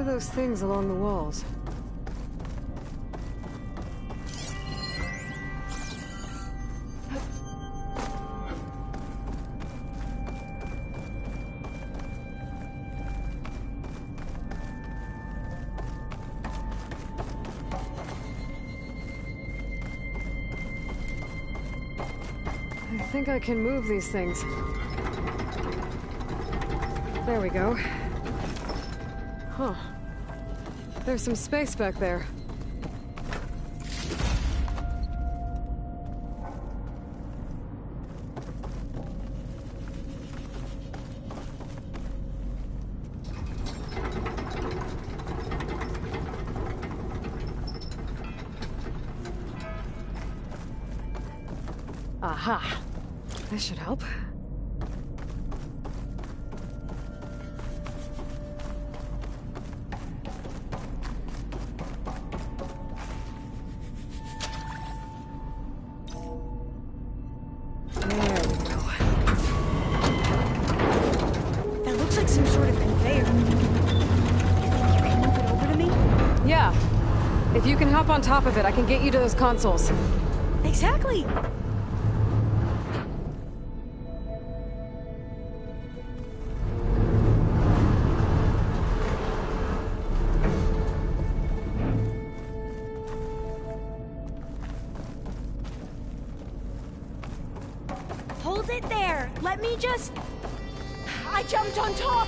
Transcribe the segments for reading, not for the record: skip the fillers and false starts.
those things along the walls? I think I can move these things. There we go. Huh. There's some space back there. Aha! This should help. If you can hop on top of it, I can get you to those consoles. Exactly! Hold it there! Let me just... I jumped on top!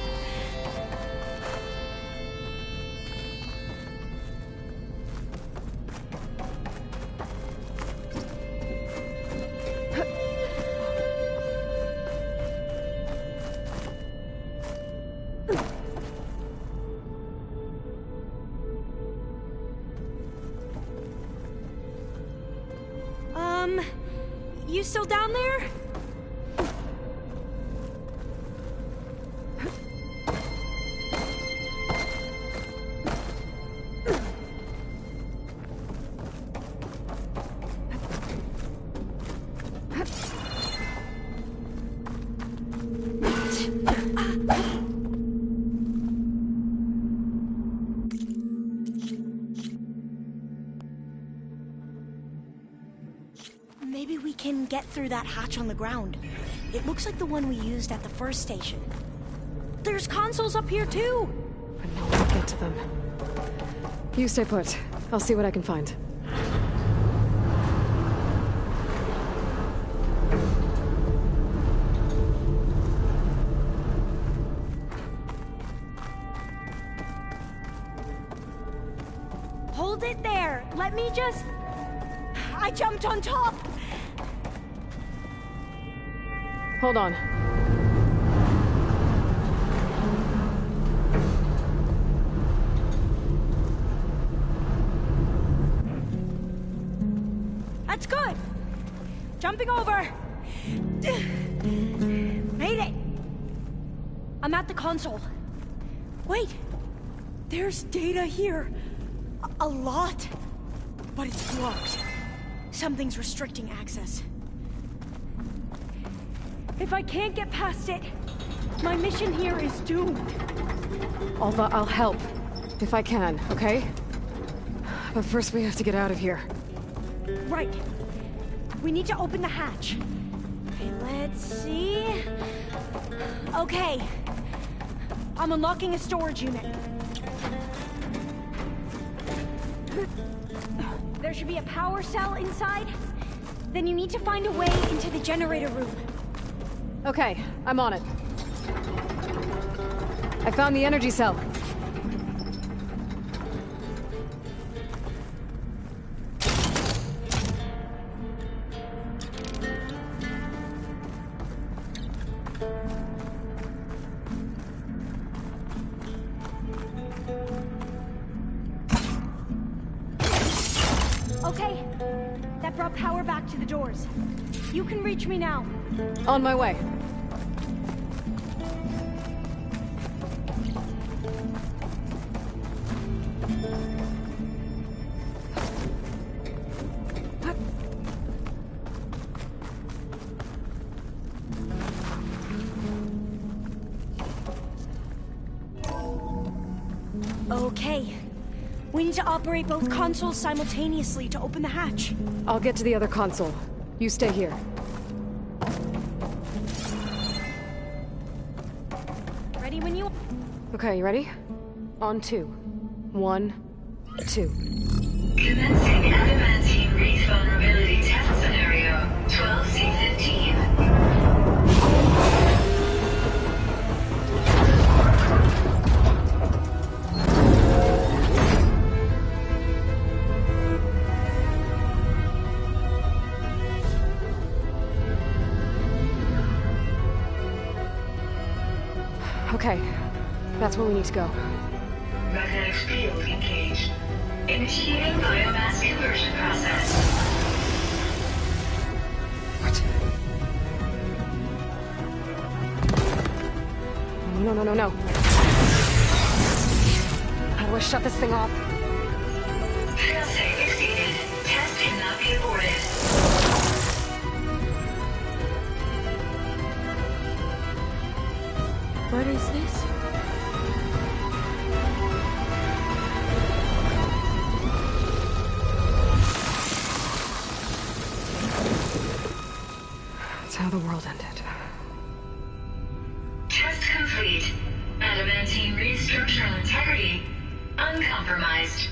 You still down there? Maybe we can get through that hatch on the ground. It looks like the one we used at the first station. There's consoles up here too! But no one will get to them. You stay put. I'll see what I can find. Hold it there! Let me just... I jumped on top! Hold on. That's good! Jumping over! Made it! I'm at the console. Wait! There's data here. A lot. But it's blocked. Something's restricting access. If I can't get past it, my mission here is doomed. Alva, I'll help. If I can, okay? But first we have to get out of here. Right. We need to open the hatch. Okay, let's see... Okay. I'm unlocking a storage unit. There should be a power cell inside. Then you need to find a way into the generator room. Okay, I'm on it. I found the energy cell. Okay, that brought power back to the doors. You can reach me now. On my way. Okay. We need to operate both consoles simultaneously to open the hatch. I'll get to the other console. You stay here. Ready when you... Okay, you ready? On 2. 1, 2. Commencing adamantine wreath vulnerability test scenario 12C15. Okay, that's where we need to go. Magnetic field engaged. Initiating biomass conversion process. What? No. How do I shut this thing off? Failsafe exceeded. Test cannot be aborted. What is this? That's how the world ended. Test complete. Adamantine wreath structural integrity uncompromised.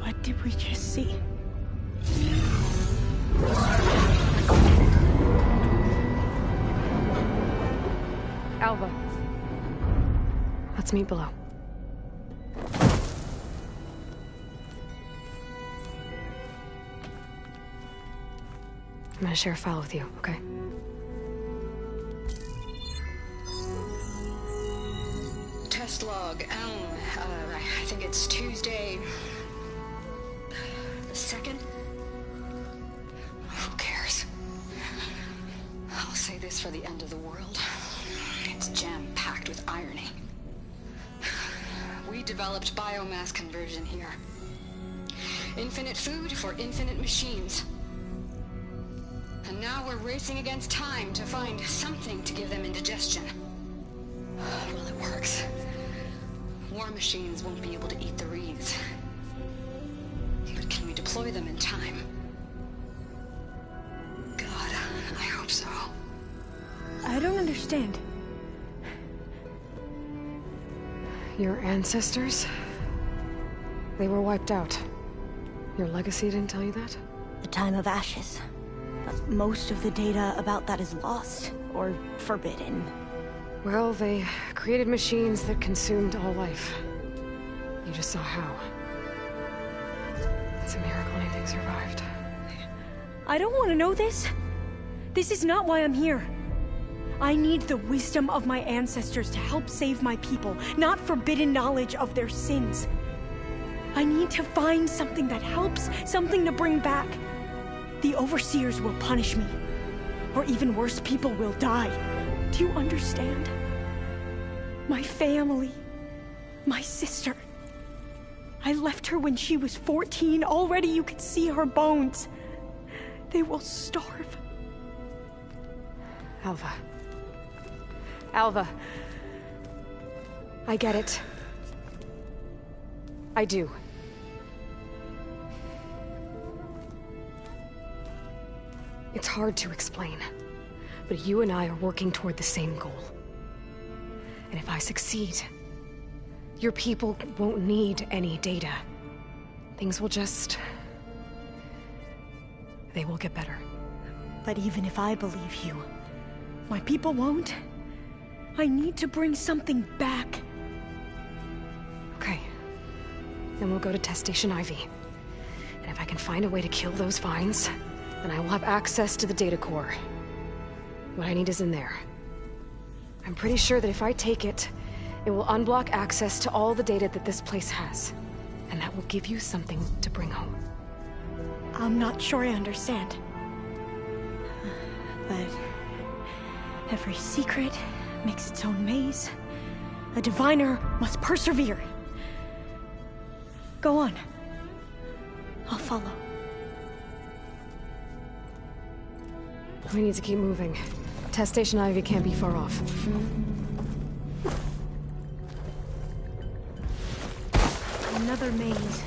What did we just see? Alva. Let's meet below. I'm gonna share a file with you, okay? Test log, I think it's Tuesday... the 2nd? Who cares? I'll say this for the end of the world. It's jam-packed with irony. We developed biomass conversion here. Infinite food for infinite machines. And now we're racing against time to find something to give them indigestion. Well, it works. War machines won't be able to eat the wreaths. But can we deploy them in time? God, I hope so. I don't understand. Your ancestors? They were wiped out. Your legacy didn't tell you that? The time of ashes. But most of the data about that is lost, or forbidden. Well, they created machines that consumed all life. You just saw how. It's a miracle anything survived. I don't want to know this. This is not why I'm here. I need the wisdom of my ancestors to help save my people, not forbidden knowledge of their sins. I need to find something that helps, something to bring back. The overseers will punish me. Or even worse, people will die. Do you understand? My family. My sister. I left her when she was 14. Already you could see her bones. They will starve. Alva. Alva. I get it. I do. It's hard to explain, but you and I are working toward the same goal. And if I succeed, your people won't need any data. Things will just... they will get better. But even if I believe you, my people won't. I need to bring something back. Okay. Then we'll go to Test Station Ivy. And if I can find a way to kill those vines, then I will have access to the data core. What I need is in there. I'm pretty sure that if I take it, it will unblock access to all the data that this place has. And that will give you something to bring home. I'm not sure I understand. But every secret makes its own maze. A diviner must persevere. Go on. I'll follow. We need to keep moving. Test Station Ivy can't be far off. Another maze.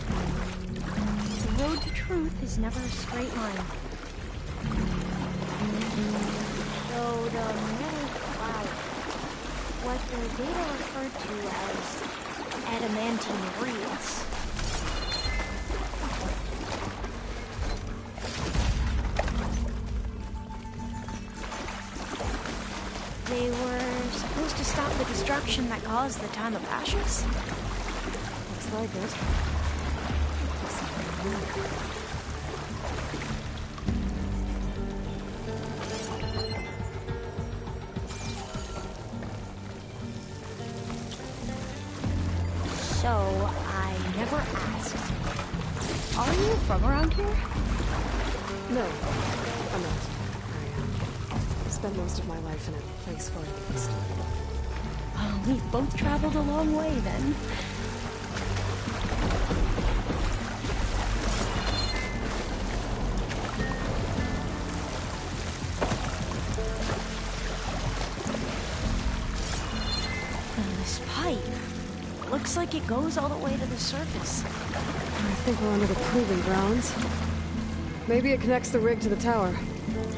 The road to truth is never a straight line. So the middle cloud, what the data referred to as adamantine reeds. They were supposed to stop the destruction that caused the Time of Ashes? Looks like it. So, I never asked. Are you from around here? No, I'm not. I spent most of my life in a place far east. We've both traveled a long way then. And this pipe looks like it goes all the way to the surface. I think we're under the proving grounds. Maybe it connects the rig to the tower.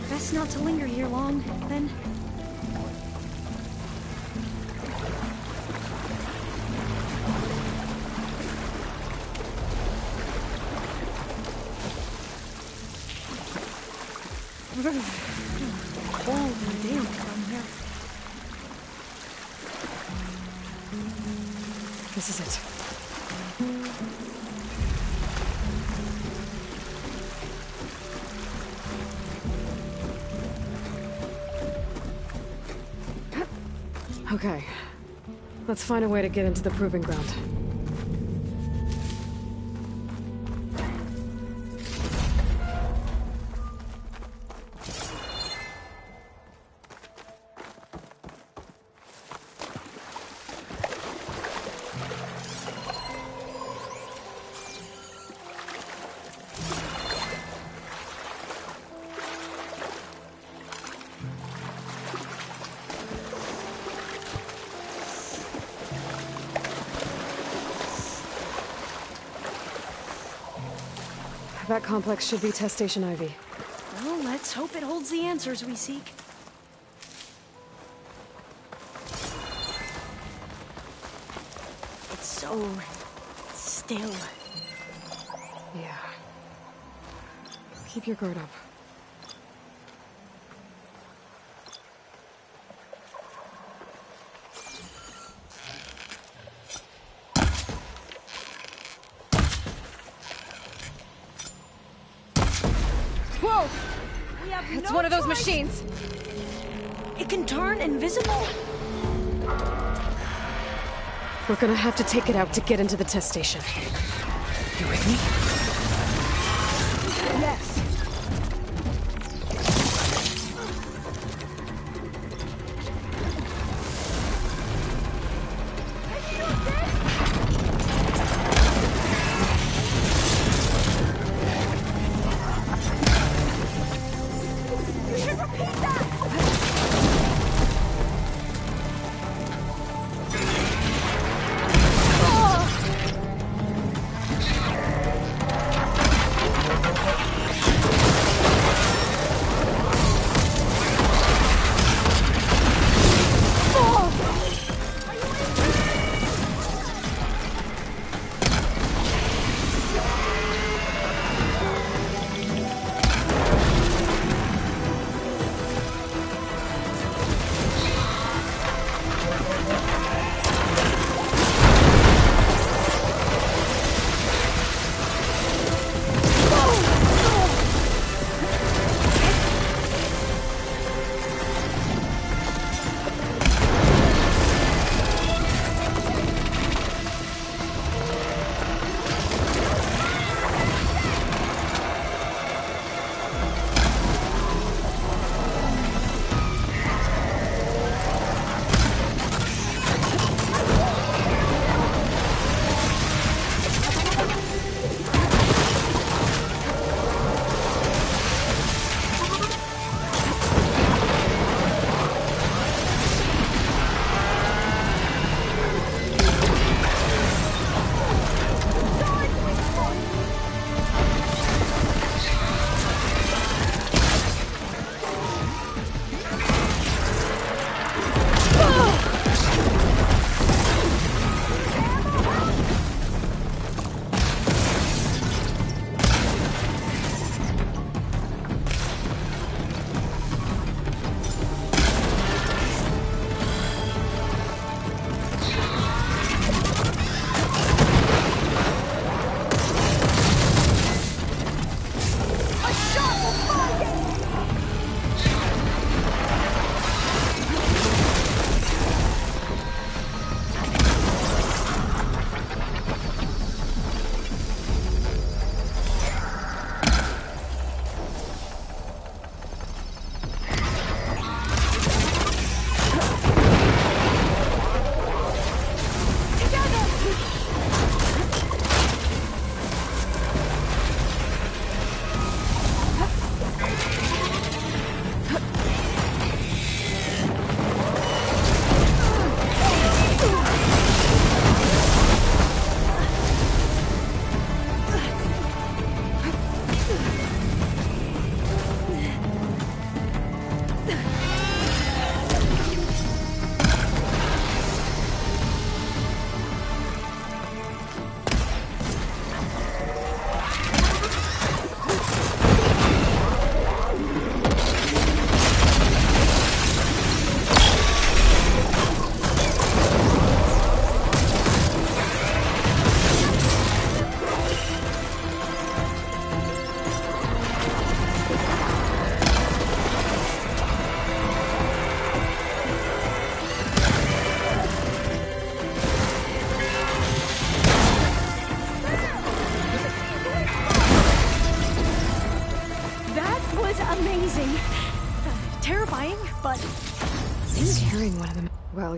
Best not to linger here long, then. Cold and damp from here. This is it. Okay. Let's find a way to get into the proving ground. That complex should be Test Station Ivy. Well, let's hope it holds the answers we seek. It's so still. Yeah. Keep your guard up. Whoa! We have It's no one of those choice. machines! It can turn invisible. We're gonna have to take it out to get into the test station. You with me? Yes. You should repeat that.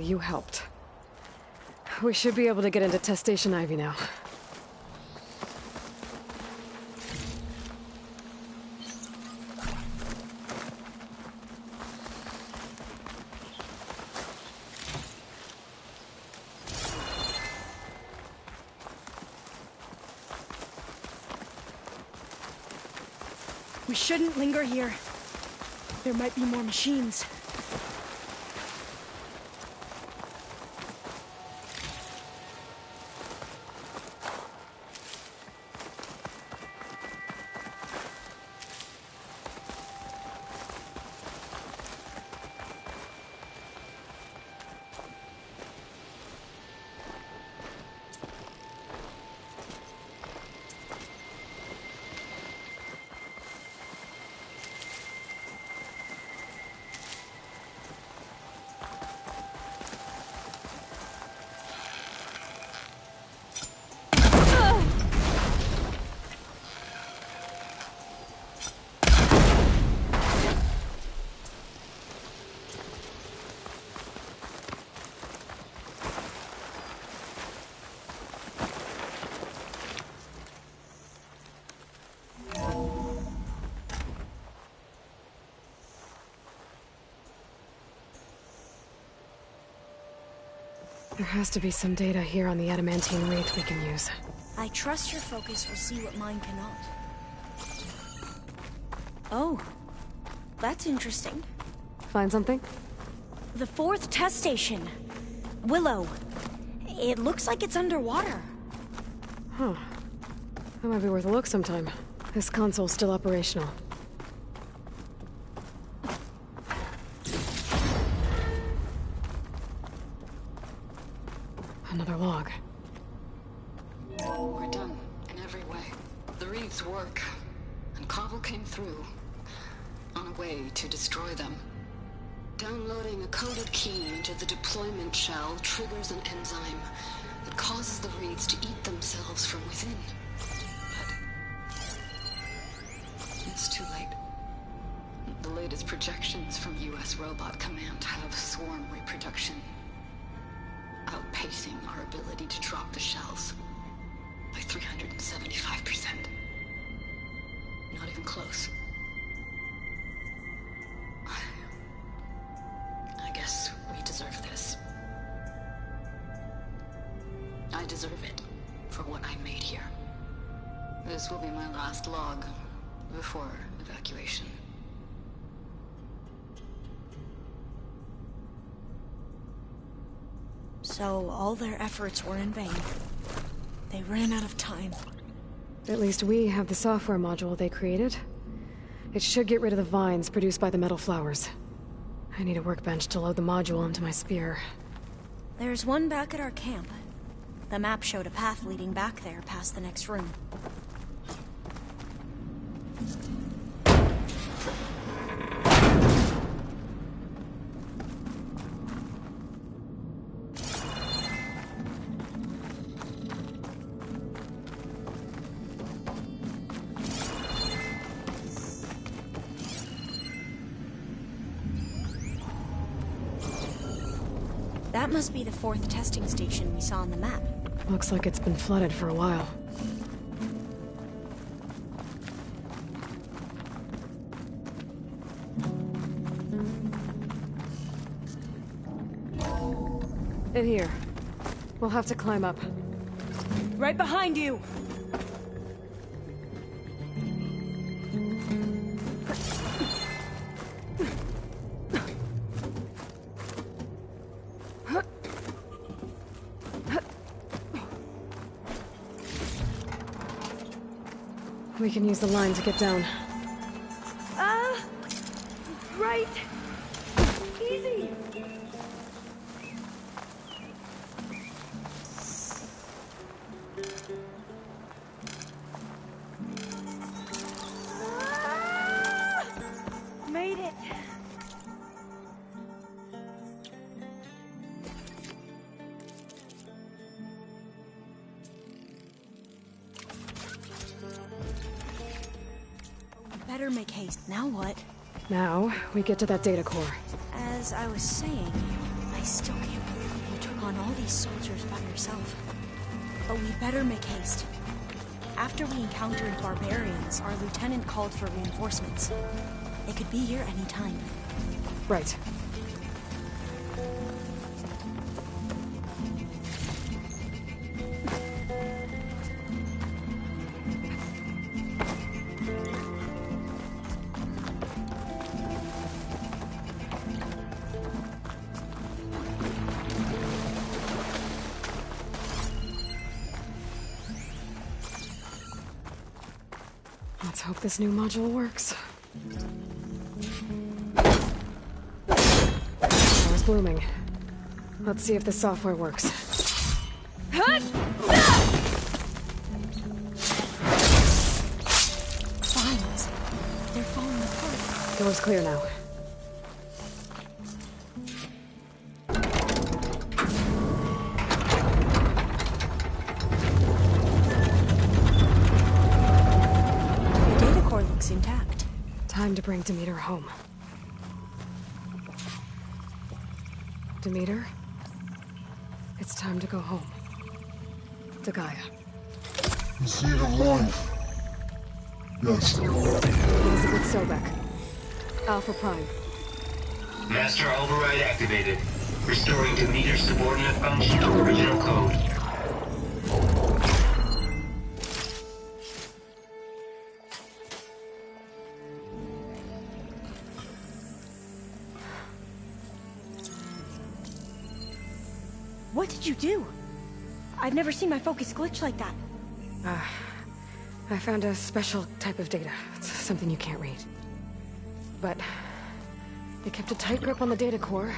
you helped. We should be able to get into Test Station Ivy now. We shouldn't linger here. There might be more machines. There has to be some data here on the adamantine wraith we can use. I trust your focus will see what mine cannot. Oh, that's interesting. Find something? The 4th test station. Willow. It looks like it's underwater. Huh. That might be worth a look sometime. This console's still operational. Another log. We're done, in every way. The Reeds work, and Cobble came through, on a way to destroy them. Downloading a coded key into the deployment shell triggers an enzyme that causes the Reeds to eat themselves from within. But it's too late. The latest projections from US Robot Command have swarm reproduction outpacing our ability to drop the shells by 375%. Not even close. I guess we deserve this. I deserve it for what I made here. This will be my last log before evacuation. So all their efforts were in vain. They ran out of time. At least we have the software module they created. It should get rid of the vines produced by the metal flowers. I need a workbench to load the module into my spear. There's one back at our camp. The map showed a path leading back there past the next room. That must be the 4th testing station we saw on the map. Looks like it's been flooded for a while. In here. We'll have to climb up. Right behind you! We can use the line to get down. Right! Easy! Made it! Better make haste. Now what? Now, we get to that data core. As I was saying, I still can't believe upon all these soldiers by yourself. But we better make haste. After we encountered barbarians, our lieutenant called for reinforcements. They could be here any time. Right. Let's hope this new module works. Power's blooming. Let's see if the software works. Vines. They're falling apart. Door's clear now. The data core looks intact. Time to bring Demeter home. Demeter? It's time to go home. To Gaia. The seed of life. Yes. Elizabeth Sobek. Alpha Prime. Master override activated. Restoring Demeter's subordinate function to original code. What did you do? I've never seen my focus glitch like that. I found a special type of data. It's something you can't read. But it kept a tight grip on the data core.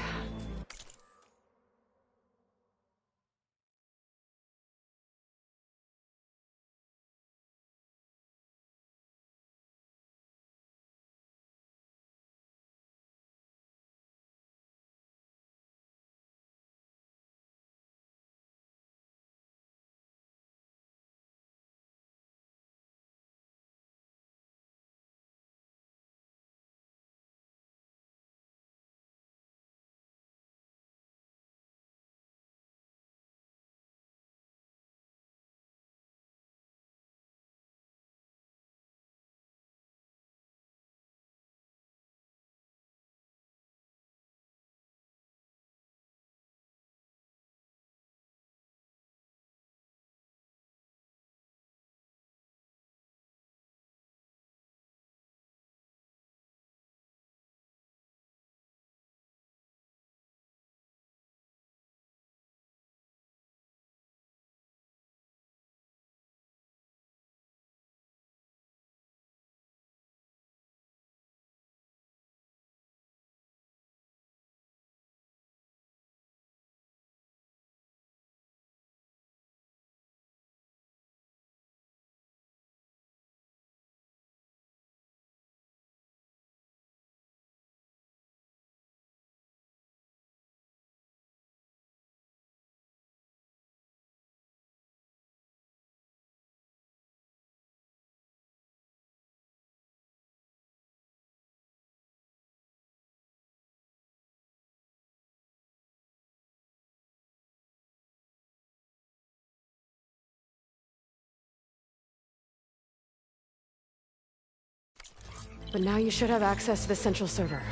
But now you should have access to the central server.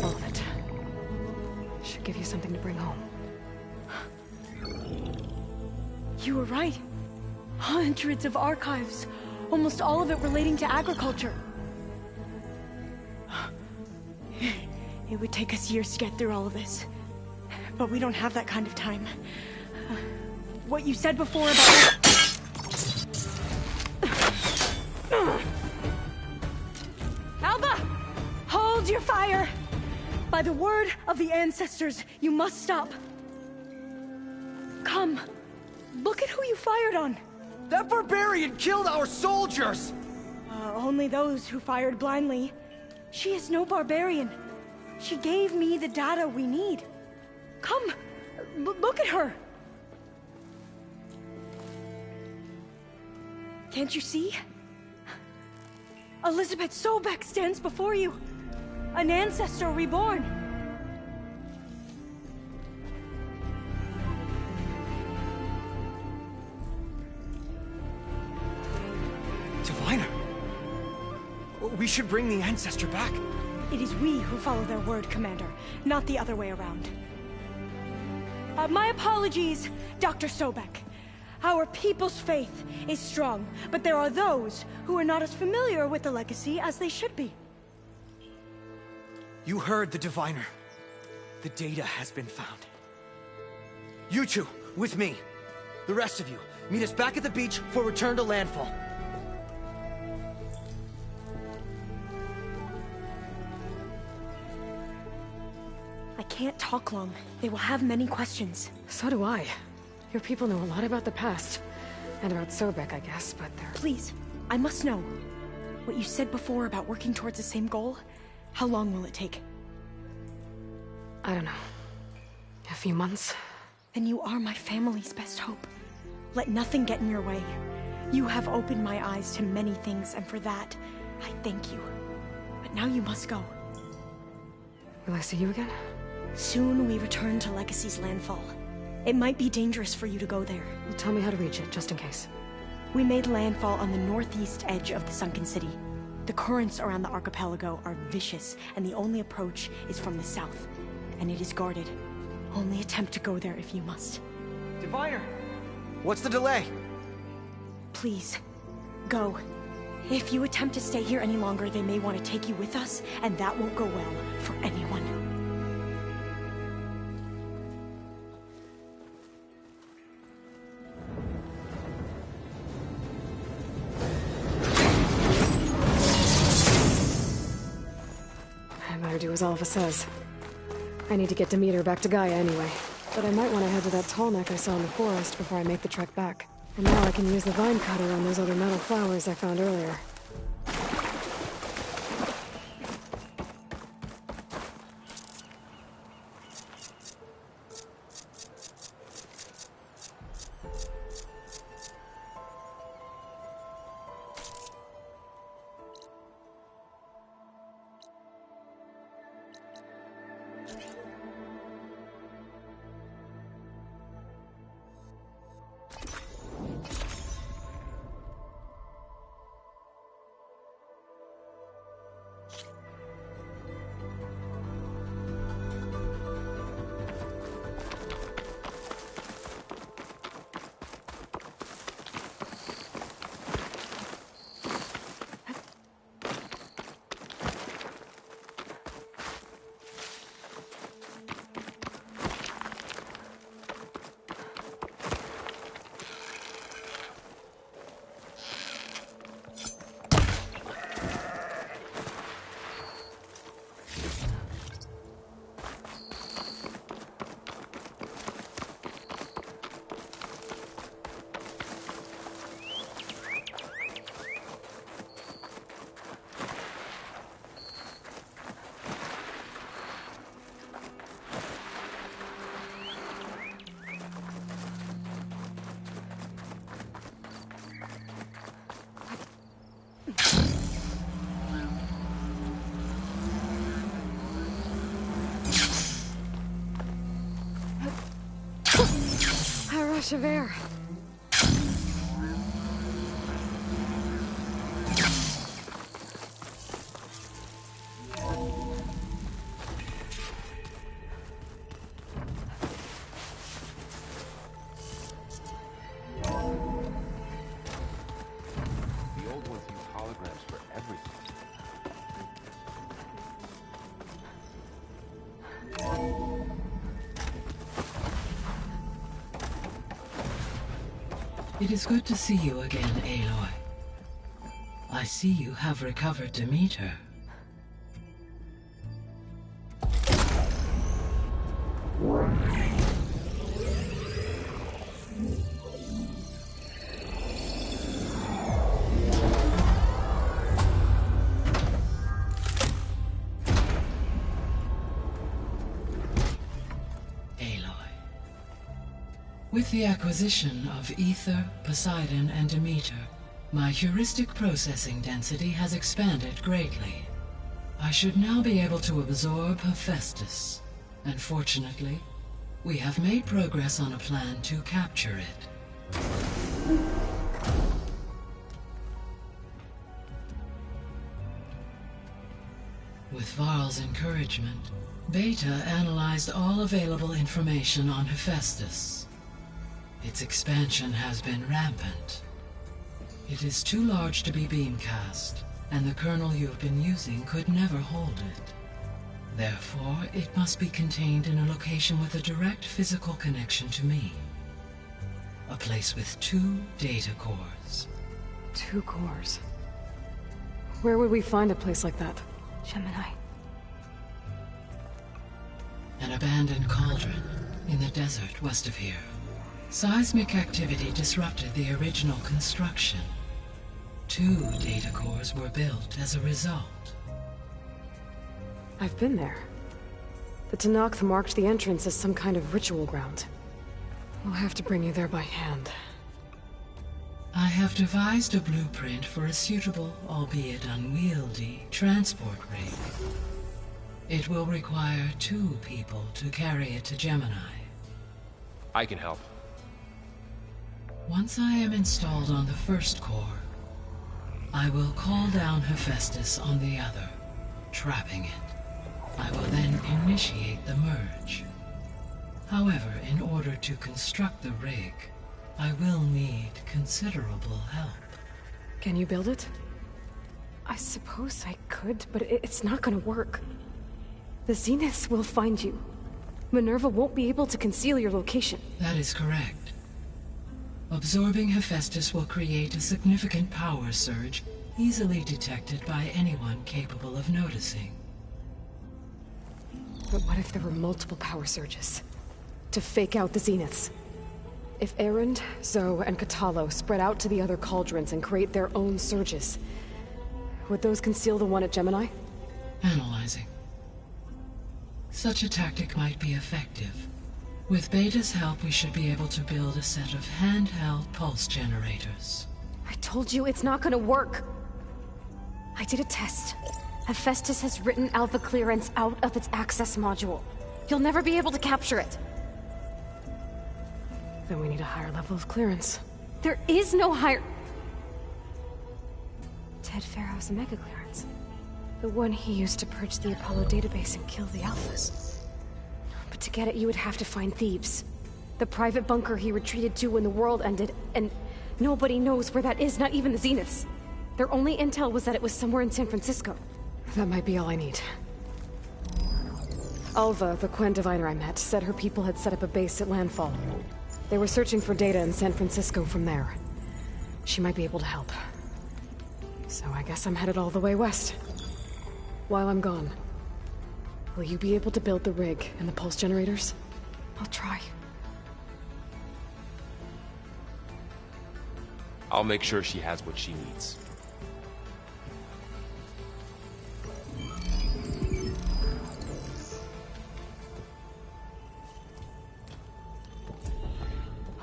All of it. Should give you something to bring home. You were right. Hundreds of archives. Almost all of it relating to agriculture. It would take us years to get through all of this. But we don't have that kind of time. What you said before about... Alba! Hold your fire! By the word of the ancestors, you must stop. Come. Look at who you fired on. That barbarian killed our soldiers! Only those who fired blindly. She is no barbarian. She gave me the data we need. Come, look at her. Can't you see? Elizabeth Sobek stands before you. An ancestor reborn. We should bring the Ancestor back. It is we who follow their word, Commander, not the other way around. My apologies, Dr. Sobek. Our people's faith is strong, but there are those who are not as familiar with the legacy as they should be. You heard the Diviner. The data has been found. You two, with me. The rest of you, meet us back at the beach for return to landfall. I can't talk long. They will have many questions. So do I. Your people know a lot about the past. And about Sobek, I guess, but they're... Please, I must know. What you said before about working towards the same goal, how long will it take? I don't know. A few months? Then you are my family's best hope. Let nothing get in your way. You have opened my eyes to many things, and for that, I thank you. But now you must go. Will I see you again? Soon we return to Legacy's landfall. It might be dangerous for you to go there. Well, tell me how to reach it, just in case. We made landfall on the northeast edge of the sunken city. The currents around the archipelago are vicious, and the only approach is from the south. And it is guarded. Only attempt to go there if you must. Diviner! What's the delay? Please, go. If you attempt to stay here any longer, they may want to take you with us, and that won't go well for anyone. I better do as Alpha says. I need to get Demeter back to Gaia anyway. But I might want to head to that tall neck I saw in the forest before I make the trek back. And now I can use the vine cutter on those other metal flowers I found earlier. A rush of air. The old ones use holograms for everything. It is good to see you again, Aloy. I see you have recovered Demeter. With the acquisition of Ether, Poseidon, and Demeter, my heuristic processing density has expanded greatly. I should now be able to absorb Hephaestus, and fortunately, we have made progress on a plan to capture it. With Varl's encouragement, Beta analyzed all available information on Hephaestus. Its expansion has been rampant. It is too large to be beamcast, and the kernel you've been using could never hold it. Therefore, it must be contained in a location with a direct physical connection to me. A place with 2 data cores. 2 cores? Where would we find a place like that? Gemini. An abandoned cauldron in the desert west of here. Seismic activity disrupted the original construction. 2 data cores were built as a result. I've been there. The Tenakth marked the entrance as some kind of ritual ground. We'll have to bring you there by hand. I have devised a blueprint for a suitable, albeit unwieldy, transport rig. It will require 2 people to carry it to Gemini. I can help. Once I am installed on the first core, I will call down Hephaestus on the other, trapping it. I will then initiate the merge. However, in order to construct the rig, I will need considerable help. Can you build it? I suppose I could, but it's not gonna work. The Zeniths will find you. Minerva won't be able to conceal your location. That is correct. Absorbing Hephaestus will create a significant power surge, easily detected by anyone capable of noticing. But what if there were multiple power surges? To fake out the Zeniths? If Erend, Zoe, and Katalo spread out to the other cauldrons and create their own surges, would those conceal the one at Gemini? Analyzing. Such a tactic might be effective. With Beta's help, we should be able to build a set of handheld pulse generators. I told you it's not gonna work! I did a test. Hephaestus has written Alpha clearance out of its access module. You'll never be able to capture it. Then we need a higher level of clearance. There is no higher... Ted Farrow's mega clearance. The one he used to purge the Apollo database and kill the Alphas. But to get it, you would have to find Thebes. The private bunker he retreated to when the world ended, and nobody knows where that is, not even the Zeniths. Their only intel was that it was somewhere in San Francisco. That might be all I need. Alva, the Quen diviner I met, said her people had set up a base at Landfall. They were searching for data in San Francisco from there. She might be able to help. So I guess I'm headed all the way west. While I'm gone, will you be able to build the rig and the pulse generators? I'll try. I'll make sure she has what she needs.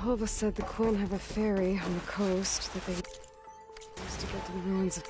Alva said the Quen have a ferry on the coast that they use to get to the ruins of...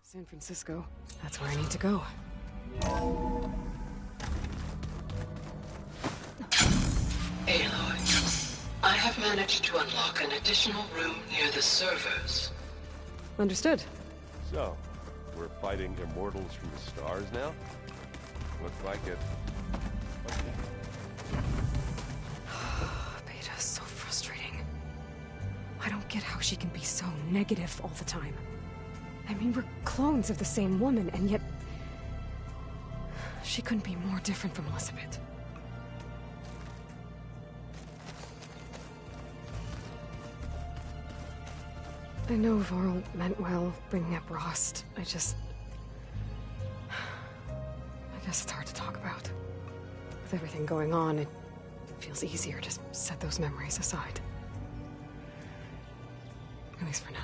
San Francisco. That's where I need to go. Aloy, I have managed to unlock an additional room near the servers. Understood. So, we're fighting immortals from the stars now? Looks like it. Beta's so frustrating. I don't get how she can be so negative all the time. I mean, we're clones of the same woman, and yet... she couldn't be more different from Elizabeth. I know Varl meant well, bringing up Rost. I guess it's hard to talk about. With everything going on, it feels easier to set those memories aside. At least for now.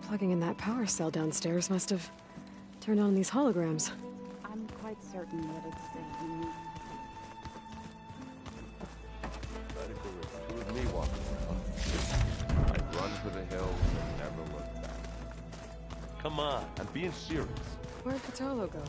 Plugging in that power cell downstairs must have turned on these holograms. I'm quite certain that it's the unique. But if there was two of me walking around, I'd run for the hills and never look back. Come on, I'm being serious. Where'd Patolo go?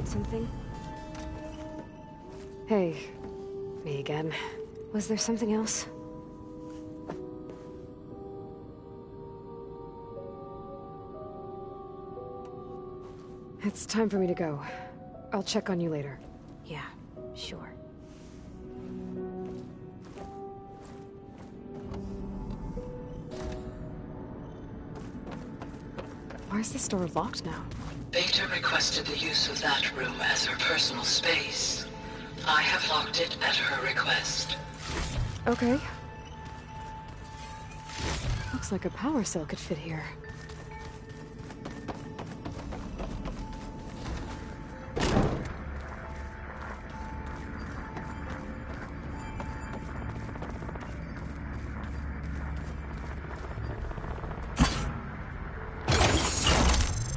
Something? Hey, me again. Was there something else? It's time for me to go. I'll check on you later. Yeah, sure. Why is this door locked now? Beta requested the use of that room as her personal space. I have locked it at her request. Okay. Looks like a power cell could fit here.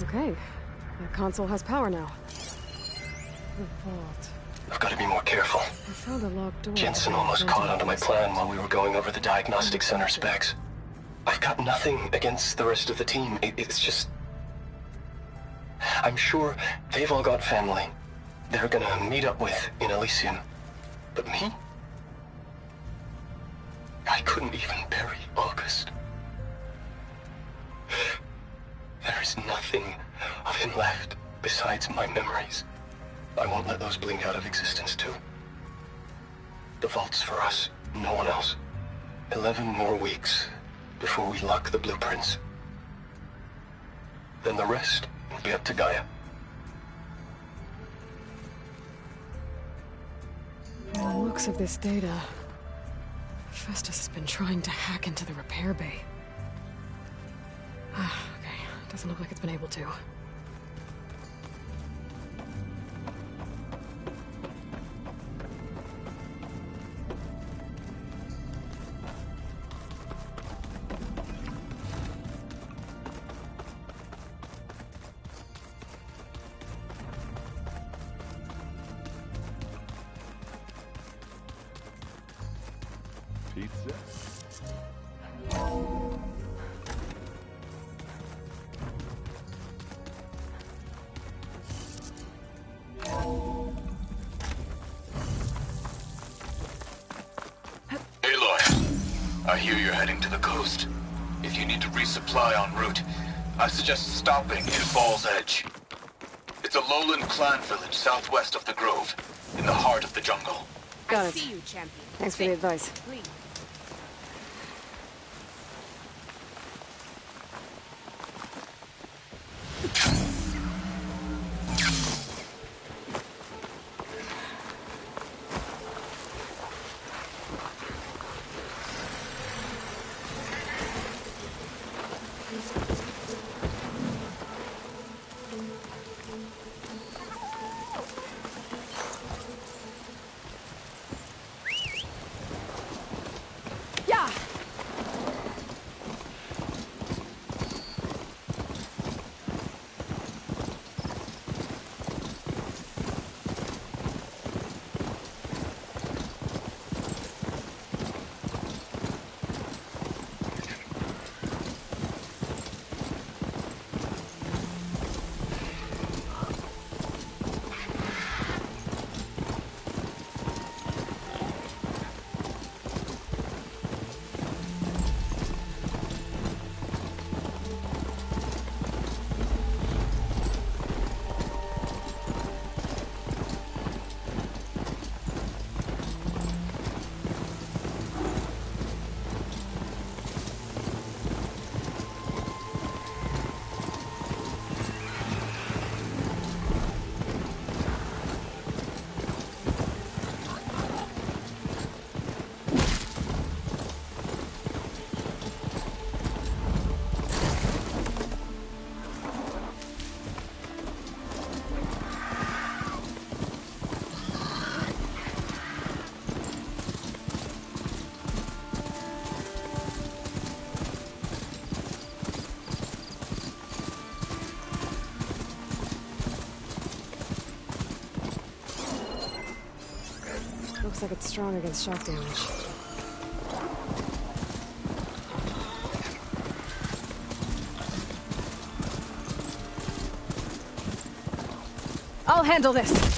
Okay. The console has power now. The vault. I've got to be more careful. I found a locked door. Jensen almost caught onto my plan while we were going over the diagnostic center specs. I've got nothing against the rest of the team. It's just... I'm sure they've all got family they're gonna meet up with in Elysium. But me? I couldn't even bury August. There is nothing of him left besides my memories. I won't let those blink out of existence too. The vault's for us, no one else. 11 more weeks before we lock the blueprints. Then the rest will be up to Gaia. From the looks of this data, Festus has been trying to hack into the repair bay. Doesn't look like it's been able to. Pizza? Aloy, I hear you're heading to the coast. If you need to resupply en route, I suggest stopping in Fall's Edge. It's a lowland clan village southwest of the Grove, in the heart of the jungle. Got it. See you, champion. Thanks for the advice. Please. Yeah! Looks like it's strong against shock damage. I'll handle this!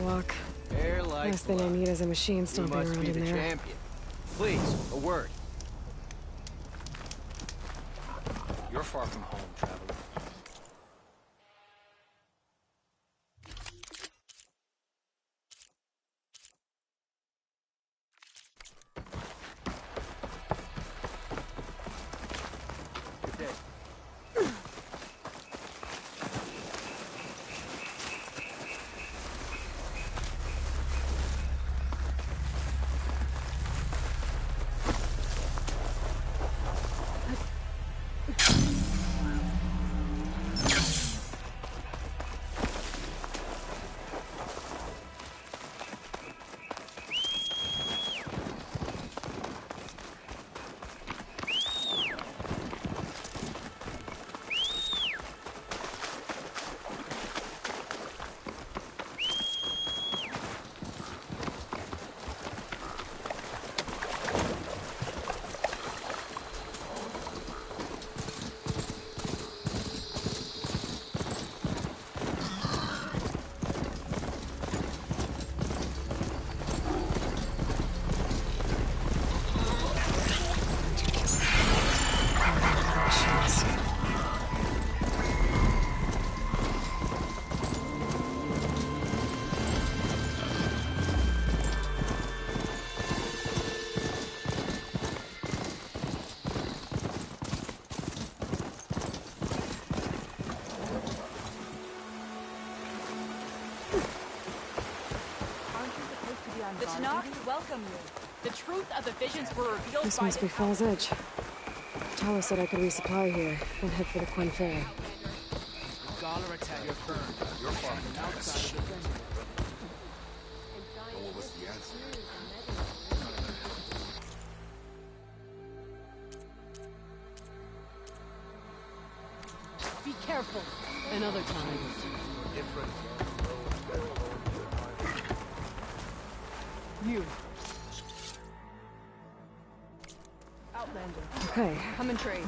luck. Air like Last thing I need is a machine stomping You must around be in the there. champion. Please, a word. You're far from home, traveler. Good day. The Tanakh welcome you. The truth of the visions were revealed This by must be Fall's Edge. Talos said I could resupply here, then head for the Quinn Ferry. Scholar attack your firm. You're far from outside of the fence. And what was the answer? Be careful. Another time. Different. You. Outlander. Okay. Come and trade.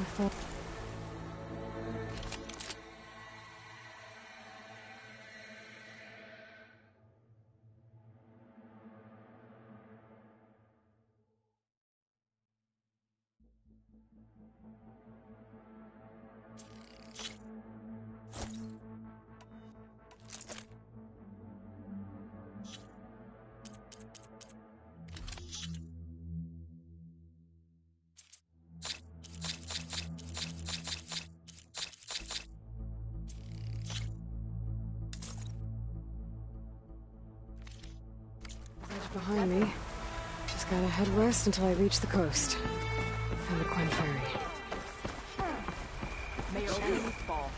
Behind me. Just gotta head west until I reach the coast. And the Quinn Ferry. May your enemies fall.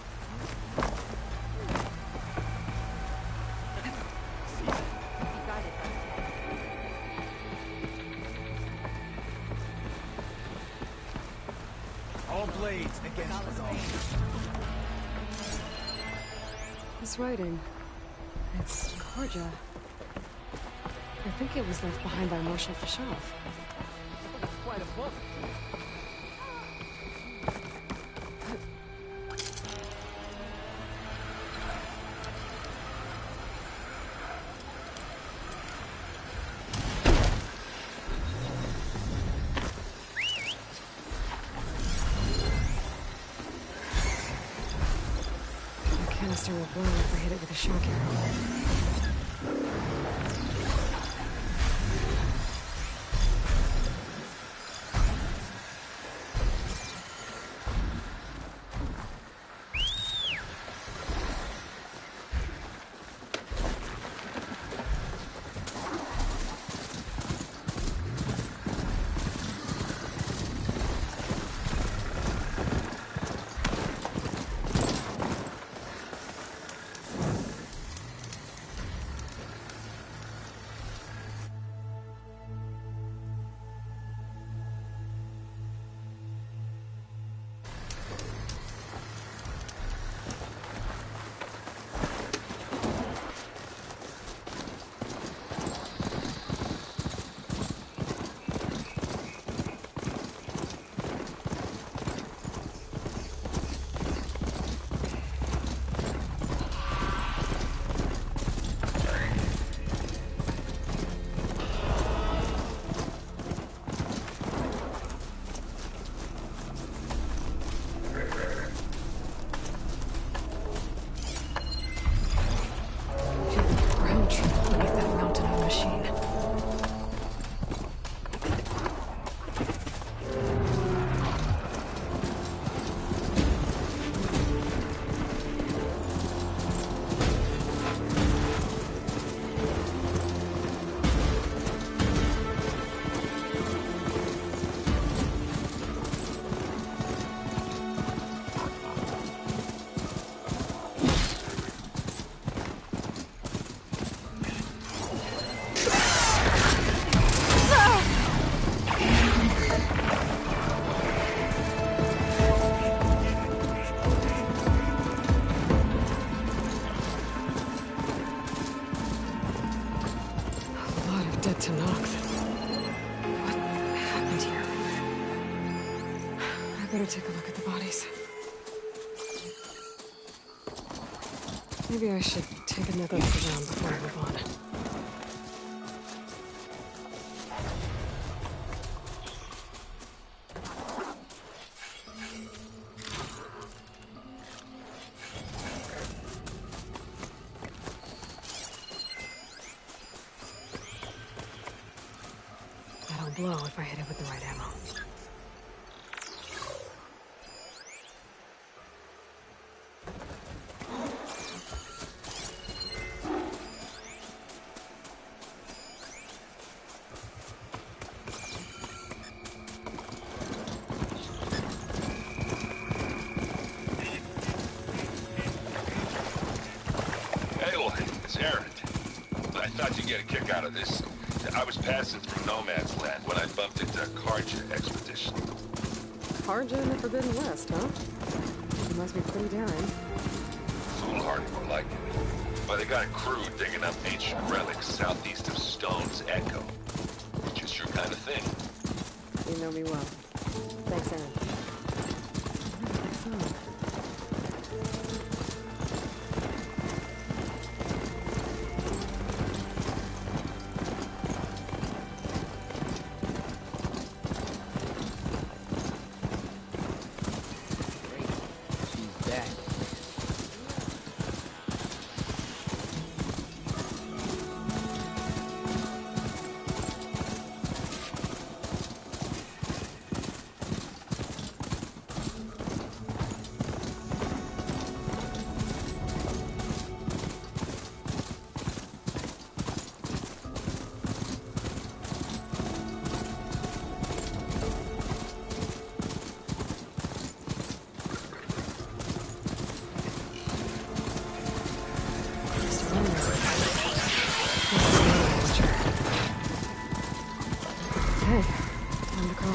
All blades against all. This writing. It's Karja. I think it was left behind by Marshal Fashov. Quite a book. The canister will blow if I hit it with a shock arrow. Better take a look at the bodies. Maybe I should take another look around before I move on. That'll blow if I hit it with the right ammo. Out of this. I was passing through No Man's Land when I bumped into a Karja expedition. Karja in the Forbidden West, huh? You must be pretty daring. Foolhardy, more like it. But they got a crew digging up ancient relics southeast of Stone's Echo. Which is your kind of thing. You know me well. Thanks, Aaron.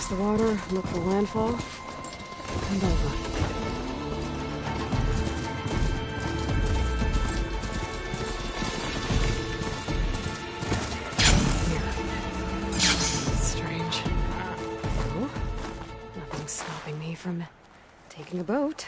The water, look for landfall, and over. Here. That's strange. No, nothing's stopping me from taking a boat.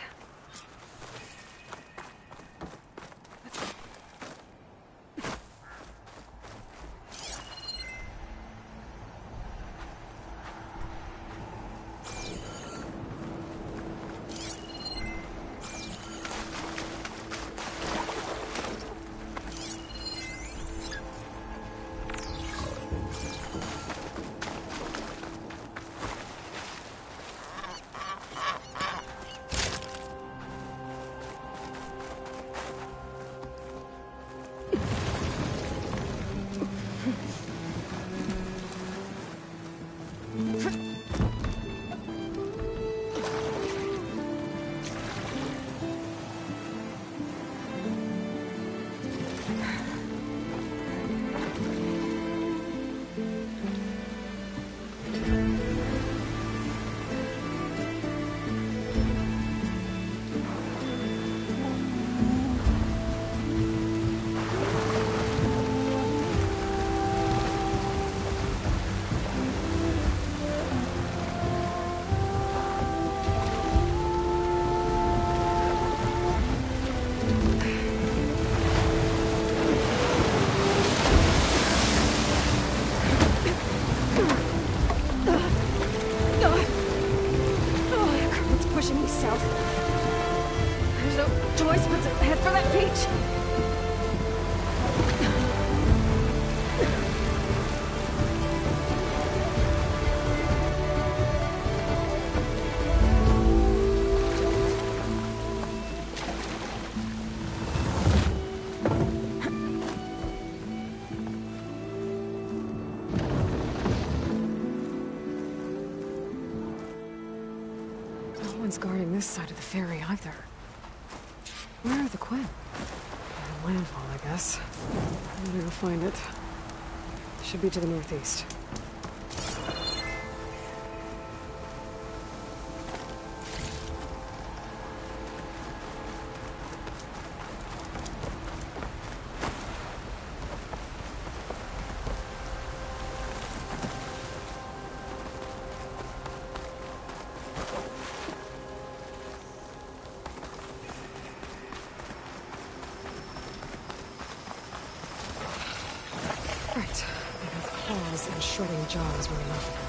Guarding this side of the ferry either. Where are the Quinn? The landfall, I guess. I'm gonna go find it. Should be to the northeast. claws and shredding jaws were enough, apparently.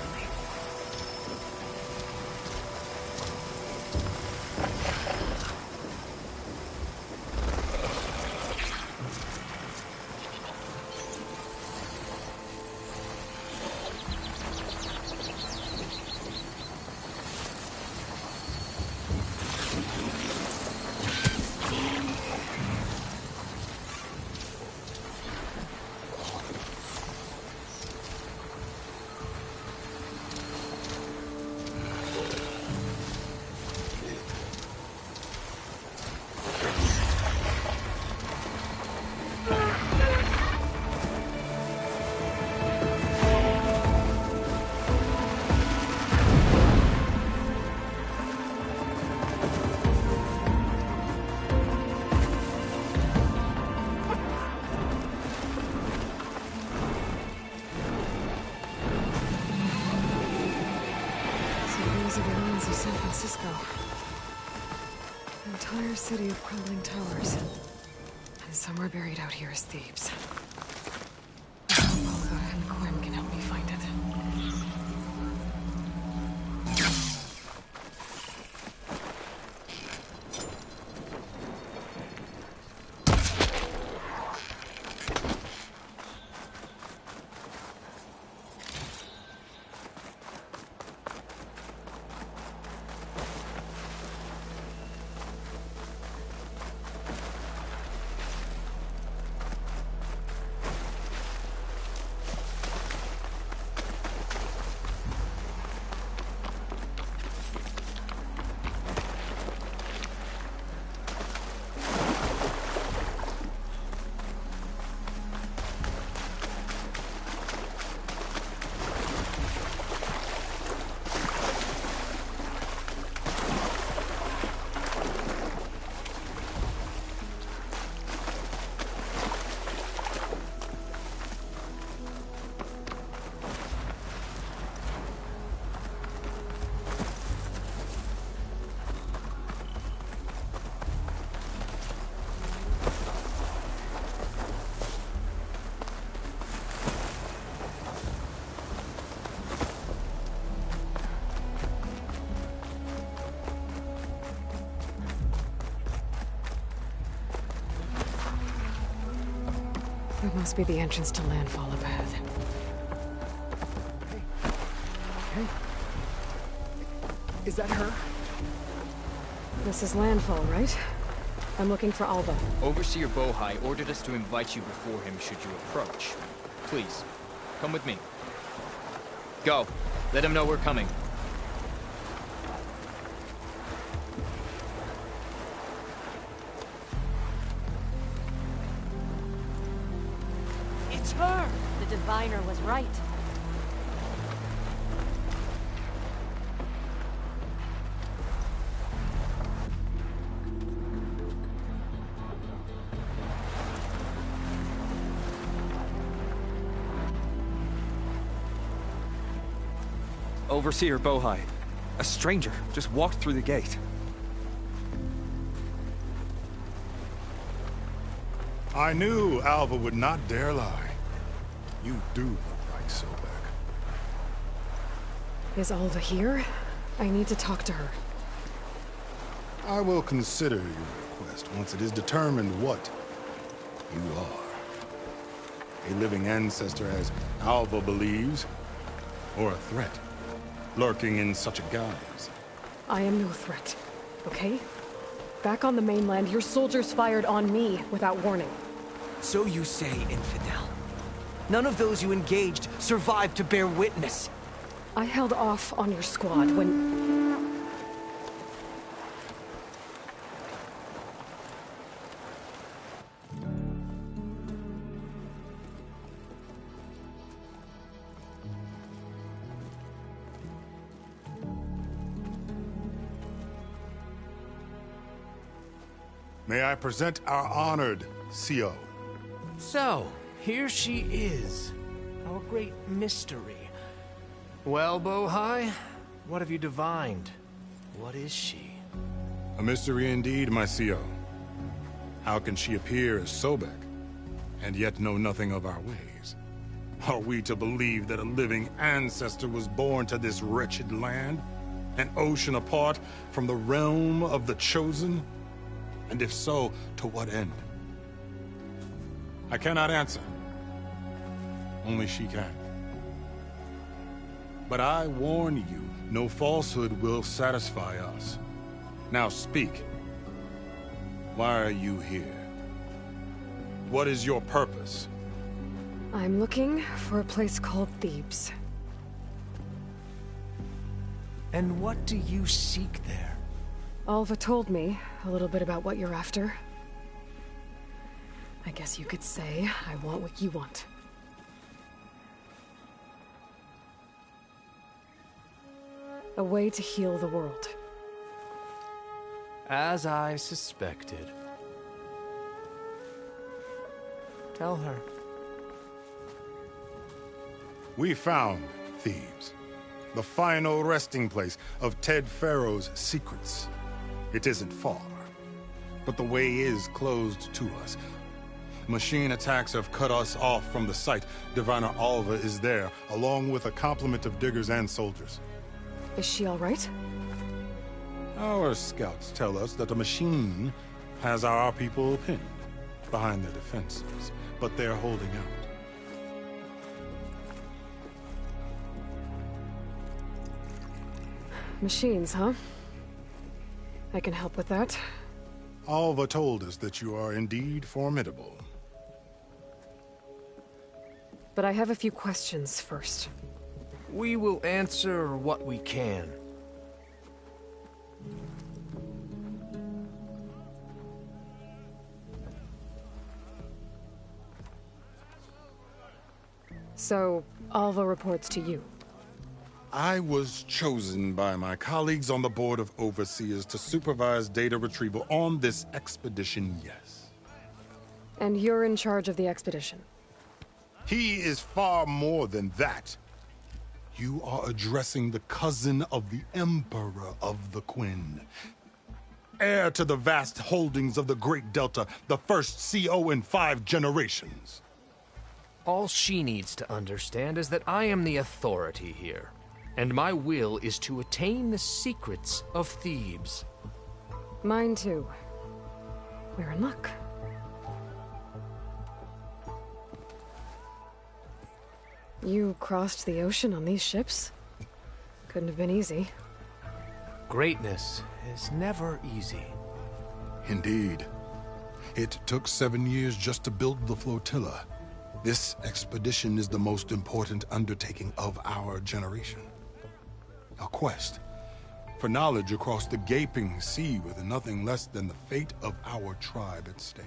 San Francisco. An entire city of crumbling towers. And somewhere buried out here is Thebes. I hope Olga and Quinn can help me find it. That must be the entrance to landfall up ahead. Hey. Is that her? This is landfall, right? I'm looking for Alva. Overseer Bohai ordered us to invite you before him should you approach. Please, come with me. Go. Let him know we're coming. It's her! The diviner was right. Overseer Bohai. A stranger just walked through the gate. I knew Alva would not dare lie. You do look like Sobek. Is Alva here? I need to talk to her. I will consider your request once it is determined what you are. A living ancestor, as Alva believes, or a threat, lurking in such a guise. I am no threat, okay? Back on the mainland, your soldiers fired on me without warning. So you say, infidel. None of those you engaged survived to bear witness. I held off on your squad when... May I present our honored CO? So, here she is. Our great mystery. Well, Bohai, what have you divined? What is she? A mystery indeed, my CO. How can she appear as Sobek, and yet know nothing of our ways? Are we to believe that a living ancestor was born to this wretched land? An ocean apart from the realm of the Chosen? And if so, to what end? I cannot answer. Only she can. But I warn you, no falsehood will satisfy us. Now speak. Why are you here? What is your purpose? I'm looking for a place called Thebes. And what do you seek there? Alva told me a little bit about what you're after. I guess you could say I want what you want. A way to heal the world. As I suspected. Tell her. We found Thebes, the final resting place of Ted Pharaoh's secrets. It isn't far, but the way is closed to us. Machine attacks have cut us off from the site. Diviner Alva is there, along with a complement of diggers and soldiers. Is she all right? Our scouts tell us that a machine has our people pinned behind their defenses, but they're holding out. Machines, huh? I can help with that. Alva told us that you are indeed formidable. But I have a few questions first. We will answer what we can. So, Alva reports to you. I was chosen by my colleagues on the Board of Overseers to supervise data retrieval on this expedition, yes. And you're in charge of the expedition? He is far more than that. You are addressing the cousin of the Emperor of the Quinn. Heir to the vast holdings of the Great Delta, the first CO in 5 generations. All she needs to understand is that I am the authority here. And my will is to attain the secrets of Thebes. Mine too. We're in luck. You crossed the ocean on these ships? Couldn't have been easy. Greatness is never easy. Indeed. It took 7 years just to build the flotilla. This expedition is the most important undertaking of our generation. A quest for knowledge across the gaping sea with nothing less than the fate of our tribe at stake.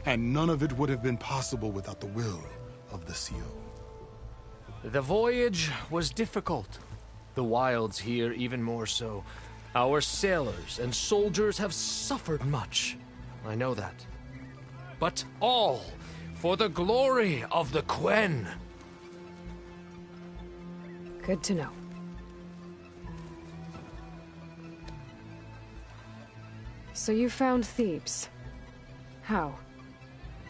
And none of it would have been possible without the will of the CO. The voyage was difficult. The wilds here even more so. Our sailors and soldiers have suffered much. I know that. But all for the glory of the Quen. Good to know. So you found Thebes. How?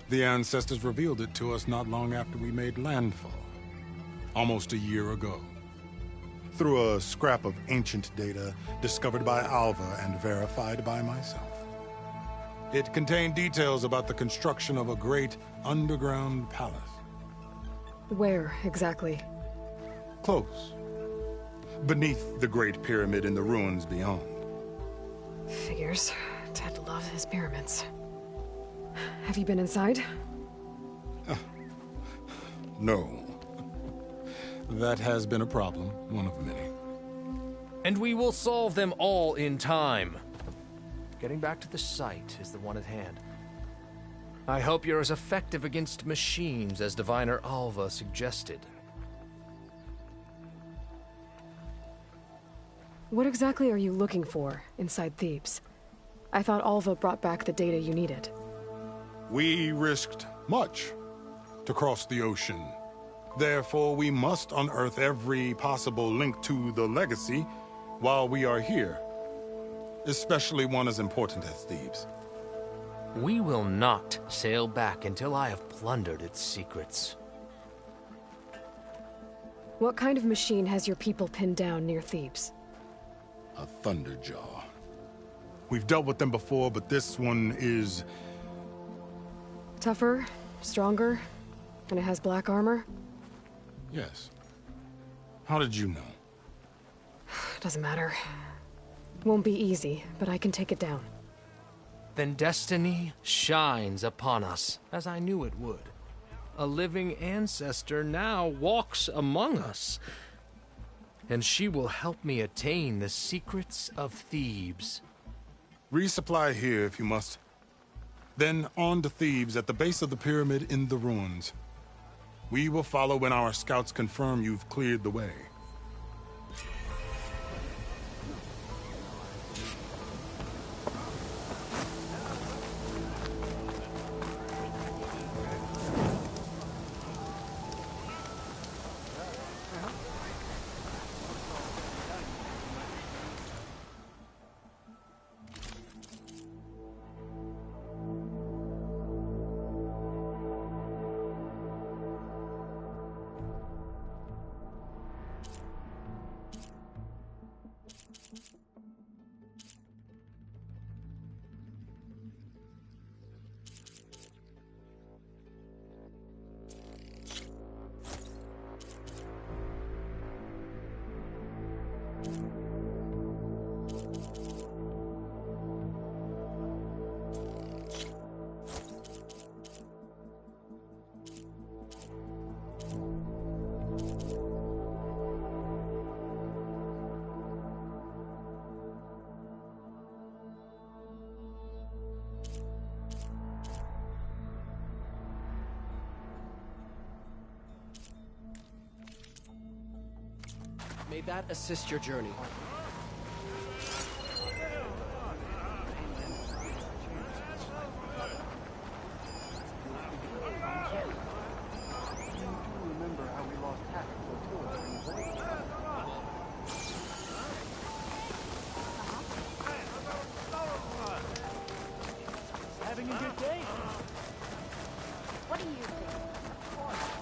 The ancestors revealed it to us not long after we made landfall. Almost a year ago. Through a scrap of ancient data discovered by Alva and verified by myself. It contained details about the construction of a great underground palace. Where, exactly? Close. Beneath the Great Pyramid in the ruins beyond. Figures. Ted loves his pyramids. Have you been inside? No. That has been a problem, one of many. And we will solve them all in time. Getting back to the site is the one at hand. I hope you're as effective against machines as Diviner Alva suggested. What exactly are you looking for inside Thebes? I thought Alva brought back the data you needed. We risked much to cross the ocean. Therefore, we must unearth every possible link to the legacy while we are here. Especially one as important as Thebes. We will not sail back until I have plundered its secrets. What kind of machine has your people pinned down near Thebes? A Thunderjaw. We've dealt with them before, but this one is... Tougher, stronger, and it has black armor? Yes. How did you know? Doesn't matter. Won't be easy, but I can take it down. Then destiny shines upon us, as I knew it would. A living ancestor now walks among us, and she will help me attain the secrets of Thebes. Resupply here if you must. Then on to Thebes at the base of the pyramid in the ruins. We will follow when our scouts confirm you've cleared the way. May that assist your journey. Having a good day? What do you think? Of course.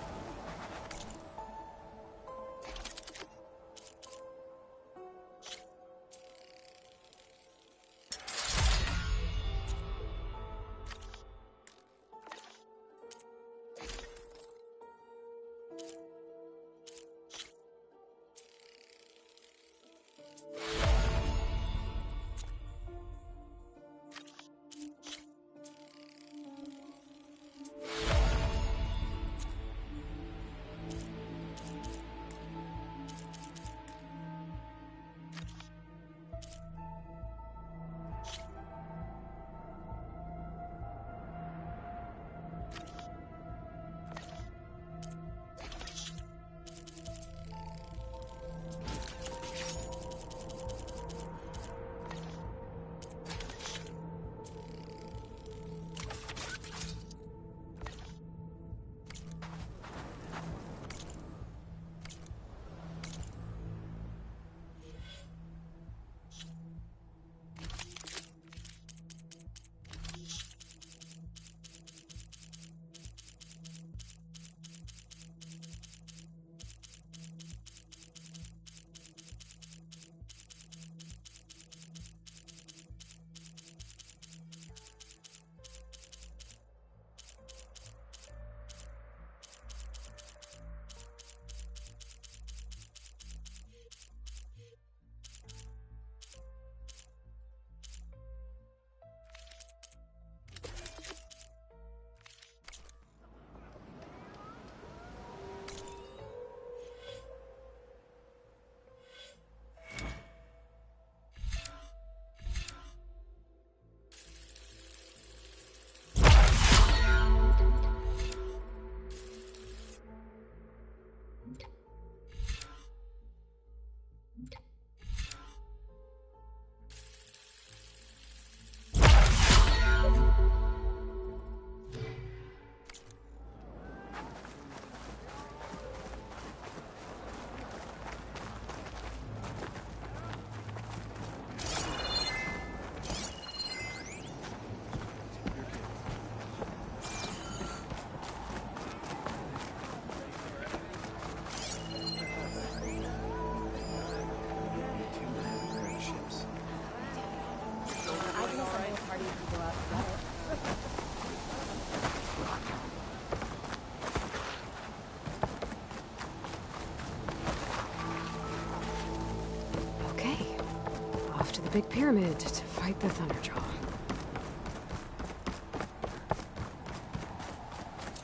the big pyramid to fight the Thunderjaw.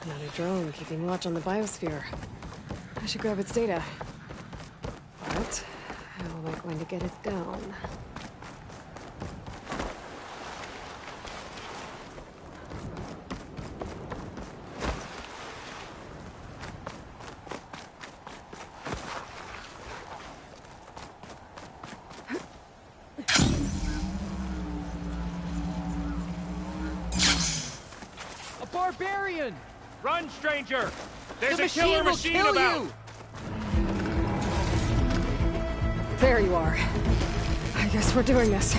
Another drone keeping watch on the biosphere. I should grab its data. But how am I going to get it down? A barbarian! Run, stranger! There's The a killer machine machine will kill about! you! There you are. I guess we're doing this.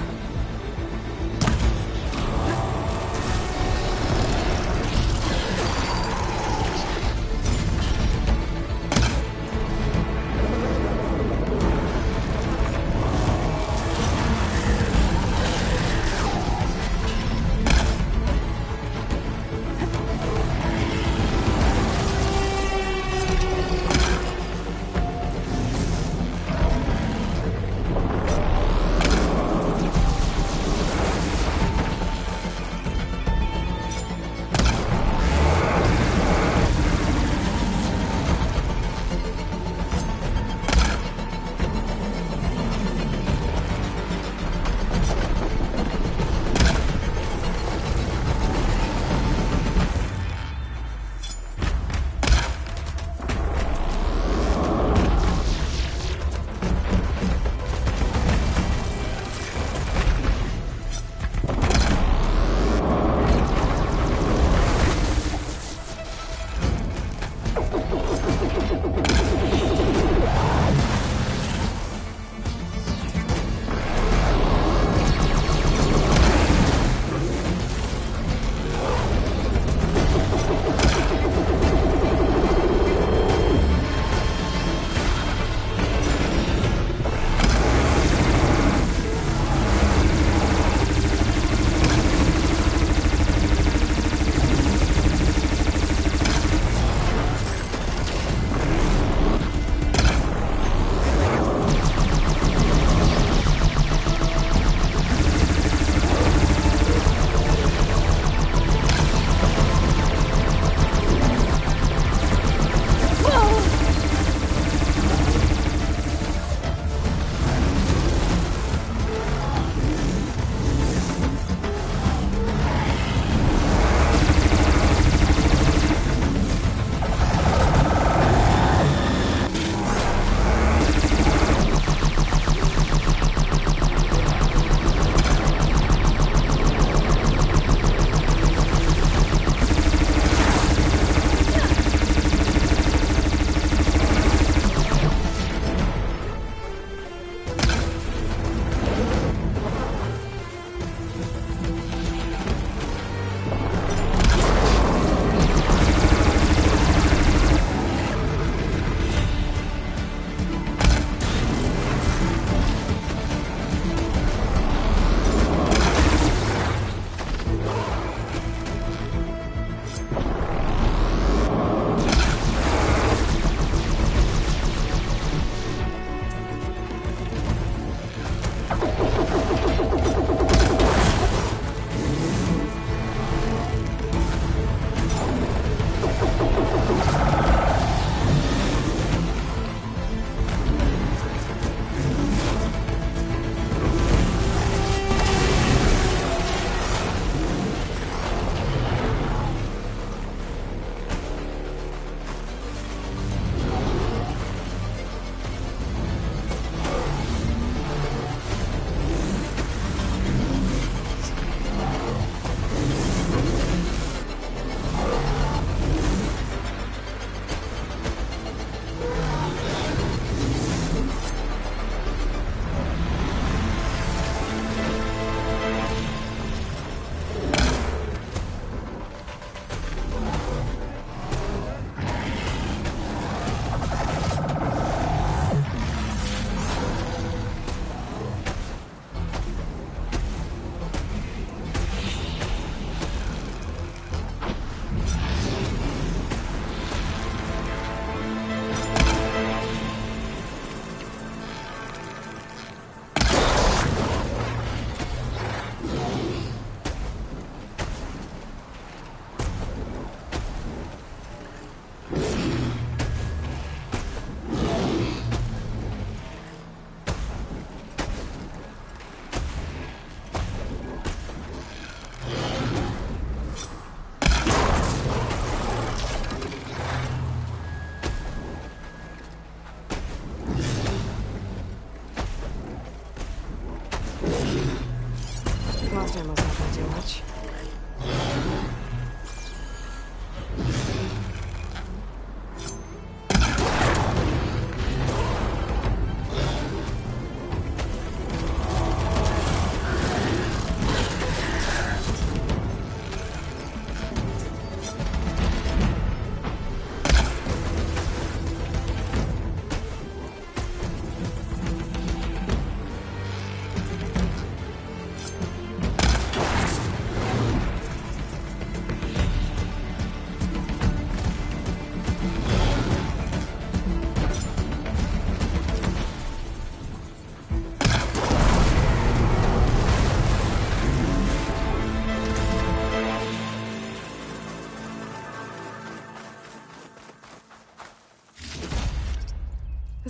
blast ammo's not gonna do much.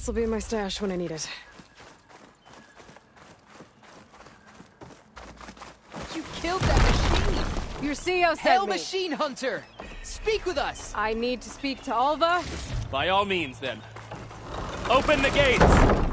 This'll be in my stash when I need it. You killed that machine! Your CEO sent Hail me. Machine Hunter! Speak with us! I need to speak to Alva. By all means, then. Open the gates!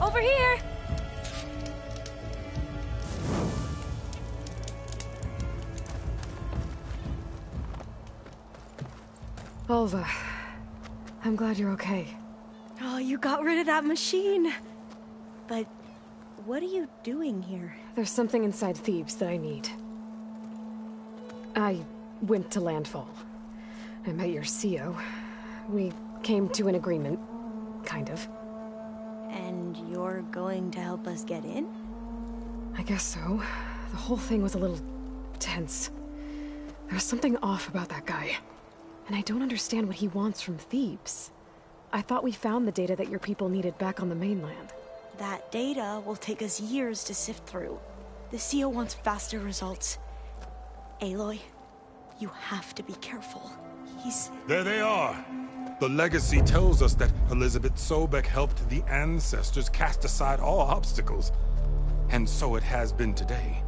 Over here! Alva, I'm glad you're okay. Oh, you got rid of that machine. But what are you doing here? There's something inside Thebes that I need. I went to Landfall. I met your CEO. We came to an agreement, kind of. And you're going to help us get in? I guess so. The whole thing was a little tense. There was something off about that guy. And I don't understand what he wants from Thebes. I thought we found the data that your people needed back on the mainland. That data will take us years to sift through. The CEO wants faster results. Aloy, you have to be careful. He's... There they are! The legacy tells us that Elizabeth Sobek helped the ancestors cast aside all obstacles. And so it has been today.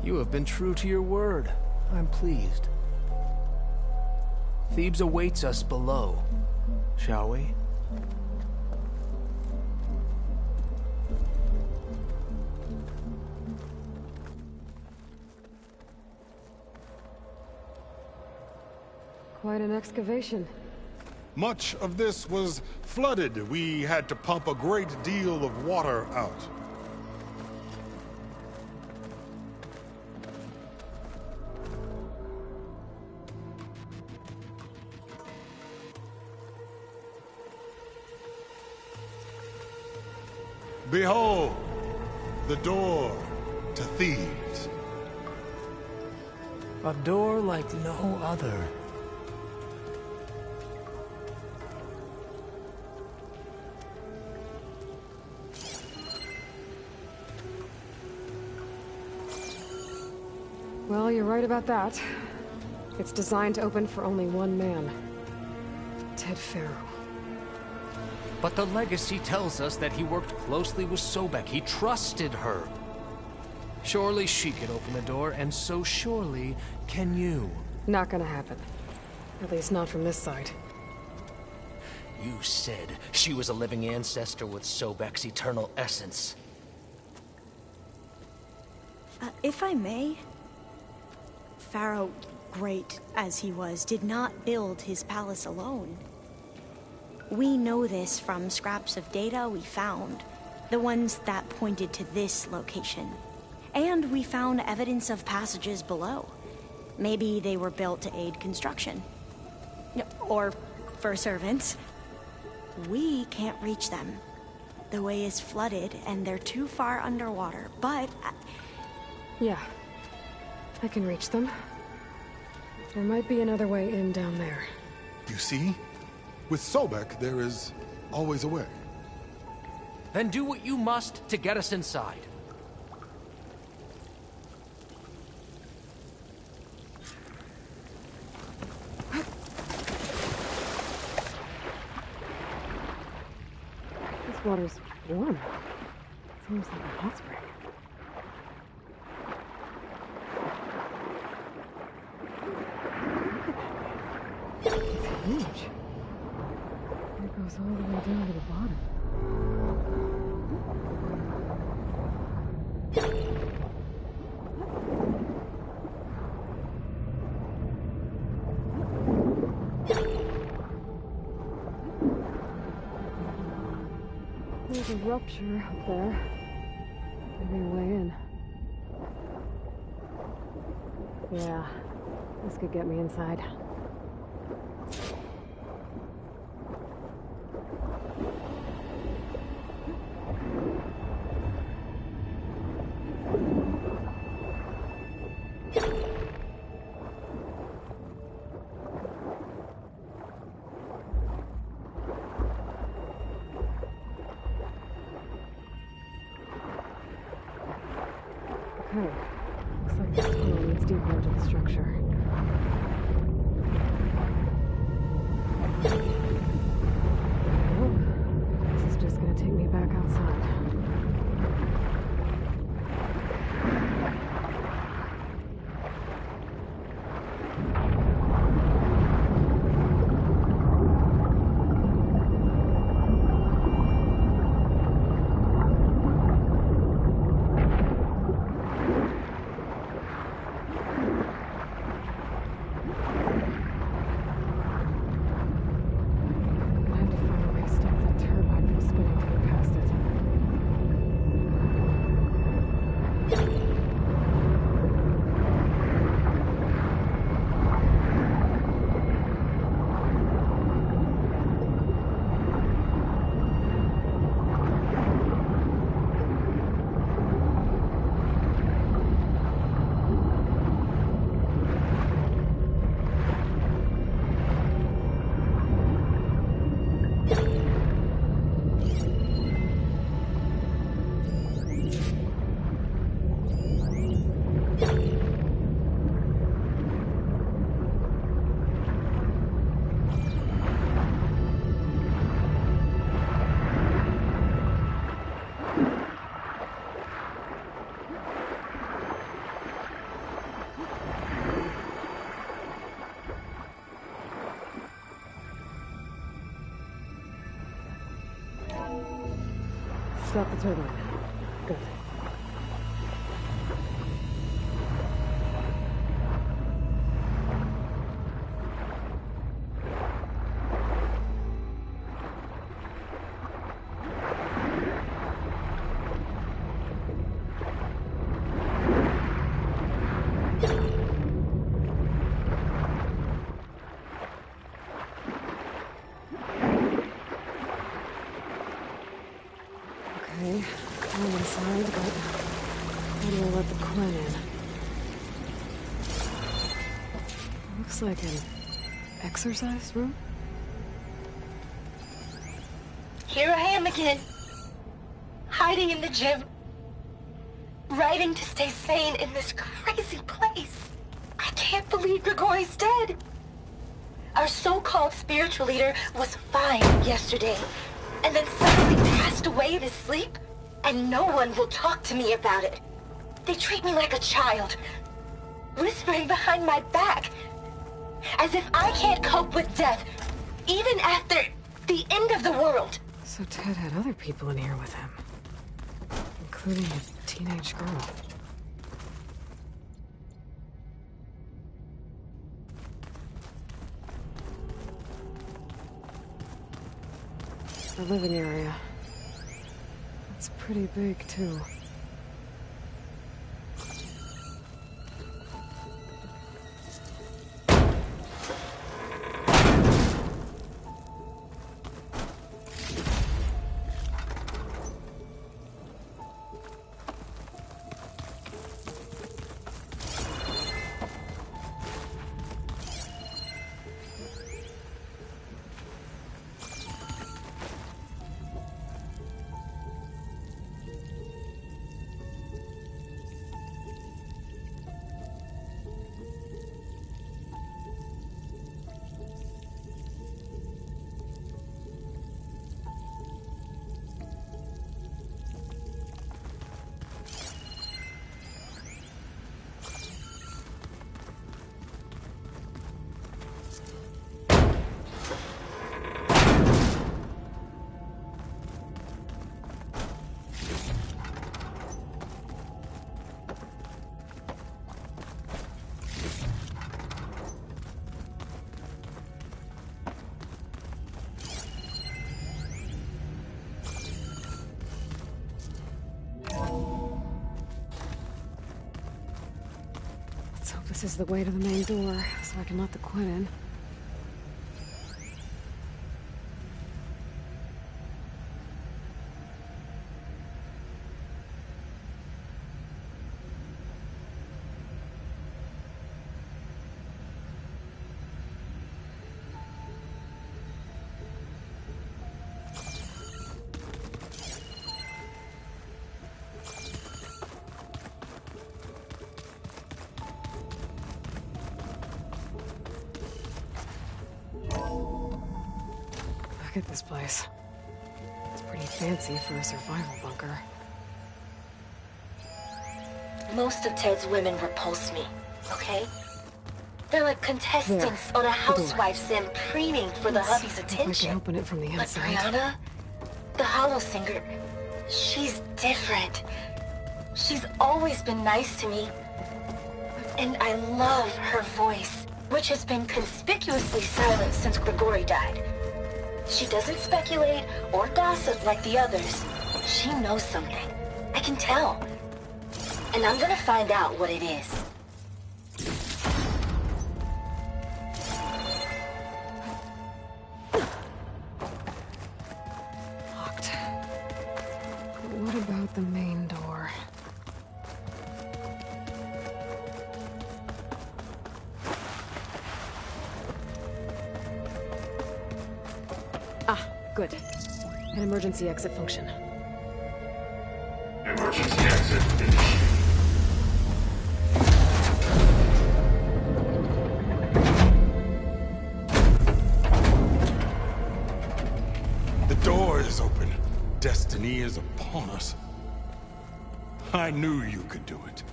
You have been true to your word. I'm pleased. Thebes awaits us below, shall we? Quite an excavation. Much of this was flooded. We had to pump a great deal of water out. Behold, the door to Thebes. A door like no other. Well, you're right about that. It's designed to open for only one man. Ted Farrow. But the legacy tells us that he worked closely with Sobek. He trusted her. Surely she could open the door, and so surely can you. Not gonna happen. At least not from this side. You said she was a living ancestor with Sobek's eternal essence. If I may, Pharaoh, great as he was, did not build his palace alone. We know this from scraps of data we found, the ones that pointed to this location. And we found evidence of passages below. Maybe they were built to aid construction. Or for servants. We can't reach them. The way is flooded and they're too far underwater, but... Yeah. I can reach them. There might be another way in down there. You see? With Sobek, there is always a way. Then do what you must to get us inside. This water's warm. It's almost like a hot spring. It's huge. It goes all the way down to the bottom. There's a rupture up there. Maybe a way in. Yeah, this could get me inside. Okay. Looks like this tunnel leads deeper into the structure. Well, this is just gonna take me back outside. Stop the turbine. Good. Looks like an exercise room. Here I am again, hiding in the gym, writing to stay sane in this crazy place. I can't believe Grigori's dead. Our so-called spiritual leader was fine yesterday, and then suddenly passed away in his sleep, and no one will talk to me about it. They treat me like a child, whispering behind my back, as if I can't cope with death, even after the end of the world. So Ted had other people in here with him, including a teenage girl. The living area. It's pretty big, too. This is the way to the main door, so I can let the Quinn in. Look at this place. It's pretty fancy for a survival bunker. Most of Ted's women repulse me, okay? They're like contestants on a housewife sim preening for the hubby's attention. I can open it from the inside. But Brianna, the hollow singer, she's different. She's always been nice to me. And I love her voice, which has been conspicuously silent since Grigori died. She doesn't speculate or gossip like the others. She knows something. I can tell. And I'm gonna find out what it is. Locked. But what about the main door? Ah, good. An emergency exit function. Emergency exit initiated. The door is open. Destiny is upon us. I knew you could do it.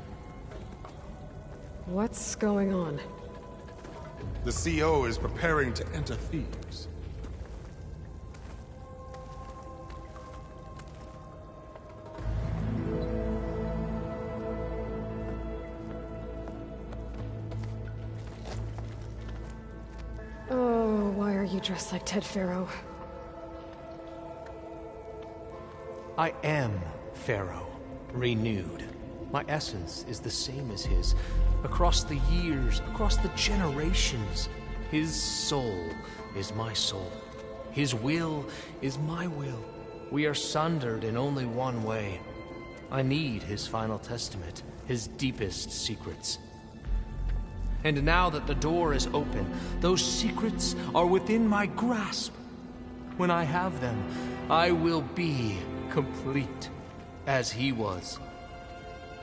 What's going on? The CO is preparing to enter Thebes. Oh, why are you dressed like Ted Faro? I am Pharaoh, renewed. My essence is the same as his. Across the years, across the generations, his soul is my soul. His will is my will. We are sundered in only one way. I need his final testament, his deepest secrets. And now that the door is open, those secrets are within my grasp. When I have them, I will be complete, as he was.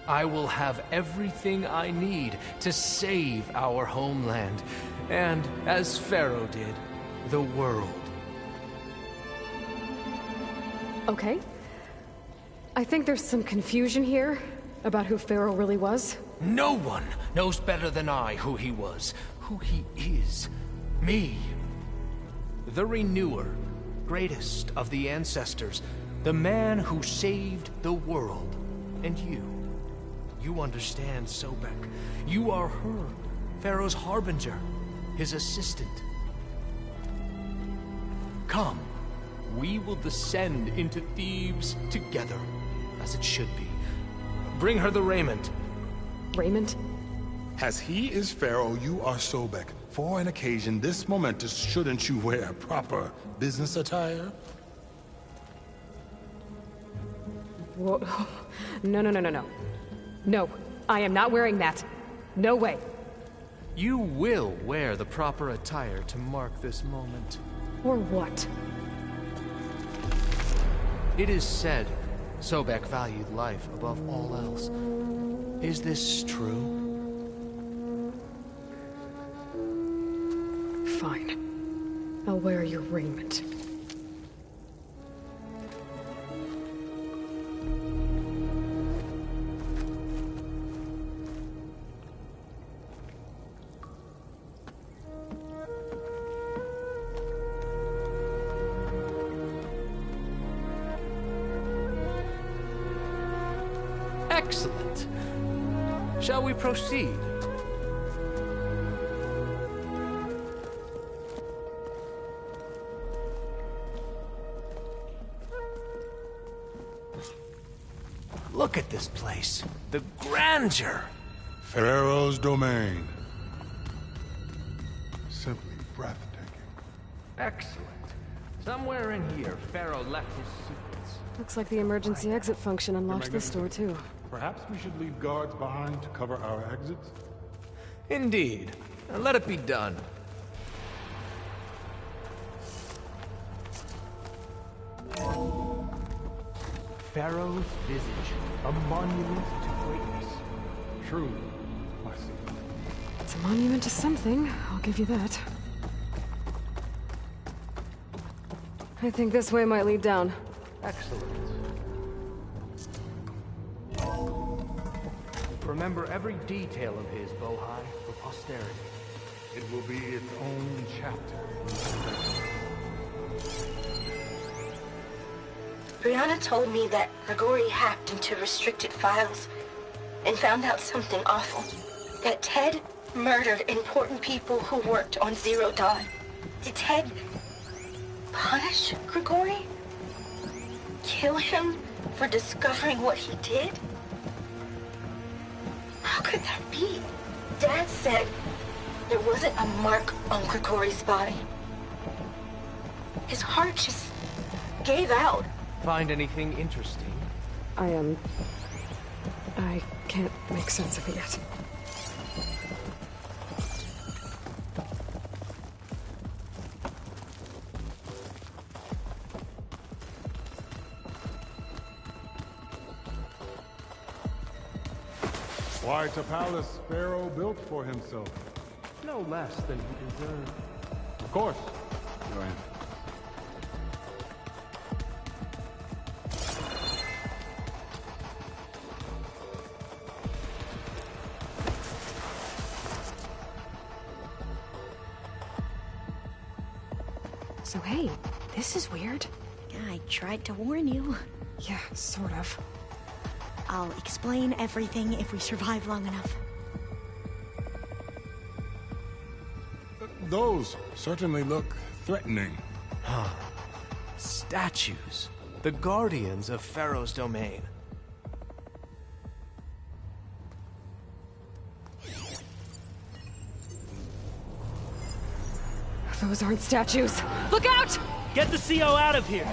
I will have everything I need to save our homeland, and, as Pharaoh did, the world. Okay. I think there's some confusion here about who Pharaoh really was. No one knows better than I who he was, who he is. Me. The Renewer, greatest of the ancestors, the man who saved the world. And you. You understand, Sobek. You are her, Pharaoh's harbinger, his assistant. Come, we will descend into Thebes together, as it should be. Bring her the raiment. Raiment? As he is Pharaoh, you are Sobek. For an occasion this momentous, shouldn't you wear proper business attire? Whoa. No, no, no, no, no. No, I am not wearing that. No way. You will wear the proper attire to mark this moment. Or what? It is said Sobek valued life above all else. Is this true? Fine. I'll wear your raiment. Excellent. Shall we proceed? Look at this place. The grandeur. Pharaoh's domain. Simply breathtaking. Excellent. Somewhere in here, Pharaoh left his secrets. Looks like the emergency exit function unlocked this door, too. Perhaps we should leave guards behind to cover our exits? Indeed. Now let it be done. Pharaoh's visage, a monument to greatness. Truly, I see. It's a monument to something, I'll give you that. I think this way might lead down. Excellent. Remember every detail of his, Bohai, for posterity. It will be its own chapter. Brianna told me that Grigori hacked into restricted files and found out something awful. That Ted murdered important people who worked on Zero Dawn. Did Ted punish Grigori? Kill him for discovering what he did? How could that be? Dad said there wasn't a mark on Grigori's body. His heart just gave out. Find anything interesting? I can't make sense of it yet. Quite a palace Pharaoh built for himself. No less than he deserved. Of course, Your Honor. So hey, this is weird. Yeah, I tried to warn you. Yeah, sort of. I'll explain everything if we survive long enough. Those certainly look threatening. Huh. Statues. The guardians of Pharaoh's domain. Those aren't statues. Look out! Get the CO out of here!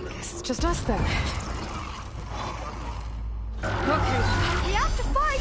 Guess it's just us then. Okay, we have to fight!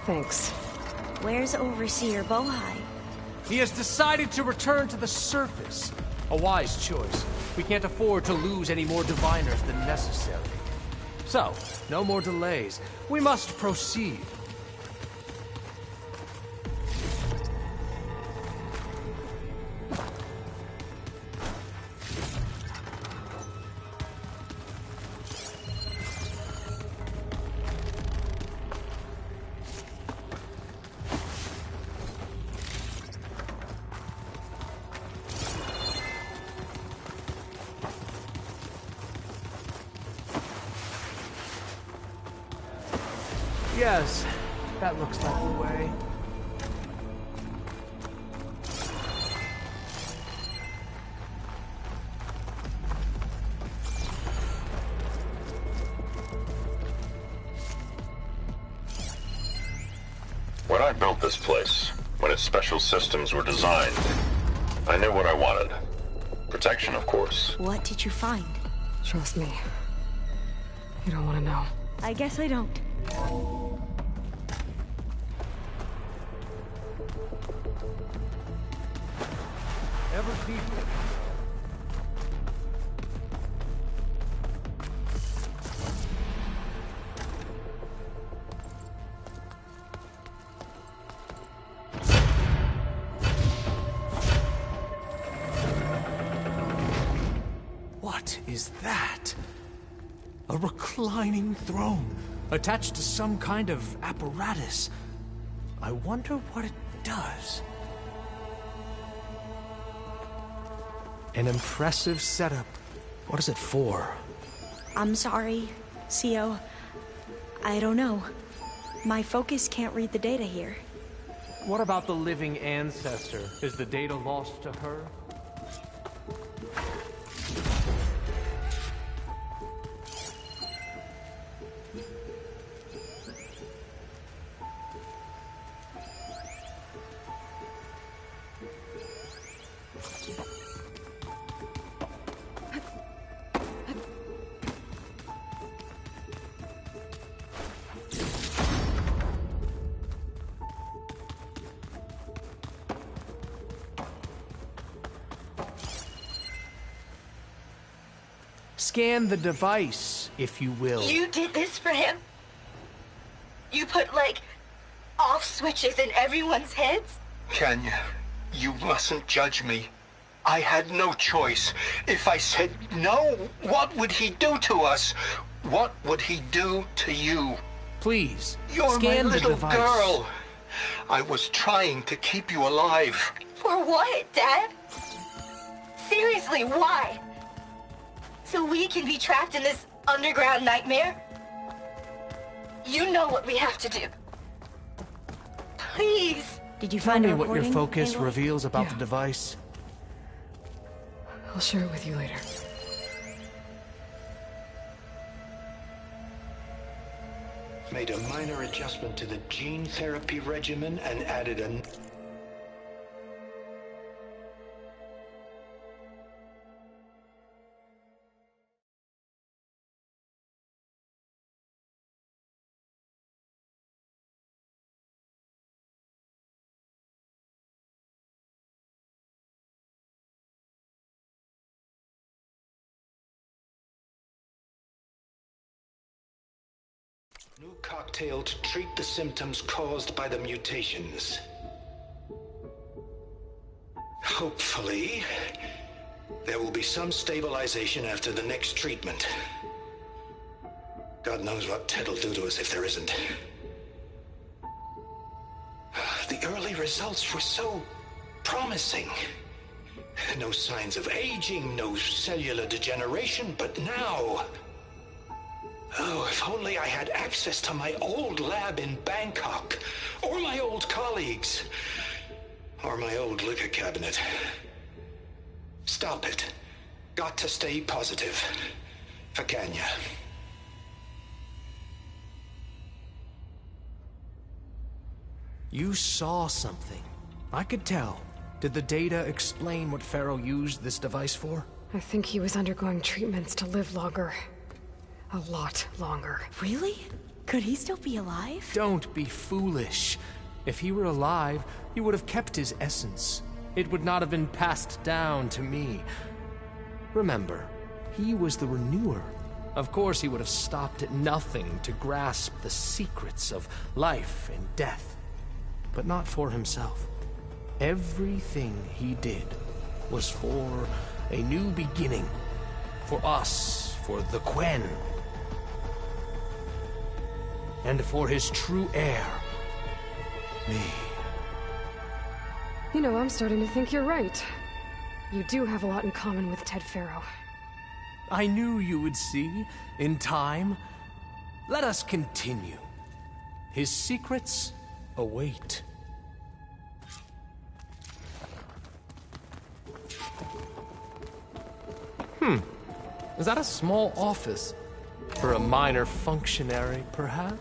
Thanks. Where's Overseer Bohai? He has decided to return to the surface. A wise choice. We can't afford to lose any more diviners than necessary. So, no more delays. We must proceed. Yes, that looks like the way. When I built this place, when its special systems were designed, I knew what I wanted. Protection, of course. What did you find? Trust me. You don't want to know. I guess I don't. Ever deeper. What is that? A reclining throne, attached to some kind of apparatus. I wonder what it does. An impressive setup. What is it for? I'm sorry, Co. I don't know. My focus can't read the data here. What about the living ancestor? Is the data lost to her? Scan the device, if you will. You did this for him? You put, like, off switches in everyone's heads? Kenya, you mustn't judge me. I had no choice. If I said no, what would he do to us? What would he do to you? Please, You're scan my the little device. girl. I was trying to keep you alive. For what, Dad? Seriously, why? So we can be trapped in this underground nightmare? You know what we have to do. Please. Did you Tell find me a what your recording, focus Aloy? reveals about the device. I'll share it with you later. Made a minor adjustment to the gene therapy regimen and added a... new cocktail to treat the symptoms caused by the mutations. Hopefully, there will be some stabilization after the next treatment. God knows what Ted'll do to us if there isn't. The early results were so promising. No signs of aging, no cellular degeneration, but now... Oh, if only I had access to my old lab in Bangkok, or my old colleagues, or my old liquor cabinet. Stop it. Got to stay positive. For Kenya. You saw something. I could tell. Did the data explain what Pharaoh used this device for? I think he was undergoing treatments to live longer. A lot longer. Really? Could he still be alive? Don't be foolish. If he were alive, he would have kept his essence. It would not have been passed down to me. Remember, he was the renewer. Of course, he would have stopped at nothing to grasp the secrets of life and death. But not for himself. Everything he did was for a new beginning. For us, for the Quen. And for his true heir, me. You know, I'm starting to think you're right. You do have a lot in common with Ted Faro. I knew you would see, in time. Let us continue. His secrets await. Is that a small office? For a minor functionary, perhaps?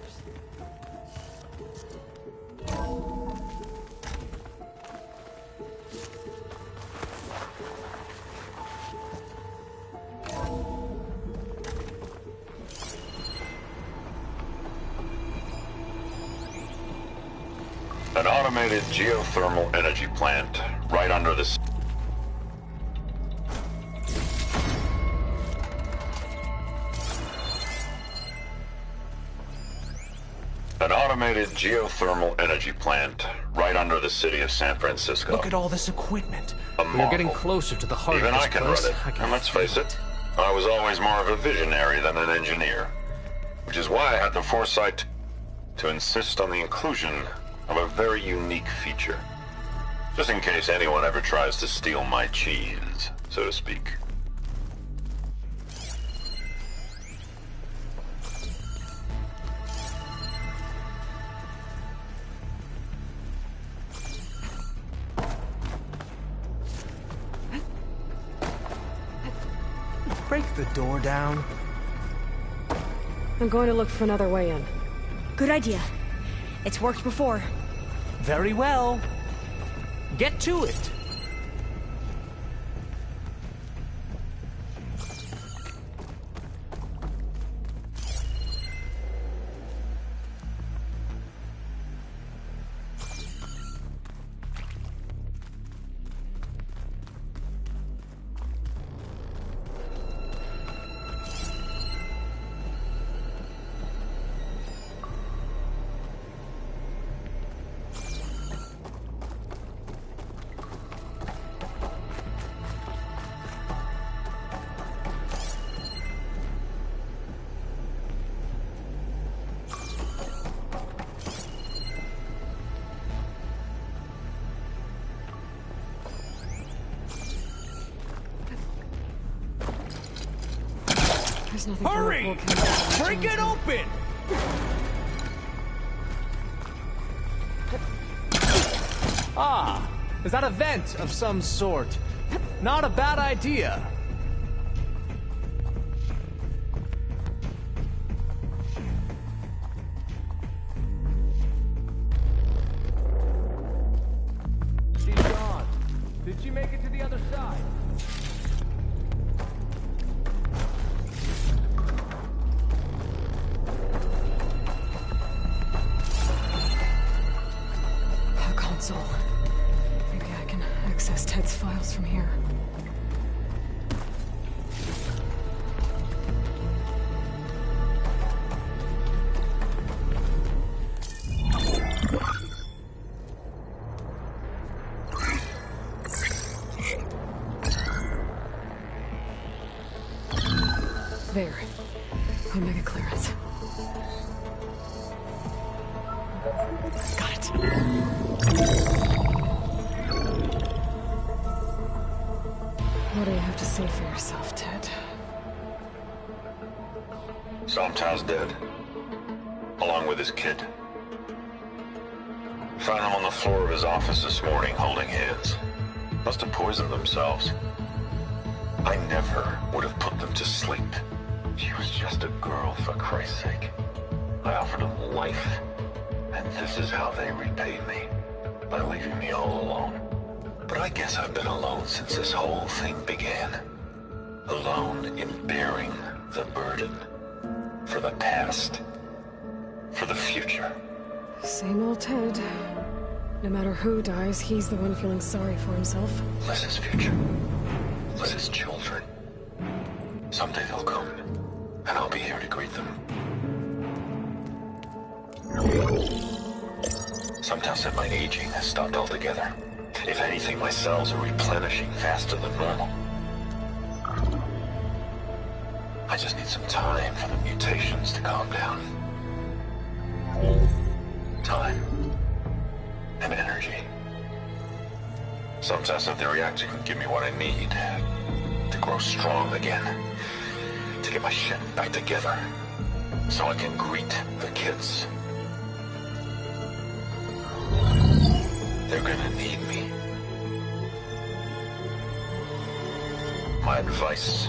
An automated geothermal energy plant right under the... An automated geothermal energy plant right under the city of San Francisco. Look at all this equipment. A We are getting closer to the heart Even of this I can place. run it. And let's face it, I was always more of a visionary than an engineer. Which is why I had the foresight to insist on the inclusion of a very unique feature. Just in case anyone ever tries to steal my cheese, so to speak. Break the door down. I'm going to look for another way in. Good idea. It's worked before. Very well. Get to it. There's nothing Hurry! Break it open! Ah, is that a vent of some sort? Not a bad idea. She's gone. Did she make it to the other side? Console. Maybe I can access Ted's files from here. There. Omega clearance. Got it. What do you have to say for yourself, Ted? Somtow's dead. Along with his kid. Found them on the floor of his office this morning, holding hands. Must have poisoned themselves. I never would have put them to sleep. She was just a girl, for Christ's sake. I offered them life. And this is how they repaid me. By leaving me all alone. But I guess I've been alone since this whole thing began. Alone in bearing the burden for the past. For the future. Same old Ted. No matter who dies, he's the one feeling sorry for himself. Liz's future. Liz's children. Someday they'll come, and I'll be here to greet them. Some tell said my aging has stopped altogether. If anything, my cells are replenishing faster than normal. I just need some time for the mutations to calm down. Time. And energy. Some test that the reactor can give me what I need to grow strong again. To get my shit back together. So I can greet the kids. They're gonna need me. My advice.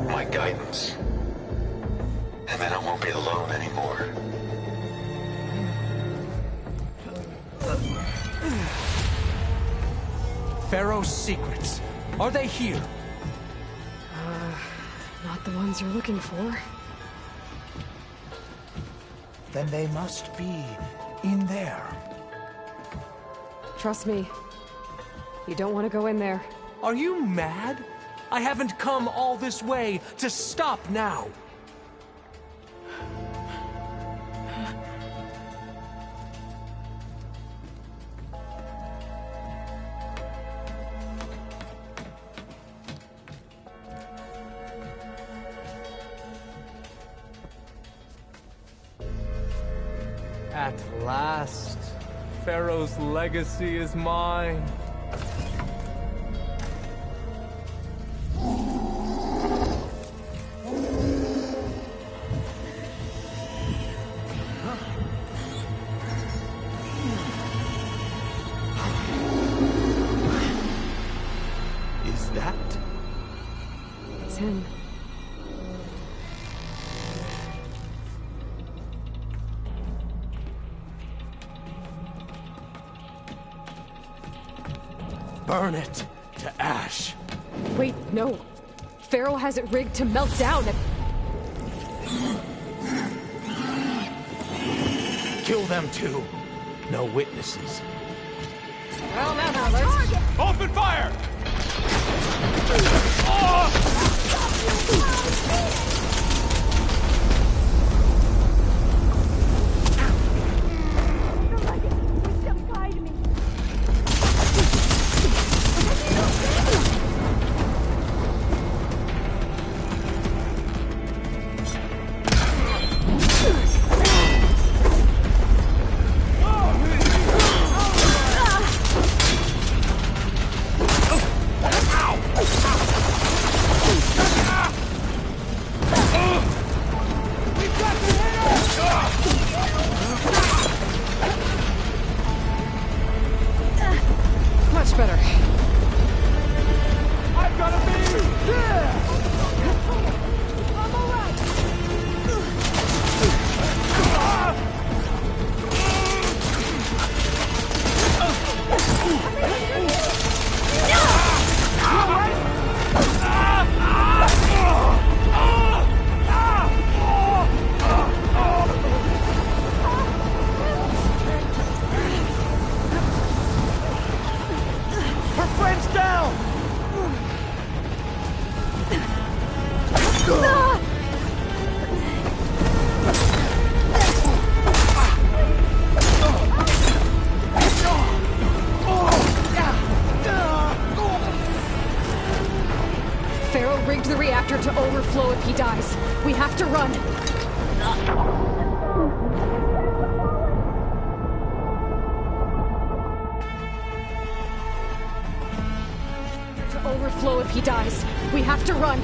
My guidance. And then I won't be alone anymore. Pharaoh's secrets. Are they here? Not the ones you're looking for. Then they must be in there. Trust me. You don't want to go in there. Are you mad? I haven't come all this way to stop now. At last, Pharaoh's legacy is mine. Is that? It's him. Burn it to ash. Wait, no. Pharaoh has it rigged to melt down and... Kill them too. No witnesses. Well, now, let's... Open fire! Much better. I've got to be here! I'm alright! Her friend's down! Pharaoh rigged the reactor to overflow if he dies. We have to run. To overflow if he dies. We have to run.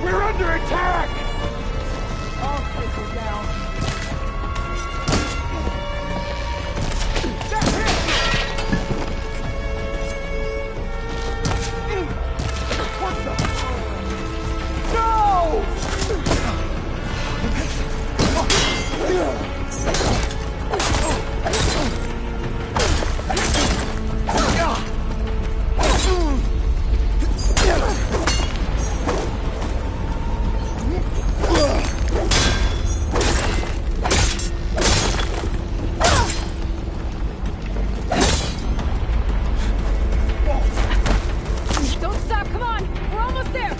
We're under attack! I'll take her down. That hit! What the? No! Don't stop, come on! We're almost there!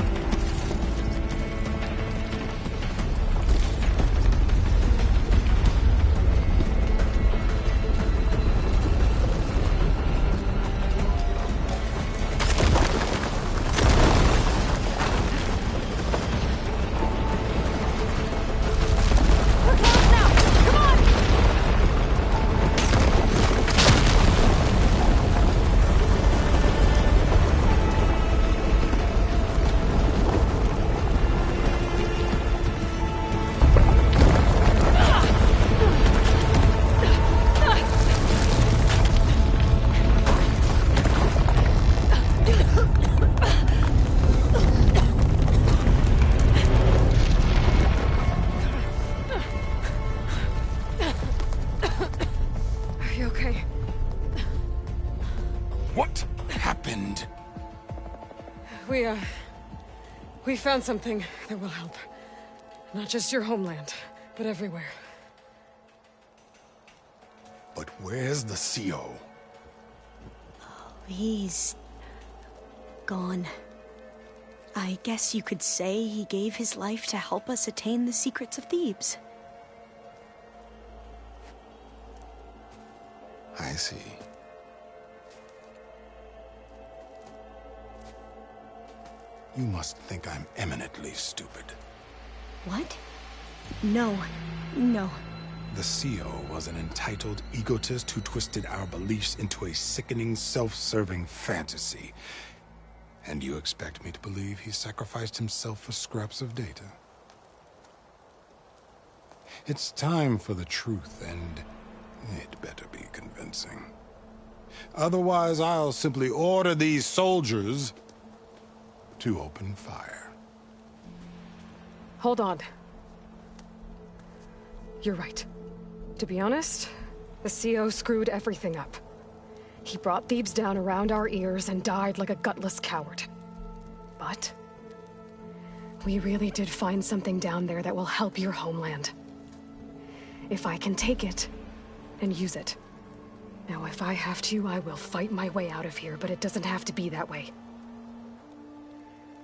Are you okay? What happened? We found something that will help. Not just your homeland, but everywhere. But where's the CO? He's gone. I guess you could say he gave his life to help us attain the secrets of Thebes. I see. You must think I'm eminently stupid. What? No. No. The CO was an entitled egotist who twisted our beliefs into a sickening, self-serving fantasy. And you expect me to believe he sacrificed himself for scraps of data? It's time for the truth, and it better be convincing. Otherwise, I'll simply order these soldiers to open fire. Hold on. You're right. To be honest, the CO screwed everything up. He brought Thebes down around our ears and died like a gutless coward. But we really did find something down there that will help your homeland. If I can take it and use it. Now, if I have to, I will fight my way out of here, but it doesn't have to be that way.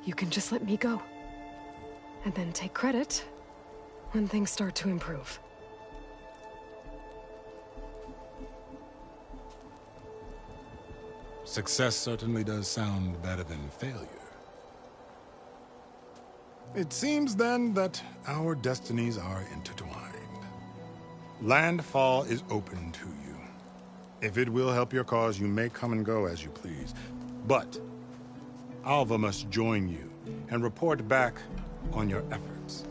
You can just let me go. And then take credit when things start to improve. Success certainly does sound better than failure. It seems then that our destinies are intertwined. Landfall is open to you. If it will help your cause, you may come and go as you please. But Alva must join you and report back on your efforts.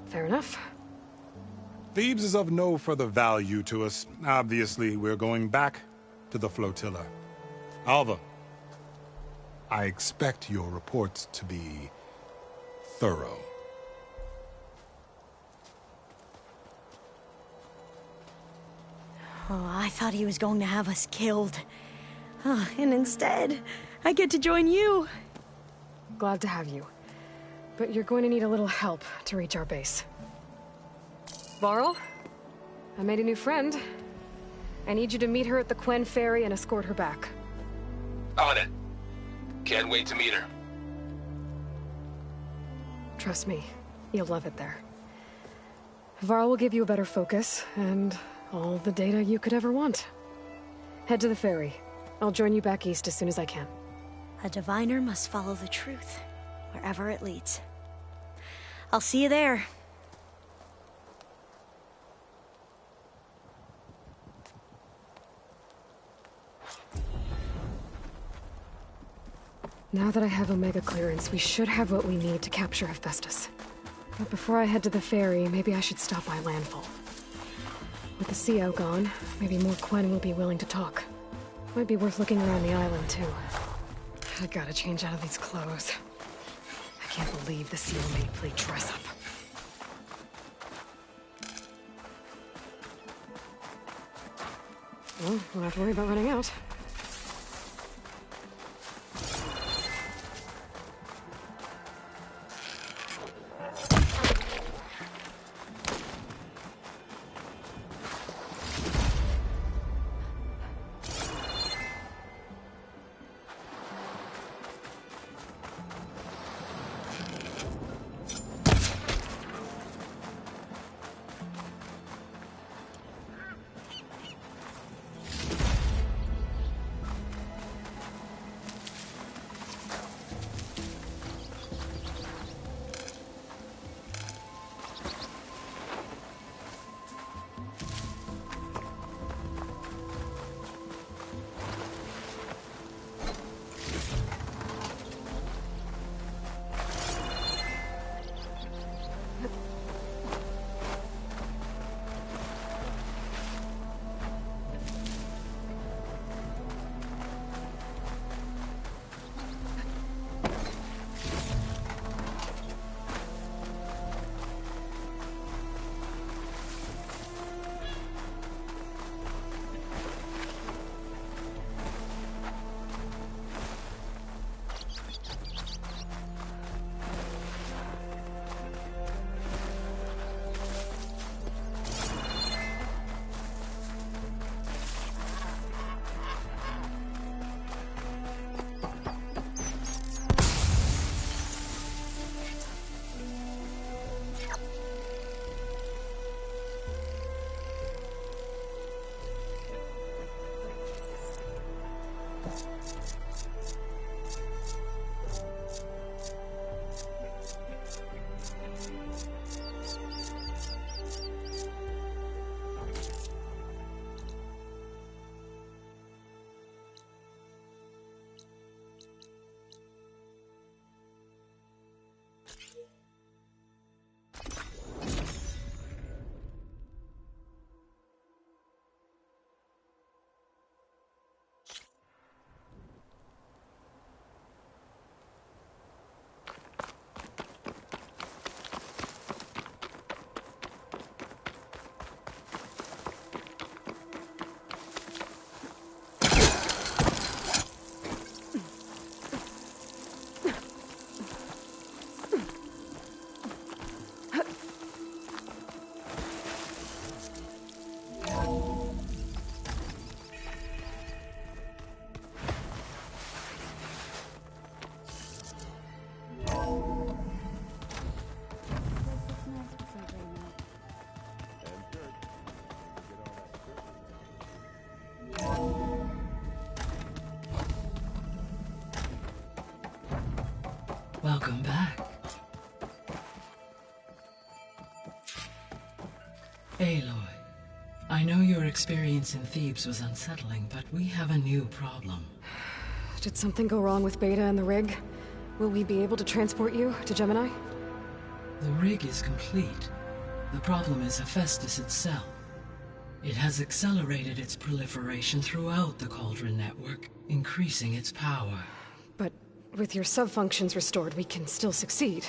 Fair enough. Thebes is of no further value to us. Obviously, we're going back to the flotilla. Alva, I expect your reports to be thorough. Oh, I thought he was going to have us killed. Oh, and instead, I get to join you. Glad to have you. But you're going to need a little help to reach our base. Varl, I made a new friend. I need you to meet her at the Quen Ferry and escort her back. On it. Can't wait to meet her. Trust me, you'll love it there. Varl will give you a better focus, and all the data you could ever want. Head to the ferry. I'll join you back east as soon as I can. A diviner must follow the truth, wherever it leads. I'll see you there. Now that I have Omega clearance, we should have what we need to capture Hephaestus. But before I head to the ferry, maybe I should stop by Landfall. With the CO gone, maybe more Quen will be willing to talk. Might be worth looking around the island, too. I gotta change out of these clothes. I can't believe the seal made play dress up. Well, won't have to worry about running out. Welcome back. Aloy, I know your experience in Thebes was unsettling, but we have a new problem. Did something go wrong with Beta and the rig? Will we be able to transport you to Gemini? The rig is complete. The problem is Hephaestus itself. It has accelerated its proliferation throughout the Cauldron network, increasing its power. But with your sub-functions restored, we can still succeed,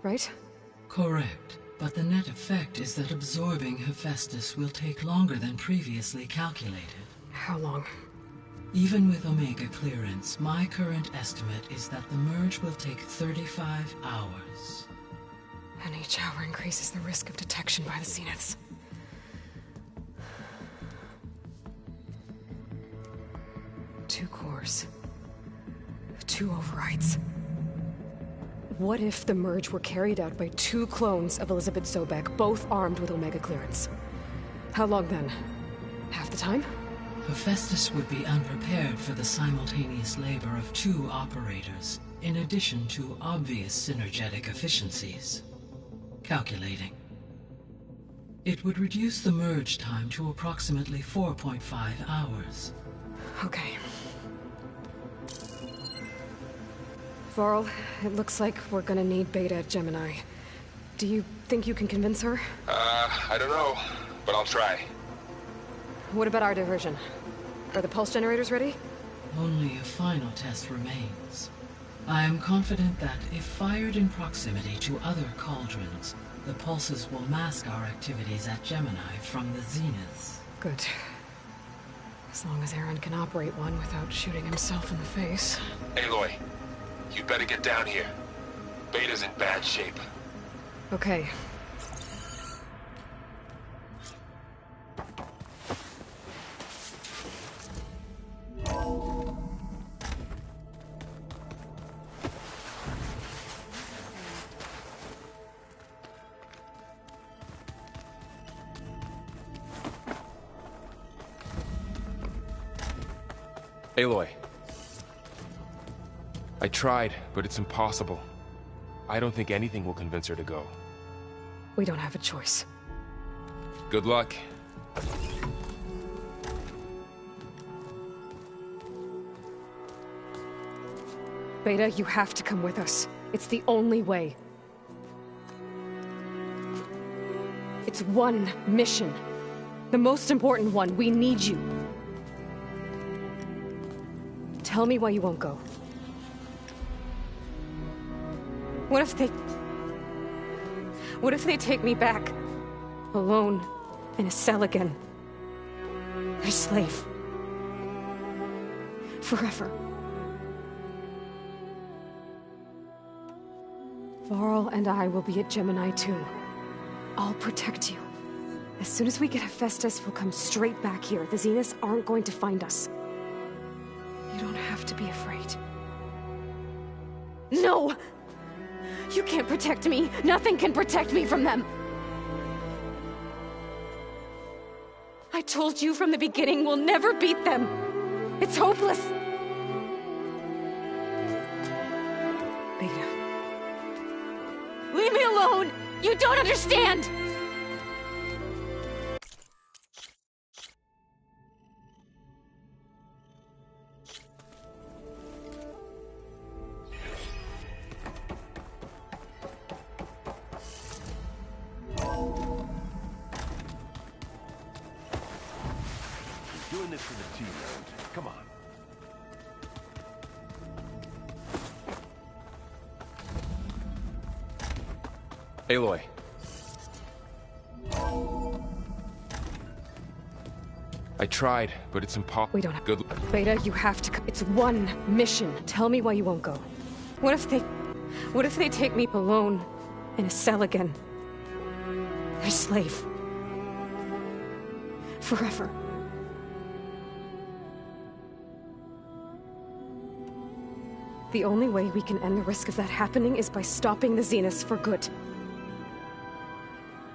right? Correct. But the net effect is that absorbing Hephaestus will take longer than previously calculated. How long? Even with Omega clearance, my current estimate is that the merge will take 35 hours. And each hour increases the risk of detection by the Zeniths. Two cores. 2 overrides. What if the merge were carried out by 2 clones of Elizabeth Sobek, both armed with Omega clearance? How long then? Half the time? Hephaestus would be unprepared for the simultaneous labor of 2 operators, in addition to obvious synergetic efficiencies. Calculating. It would reduce the merge time to approximately 4.5 hours. Okay. Varl, it looks like we're gonna need Beta at Gemini. Do you think you can convince her? I don't know, but I'll try. What about our diversion? Are the pulse generators ready? Only a final test remains. I am confident that if fired in proximity to other cauldrons, the pulses will mask our activities at Gemini from the zeniths. Good. As long as Aaron can operate one without shooting himself in the face. Aloy, you better get down here. Beta's in bad shape. Okay. Aloy. I tried, but it's impossible. I don't think anything will convince her to go. We don't have a choice. Good luck. Beta, you have to come with us. It's the only way. It's one mission. The most important one. We need you. Tell me why you won't go. What if they take me back? Alone, in a cell again. A slave. Forever. Varl and I will be at Gemini too. I'll protect you. As soon as we get Hephaestus, we'll come straight back here. The Zeniths aren't going to find us. You don't have to be afraid. No! You can't protect me. Nothing can protect me from them. I told you from the beginning we'll never beat them. It's hopeless. Beta. Leave me alone! You don't understand! Doing this for the team, come on. Aloy. I tried, but it's impossible. We don't have... Good. Beta, you have to come. It's one mission. Tell me why you won't go. What if they take me alone in a cell again? A slave. Forever. The only way we can end the risk of that happening is by stopping the Zeniths for good.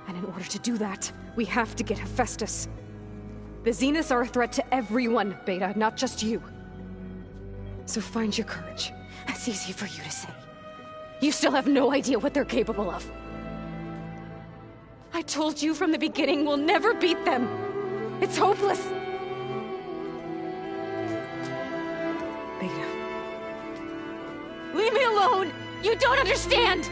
And in order to do that, we have to get Hephaestus. The Zeniths are a threat to everyone, Beta, not just you. So find your courage. That's easy for you to say. You still have no idea what they're capable of. I told you from the beginning we'll never beat them. It's hopeless. Beta. Leave me alone! You don't understand!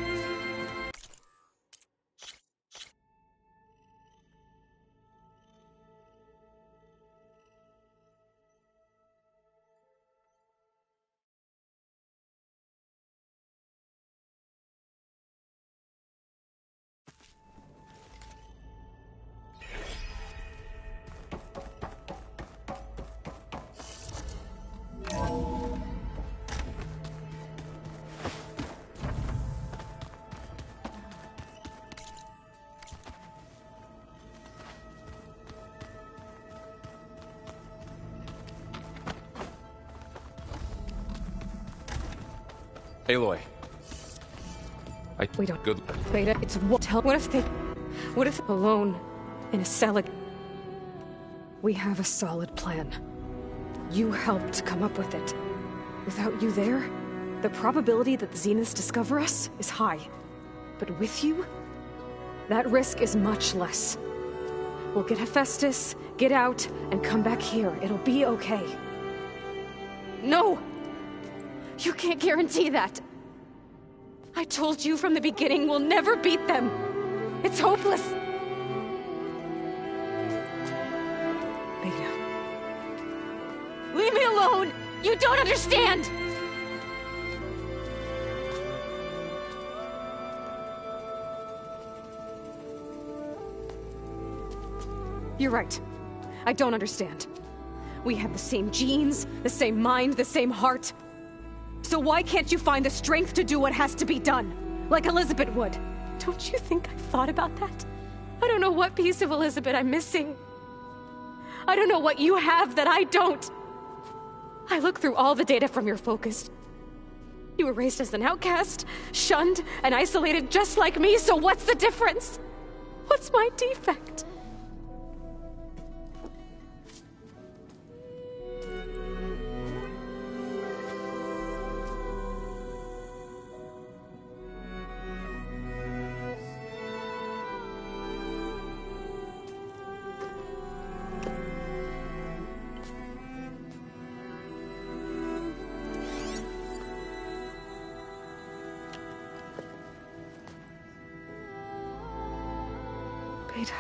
Aloy. We don't. Good. Beta, it's what if alone in a cell again? We have a solid plan. You helped come up with it. Without you there, the probability that the Zeniths discover us is high. But with you, that risk is much less. We'll get Hephaestus, get out, and come back here. It'll be okay. No! You can't guarantee that! I told you from the beginning we'll never beat them. It's hopeless. Beta. Leave me alone! You don't understand! You're right. I don't understand. We have the same genes, the same mind, the same heart. So why can't you find the strength to do what has to be done? Like Elizabeth would. Don't you think I've thought about that? I don't know what piece of Elizabeth I'm missing. I don't know what you have that I don't. I look through all the data from your focus. You were raised as an outcast, shunned, and isolated just like me, so what's the difference? What's my defect? Beta,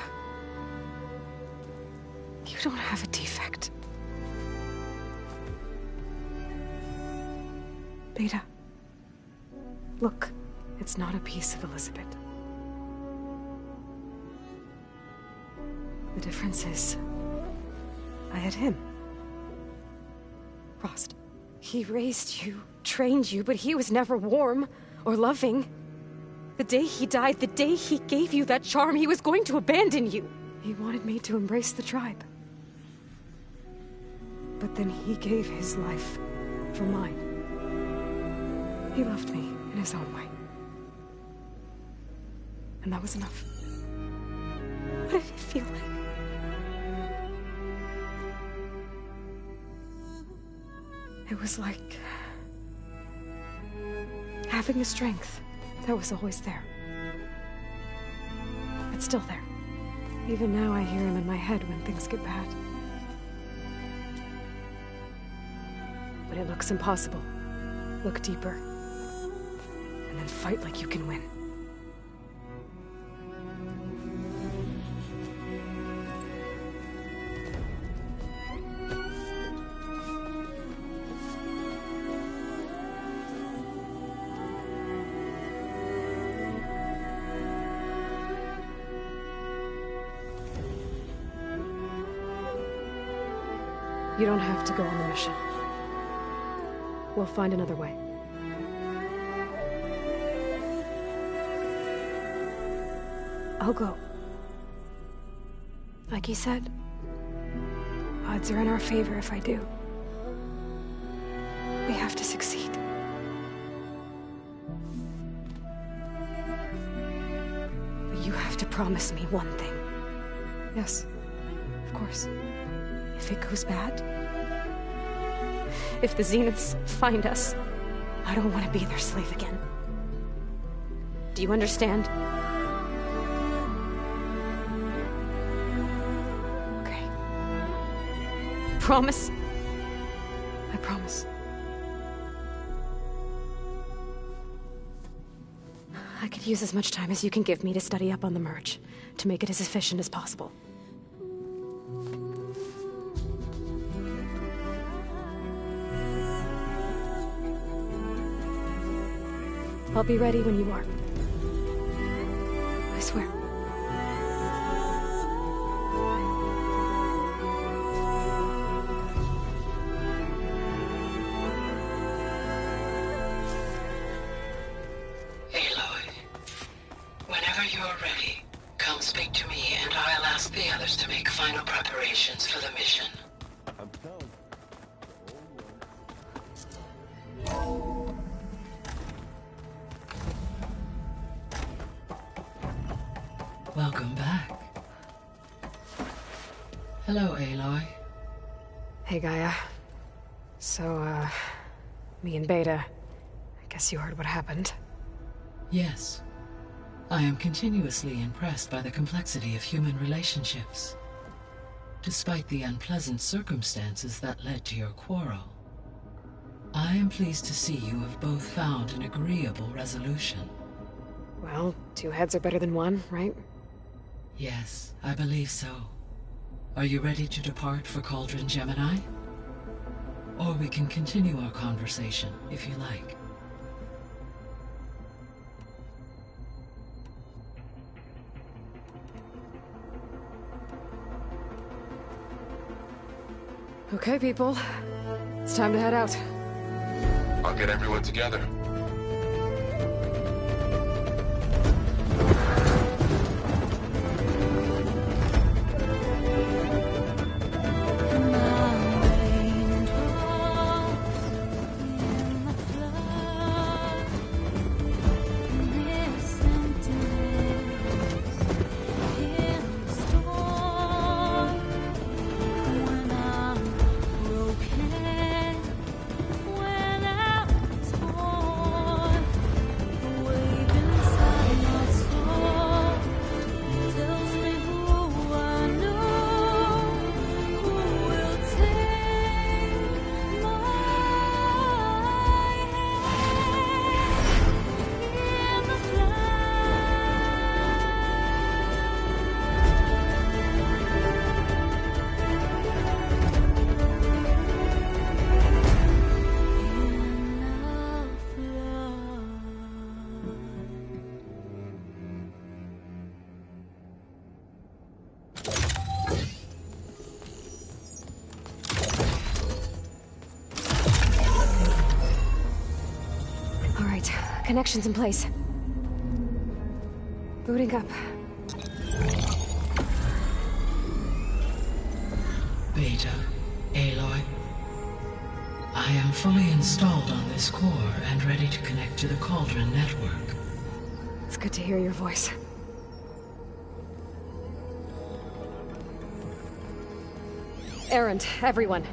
you don't have a defect. Beta, look, it's not a piece of Elizabeth. The difference is, I had him. Frost. He raised you, trained you, but he was never warm or loving. The day he died, the day he gave you that charm, he was going to abandon you. He wanted me to embrace the tribe. But then he gave his life for mine. He loved me in his own way. And that was enough. What did it feel like? It was like having the strength that was always there. It's still there. Even now I hear him in my head when things get bad. But it looks impossible. Look deeper. And then fight like you can win. You don't have to go on the mission. We'll find another way. I'll go. Like you said, odds are in our favor if I do. We have to succeed. But you have to promise me one thing. Yes, of course. If it goes bad, if the Zeniths find us, I don't want to be their slave again. Do you understand? Okay. Promise? I promise. I could use as much time as you can give me to study up on the merge, to make it as efficient as possible. I'll be ready when you are. I swear. Aloy, whenever you're ready, come speak to me and I'll ask the others to make final preparations for the mission. I'm done. Welcome back. Hello, Aloy. Hey, Gaia. So, me and Beta, I guess you heard what happened. Yes. I am continuously impressed by the complexity of human relationships. Despite the unpleasant circumstances that led to your quarrel. I am pleased to see you have both found an agreeable resolution. Well, 2 heads are better than 1, right? Yes, I believe so. Are you ready to depart for Cauldron Gemini? Or we can continue our conversation, if you like. Okay, people. It's time to head out. I'll get everyone together. Connections in place. Booting up. Beta, Aloy. I am fully installed on this core and ready to connect to the Cauldron network. It's good to hear your voice. Errand, everyone.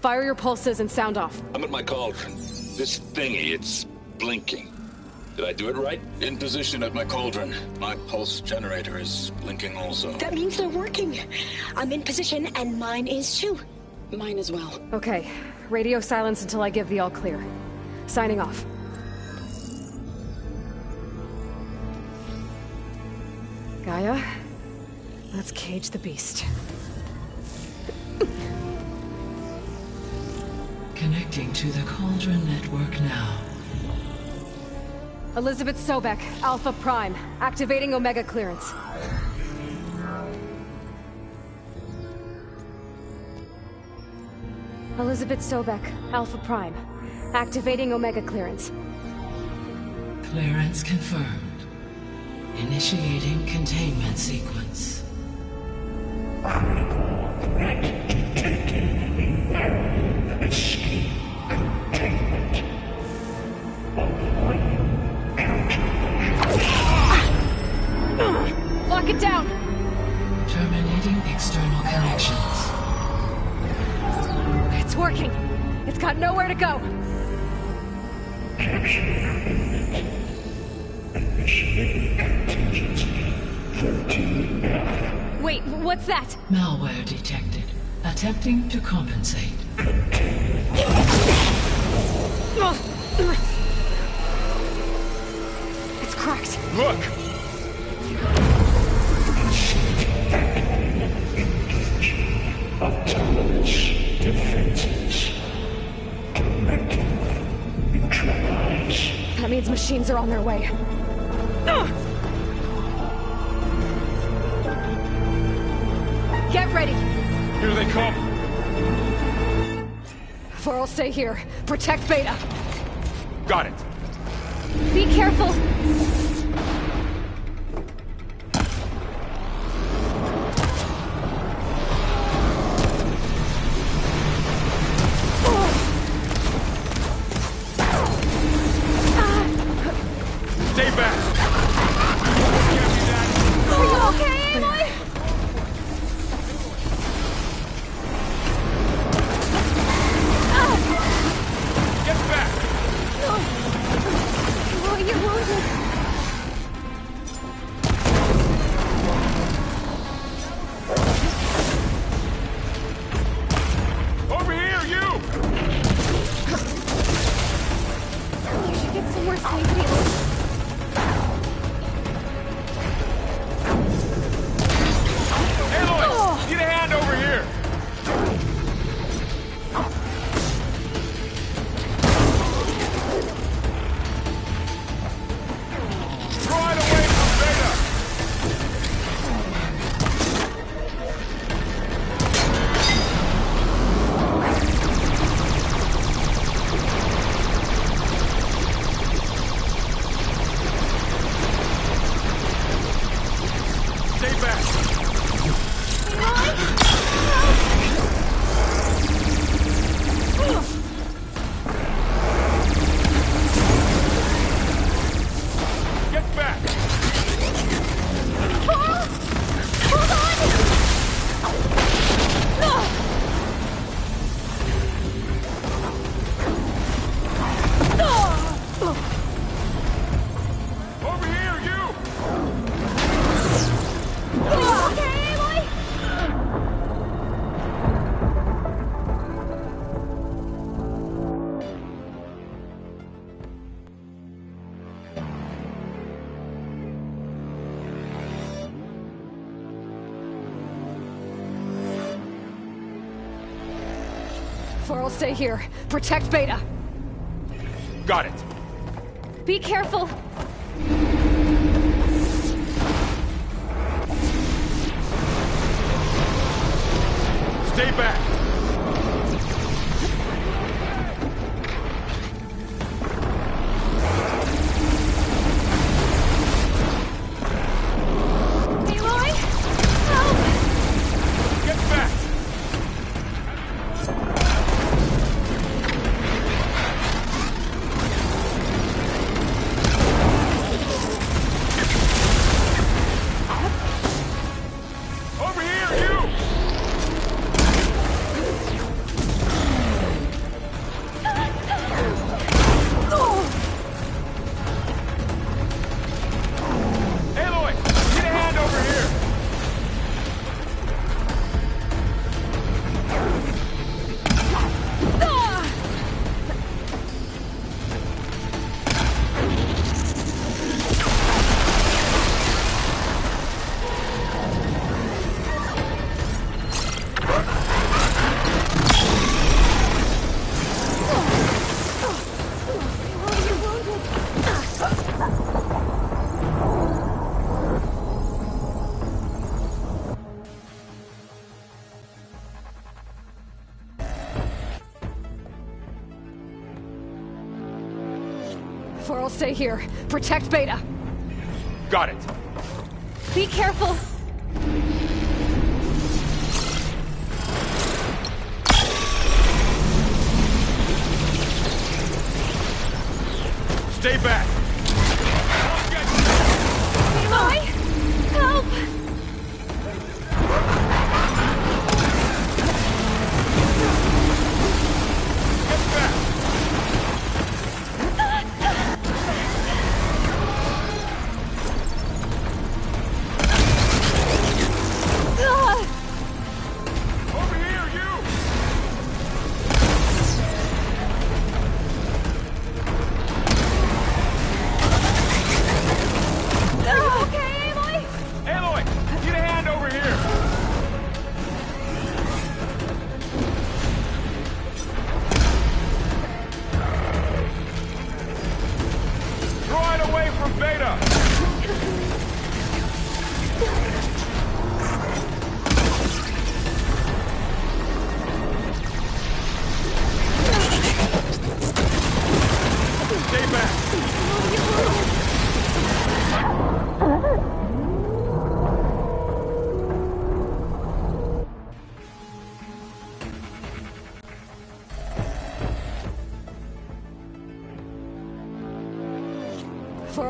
Fire your pulses and sound off. I'm at my cauldron. This thingy, it's blinking. Did I do it right? In position at my cauldron. My pulse generator is blinking also. That means they're working. I'm in position, and mine is too. Mine as well. Okay. Radio silence until I give the all clear. Signing off. Gaia, let's cage the beast. Connecting to the Cauldron network now. Elizabeth Sobek, Alpha Prime, activating Omega clearance. Elizabeth Sobek, Alpha Prime, activating Omega clearance. Clearance confirmed. Initiating containment sequence. Critical threat detected. Imperative escape containment. Applying countermeasures. Lock it down! Terminating external connections. It's working! It's got nowhere to go! Capture imminent. Initiating contingency 13F. Wait, what's that? Malware detected. Attempting to compensate. It's cracked. Look! Autonomous defenses. Directive neutralize. That means machines are on their way. Get ready! Here they come! Varl, stay here. Protect Beta. Got it. Be careful! Stay back! Are you okay, Aloy? Get back! Aloy, you're wounded. Over here, you! You should get somewhere safe, Aloy. Aloy! Get a hand over here! Right away from Beta! Stay back! Get back! Hold on! Over here, you! Okay, Aloy? Varl, stay here. Protect Beta. Got it. Be careful. Stay back! Aloy? Help! Get back! Over here, you! Aloy, get a hand over here! Varl, stay here. Protect Beta. Got it. Be careful. Stay back! Aloy? Help! Get back! Over here, you!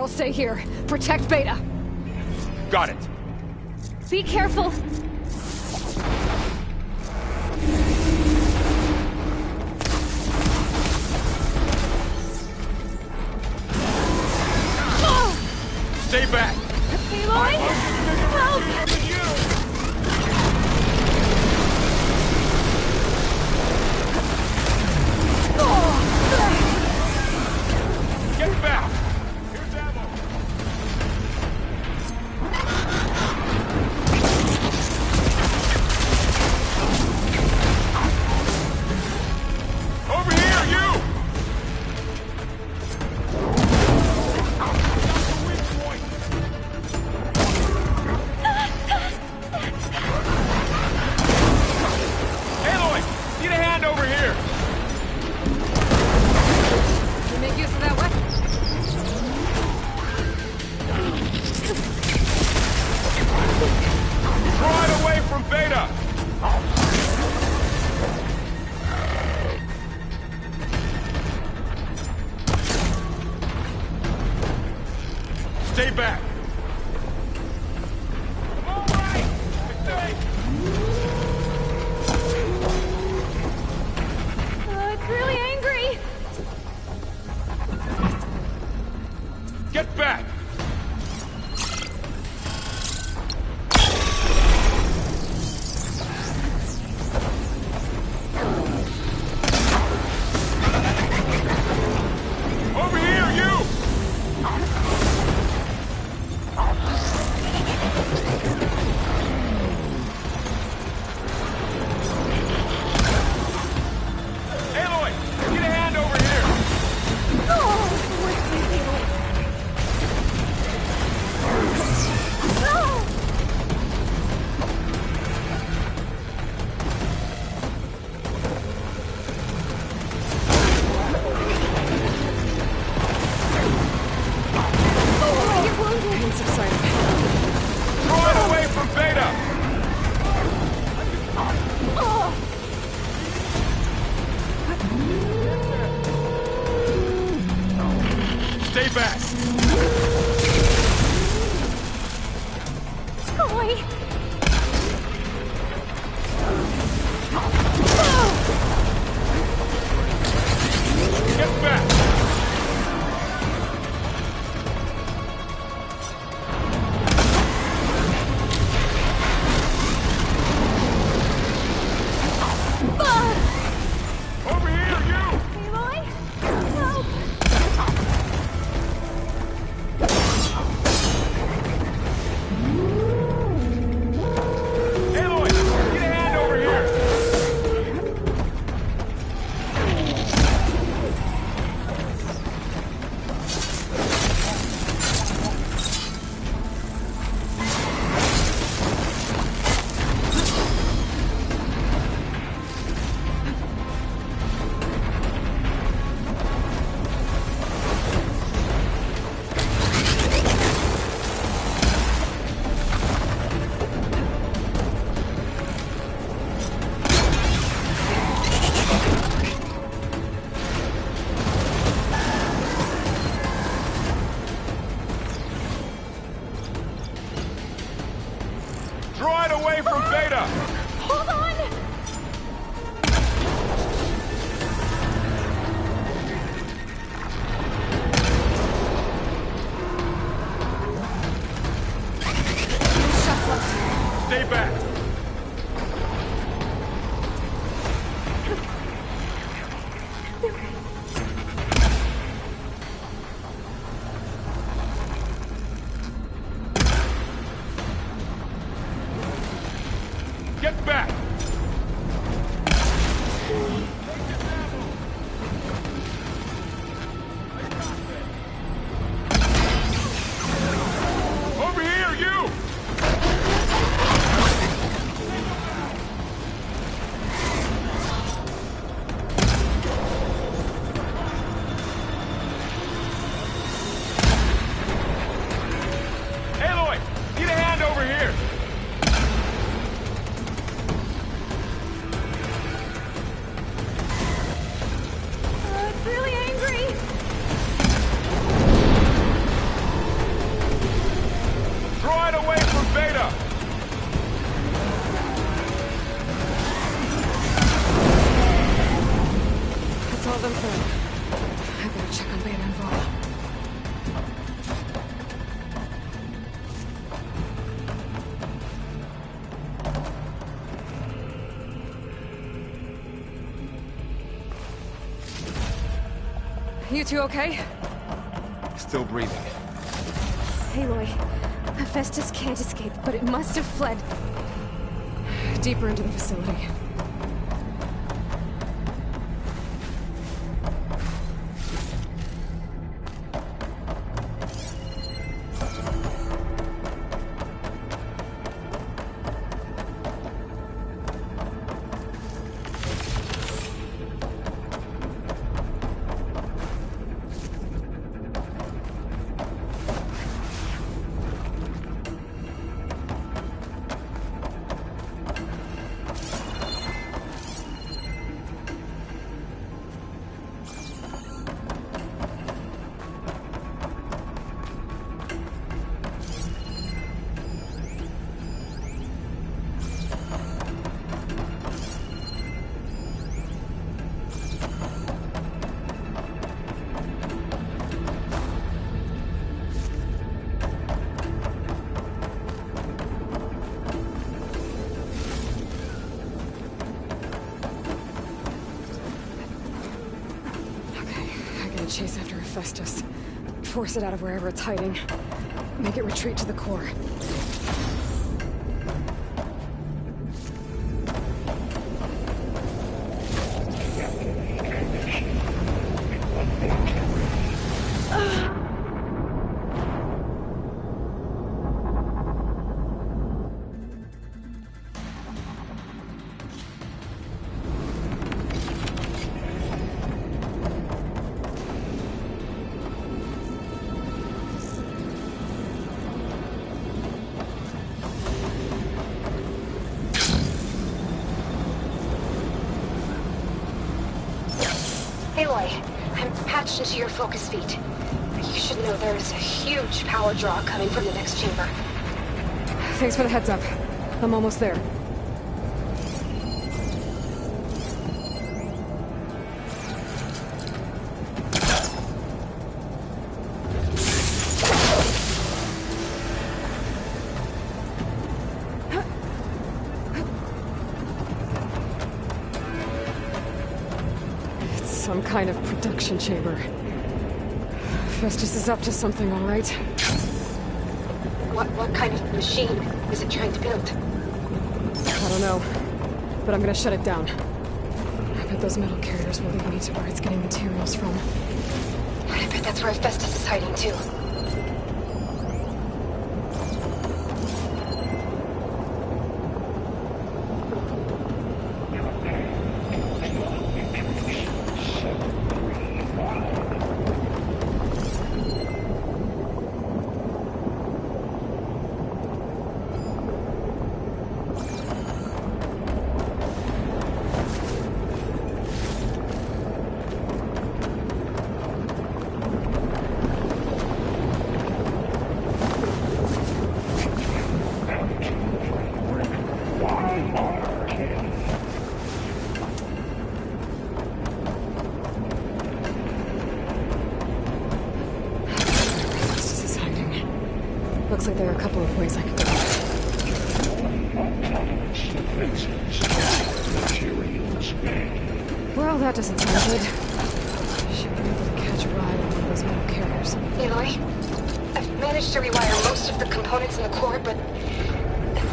I'll stay here. Protect Beta. Got it. Be careful. Stay back. Aloy! Help! Get back. Here's ammo. Over here, you! Aloy! Need a hand over here! Can you make use of that weapon? Draw it away from Beta! Stay back! All right! It's really angry. Get back! Over here, you! Aloy, get a hand over here! I'm subsiding. Draw it away from Beta! Stay back! Aloy! Get back! Over here, you! Aloy! Help! Aloy, get a hand over here! Draw it away from Beta! Hold on! Stay back! Get back! Over here, you! You two okay? Still breathing. Aloy, Hephaestus can't escape, but it must have fled deeper into the facility. Chase after Hephaestus. Force it out of wherever it's hiding. Make it retreat to the core. Aloy, I'm patched into your focus feed. You should know there is a huge power draw coming from the next chamber. Thanks for the heads up. I'm almost there. Some kind of production chamber. Festus is up to something, all right. What kind of machine is it trying to build? I don't know, but I'm gonna shut it down. I bet those metal carriers will lead me to where it's getting materials from. I bet that's where Festus is hiding too. Looks like there are a couple of ways I could go. Well, that doesn't sound good. Should be able to catch a ride on one of those metal carriers. Aloy, I've managed to rewire most of the components in the core, but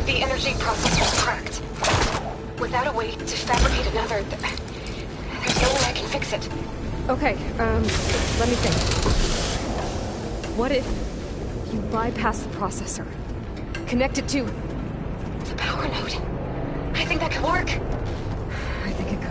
the energy processor's cracked. Without a way to fabricate another, there's no way I can fix it. Okay, let me think. What if you bypass the processor? Connect it to the power node. I think that could work. I think it could.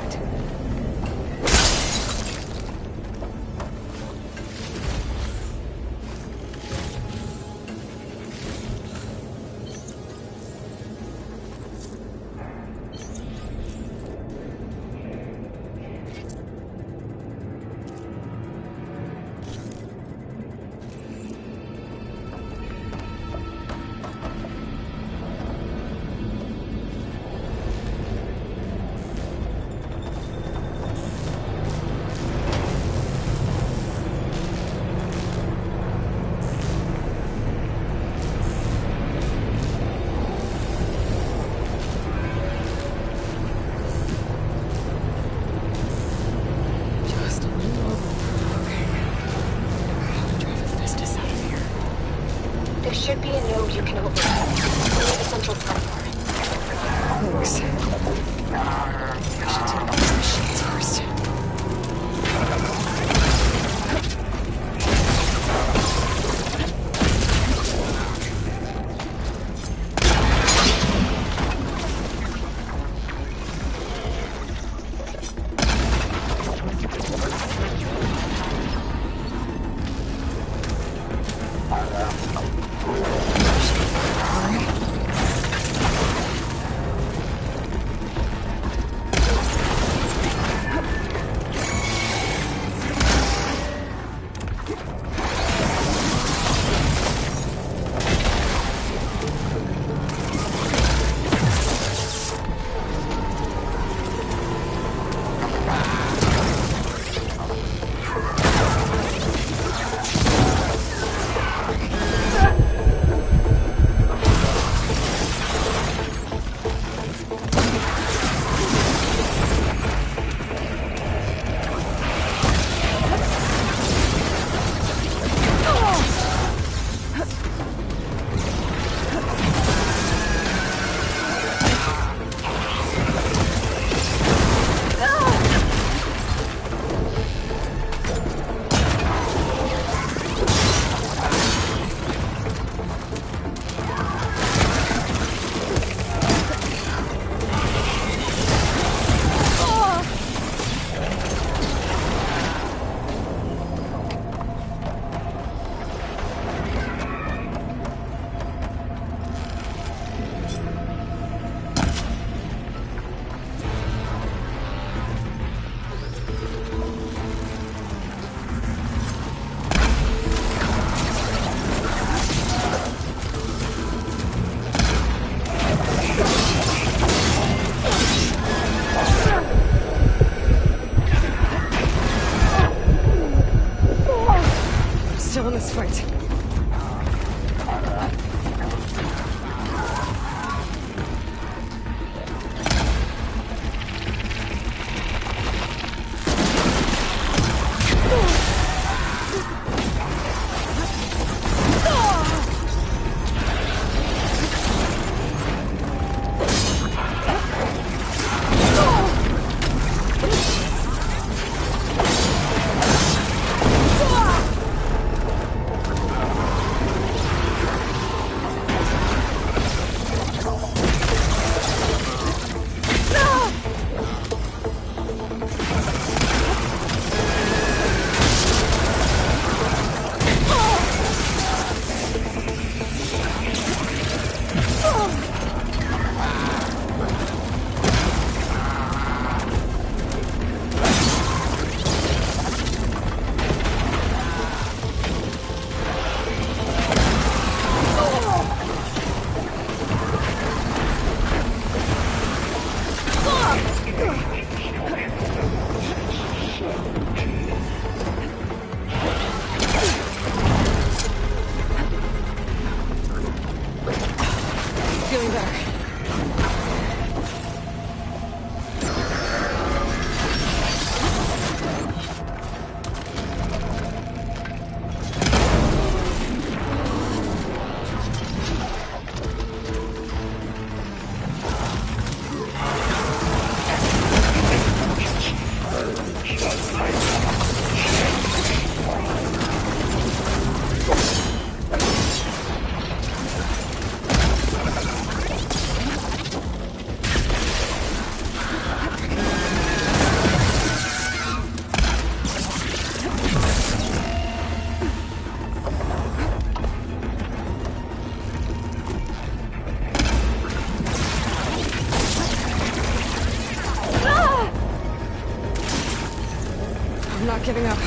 I'm not giving up.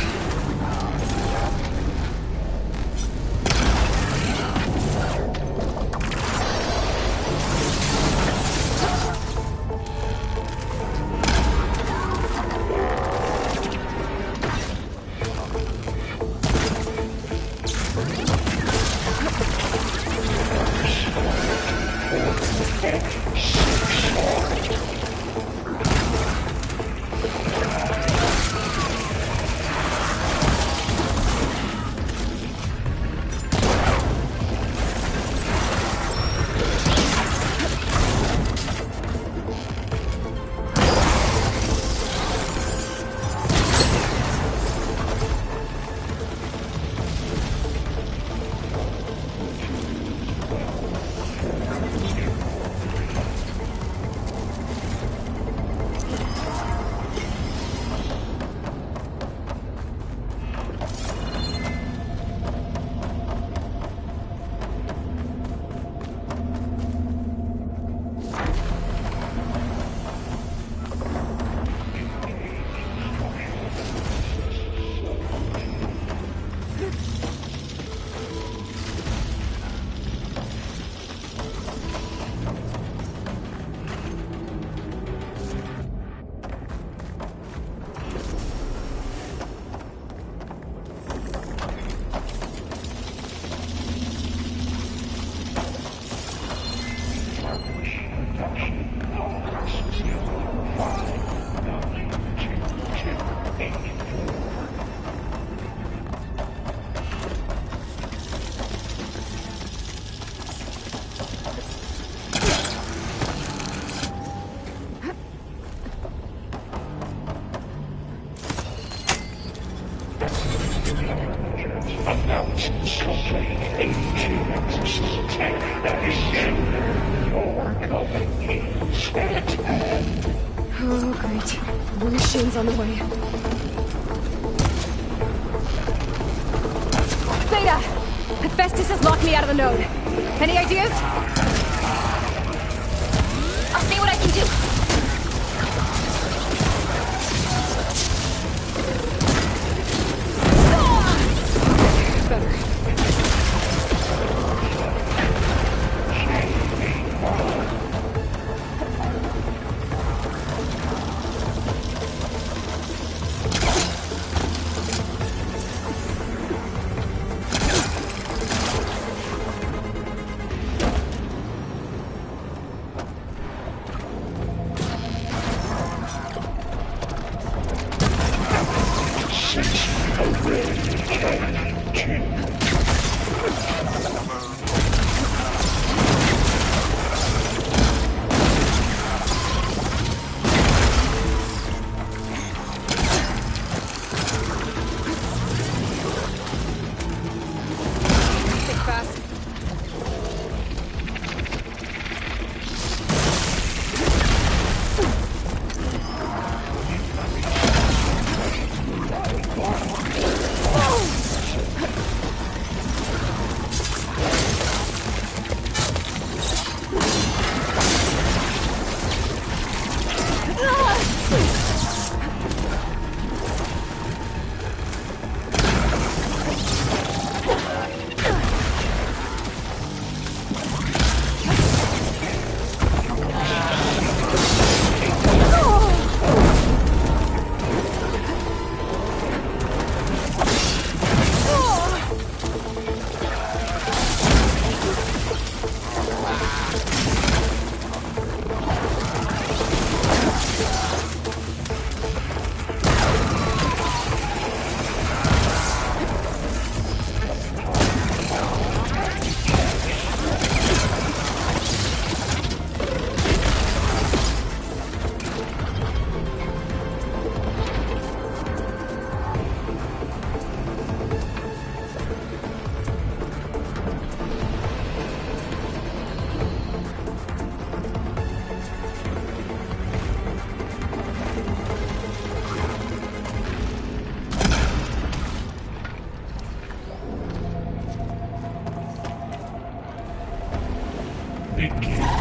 Oh, great. More machines on the way. Beta! Hephaestus has locked me out of the node. Any ideas? I'll see what I can do.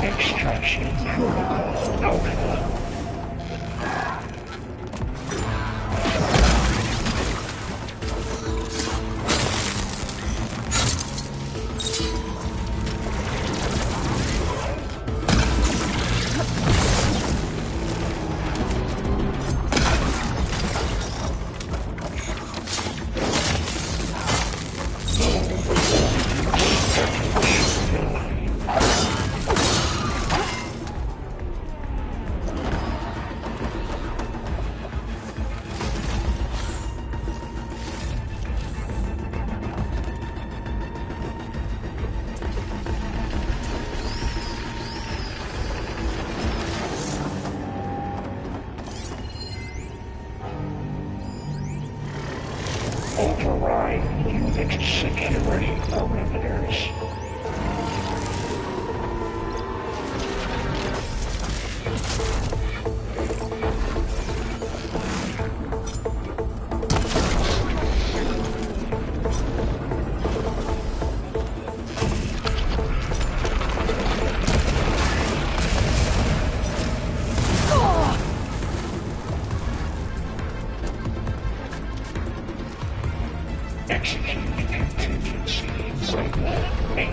Extraction Protocol Alpha. Override unit security perimeters. Execute contingency cycle 8.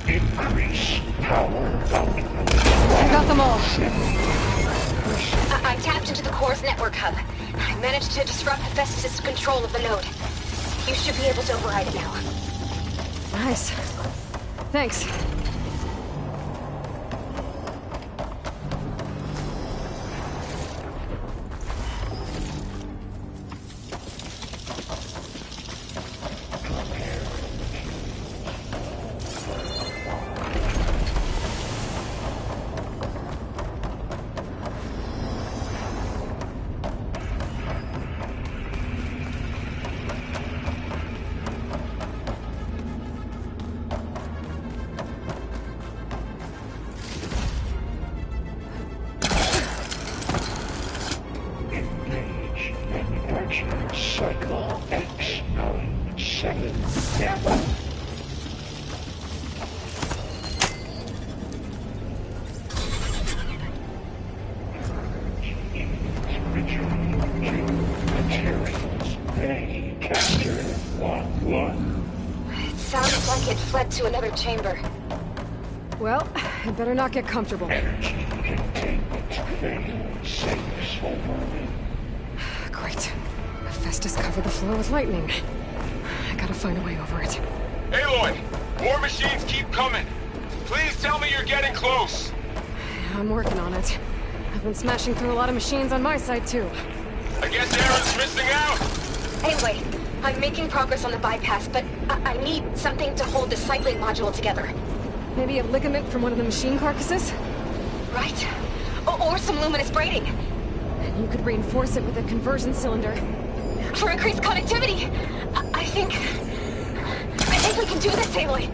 Increase power output. I got them all. I tapped into the core's network hub. I managed to disrupt Hephaestus' control of the node. You should be able to override it now. Nice. Thanks. Cycle X977. Materials. They captured 1-1. It sounds like it fled to another chamber. Well, I better not get comfortable. Energy containment failed. Safe over. Great. Hephaestus covered the floor with lightning. I gotta find a way over it. Aloy! More machines keep coming! Please tell me you're getting close! I'm working on it. I've been smashing through a lot of machines on my side, too. I guess Aaron's missing out! Anyway, I'm making progress on the bypass, but I need something to hold the cycling module together. Maybe a ligament from one of the machine carcasses? Right. Or some luminous braiding. And you could reinforce it with a conversion cylinder. For increased connectivity! I think we can do this, Aloy!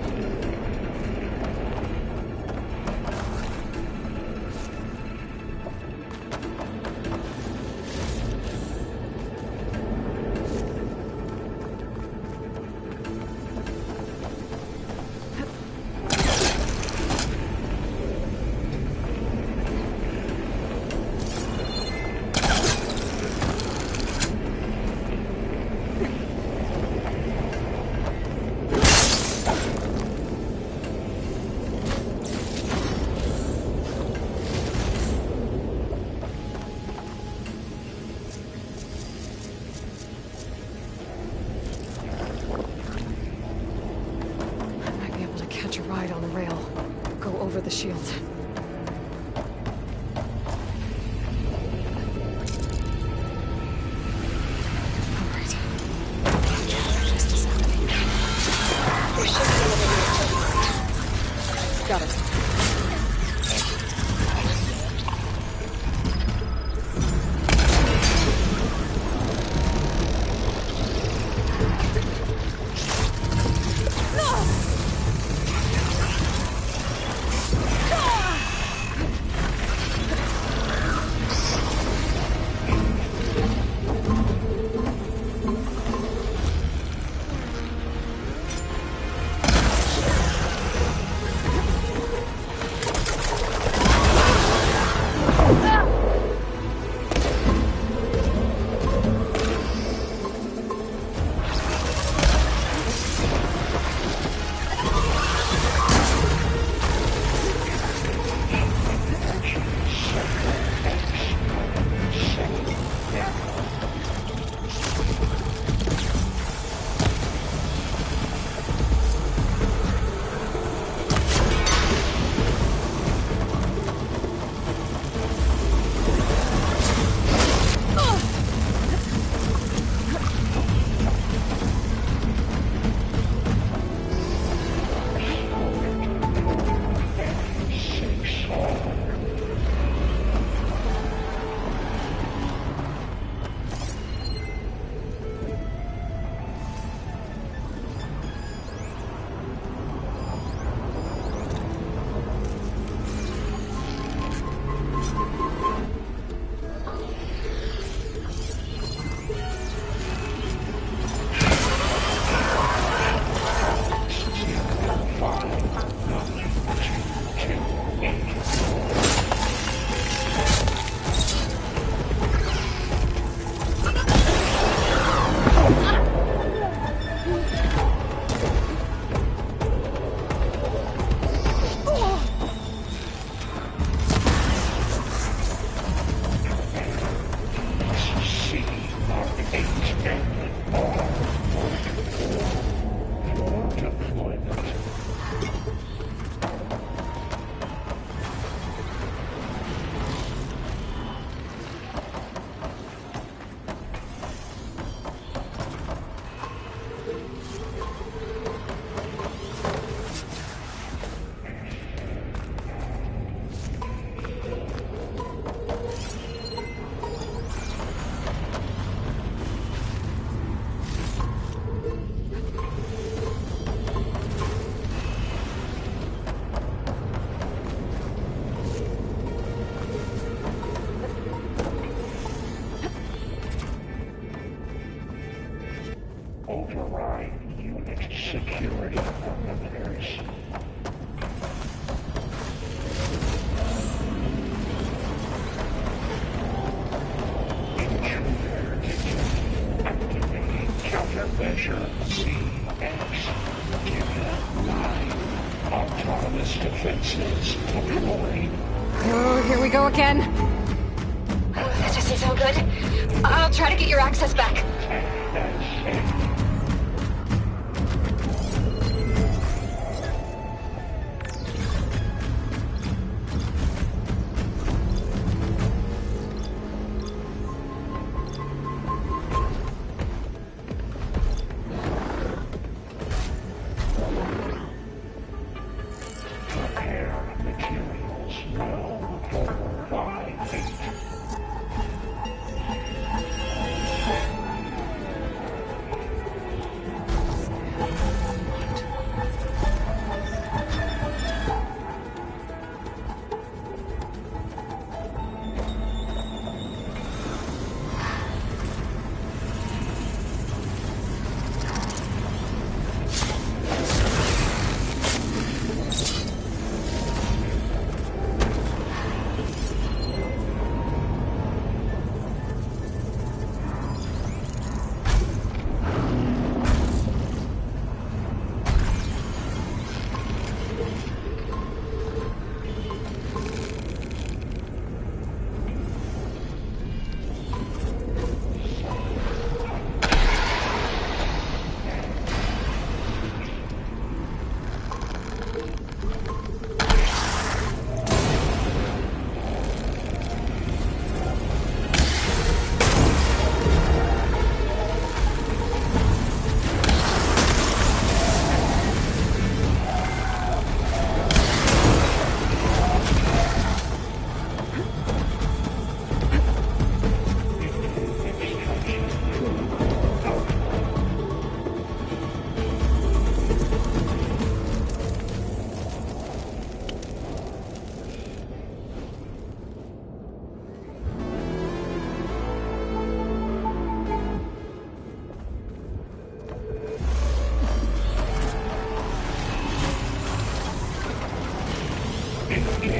shield. Got it. Override unit security parameters. Intruder detected. Activating countermeasure CX. Give 9 autonomous defenses deployed. Oh, here we go again. Oh, that doesn't sound good. I'll try to get your access back.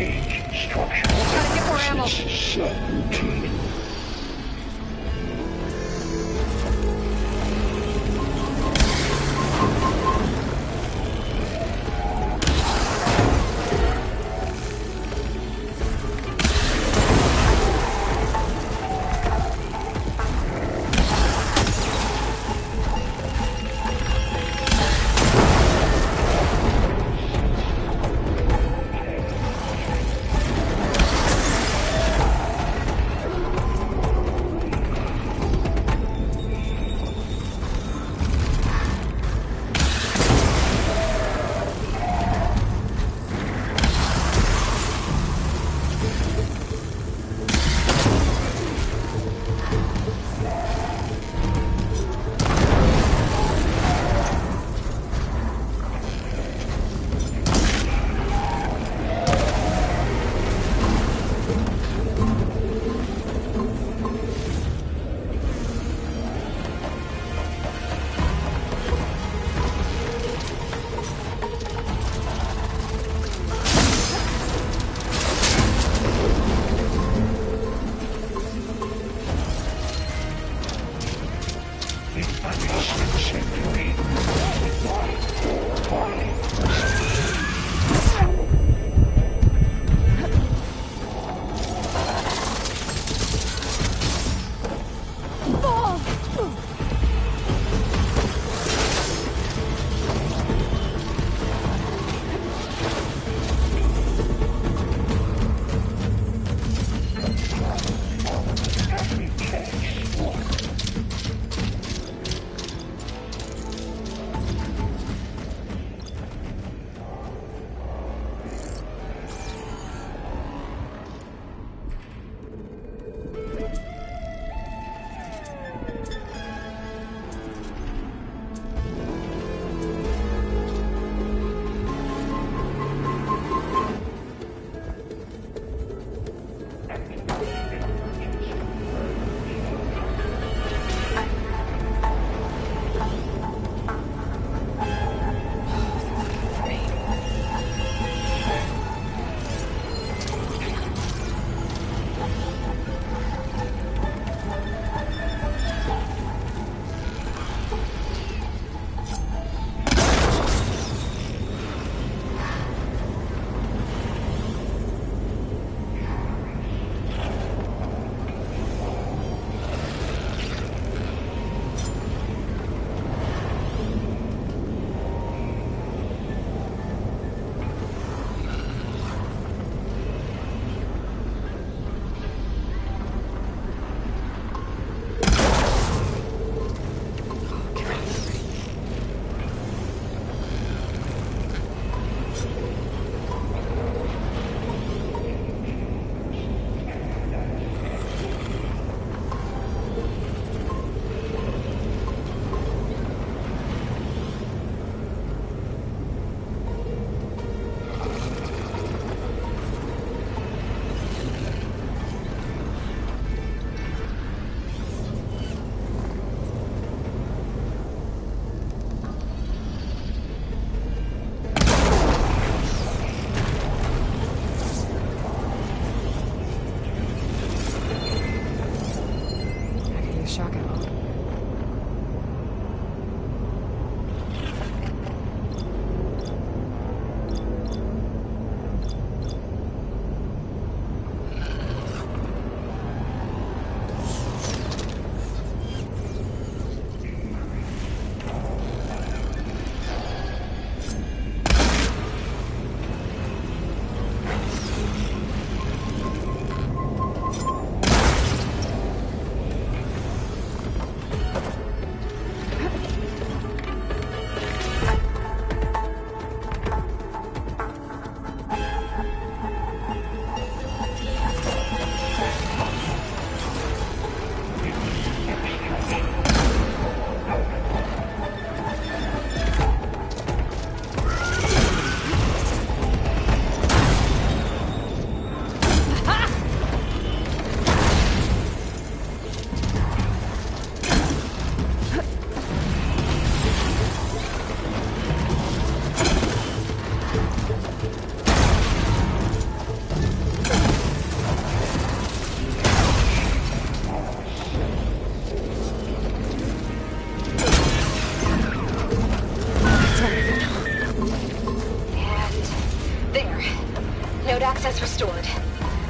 Engage structural analysis. Set routine.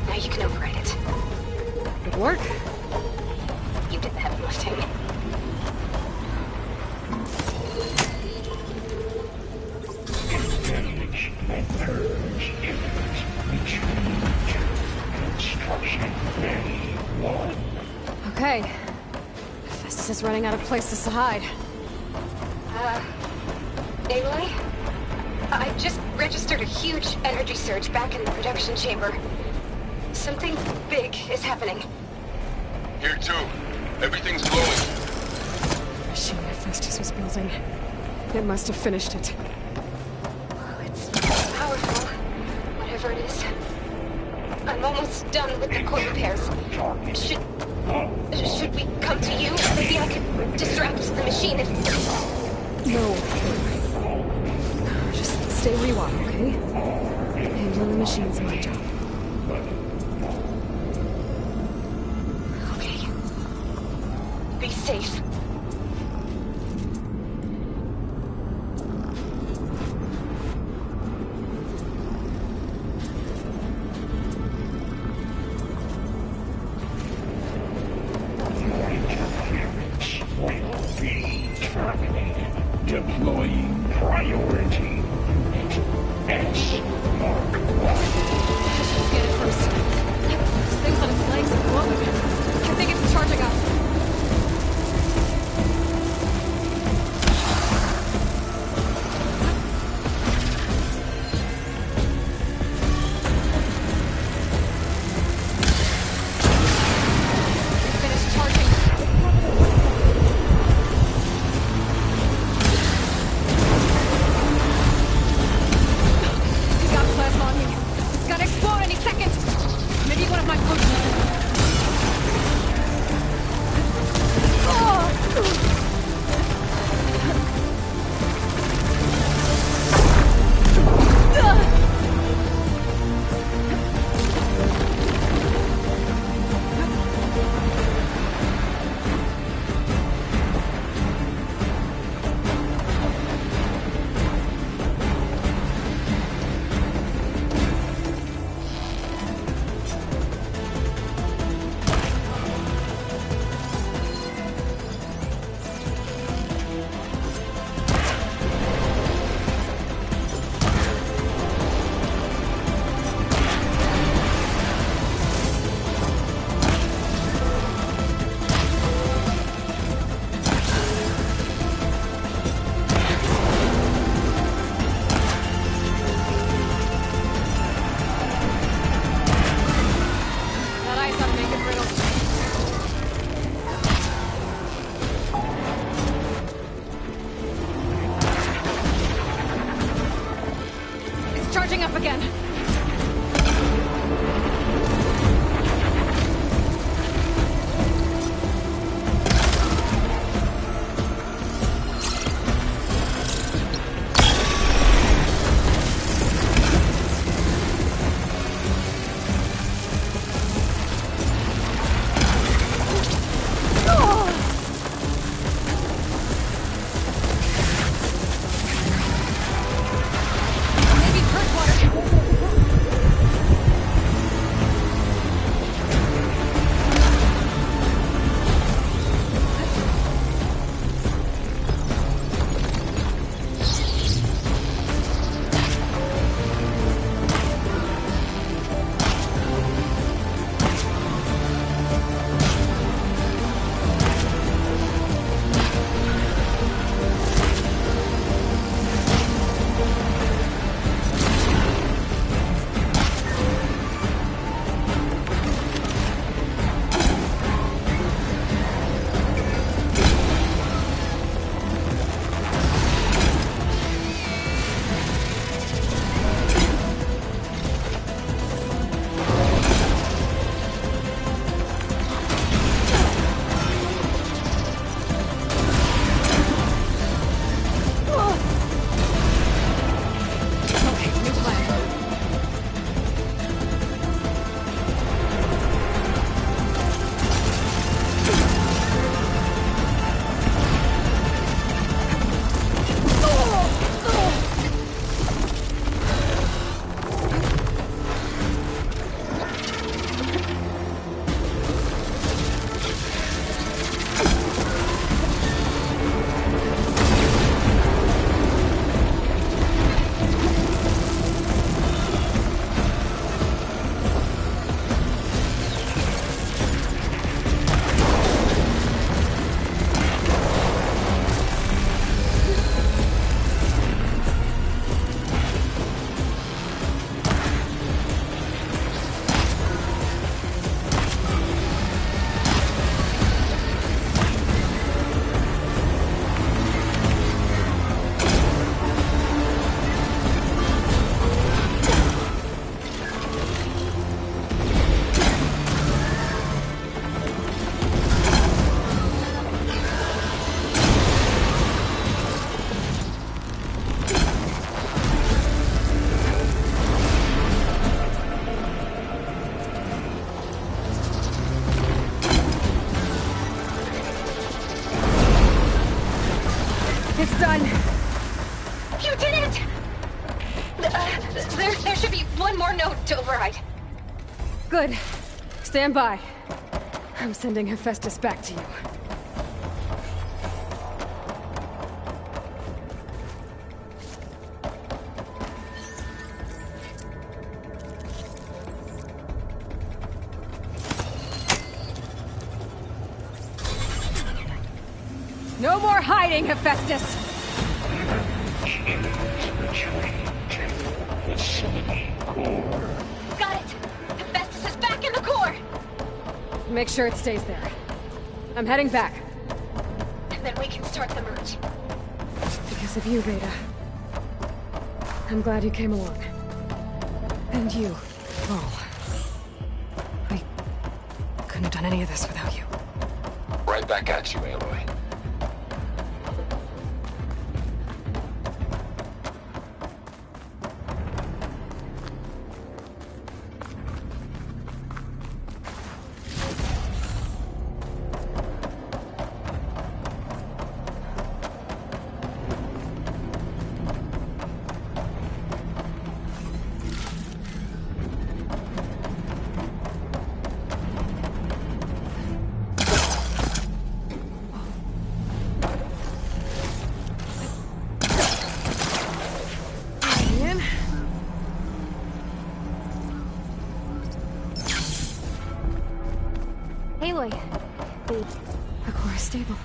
Now you can override it. Good work. You did the heavy lifting. Engage the purge imminent. Retreat to construction phase 1. Okay. Festus is running out of places to hide. Aloy? I just registered a huge energy surge back in the production chamber. Something big is happening. Here too. Everything's glowing. The machine that Festus was building. It must have finished it. It's powerful. Whatever it is. I'm almost done with the core repairs. Should we come to you? Maybe I could distract the machine if... No. Just stay where you are, okay? Handling the machine's my job. Okay. Be safe. Deploying priority. S Mark 1. Let's get it first. This thing's on its legs and glowing. I think it's charging up. Finish charging. Good. Stand by. I'm sending Hephaestus back to you. No more hiding, Hephaestus! Got it! Hephaestus is back in the core! Make sure it stays there. I'm heading back. And then we can start the merge. Because of you, Beta. I'm glad you came along. And you, Paul. I couldn't have done any of this without you. Right back at you, Aloy. Aloy, the core is stable.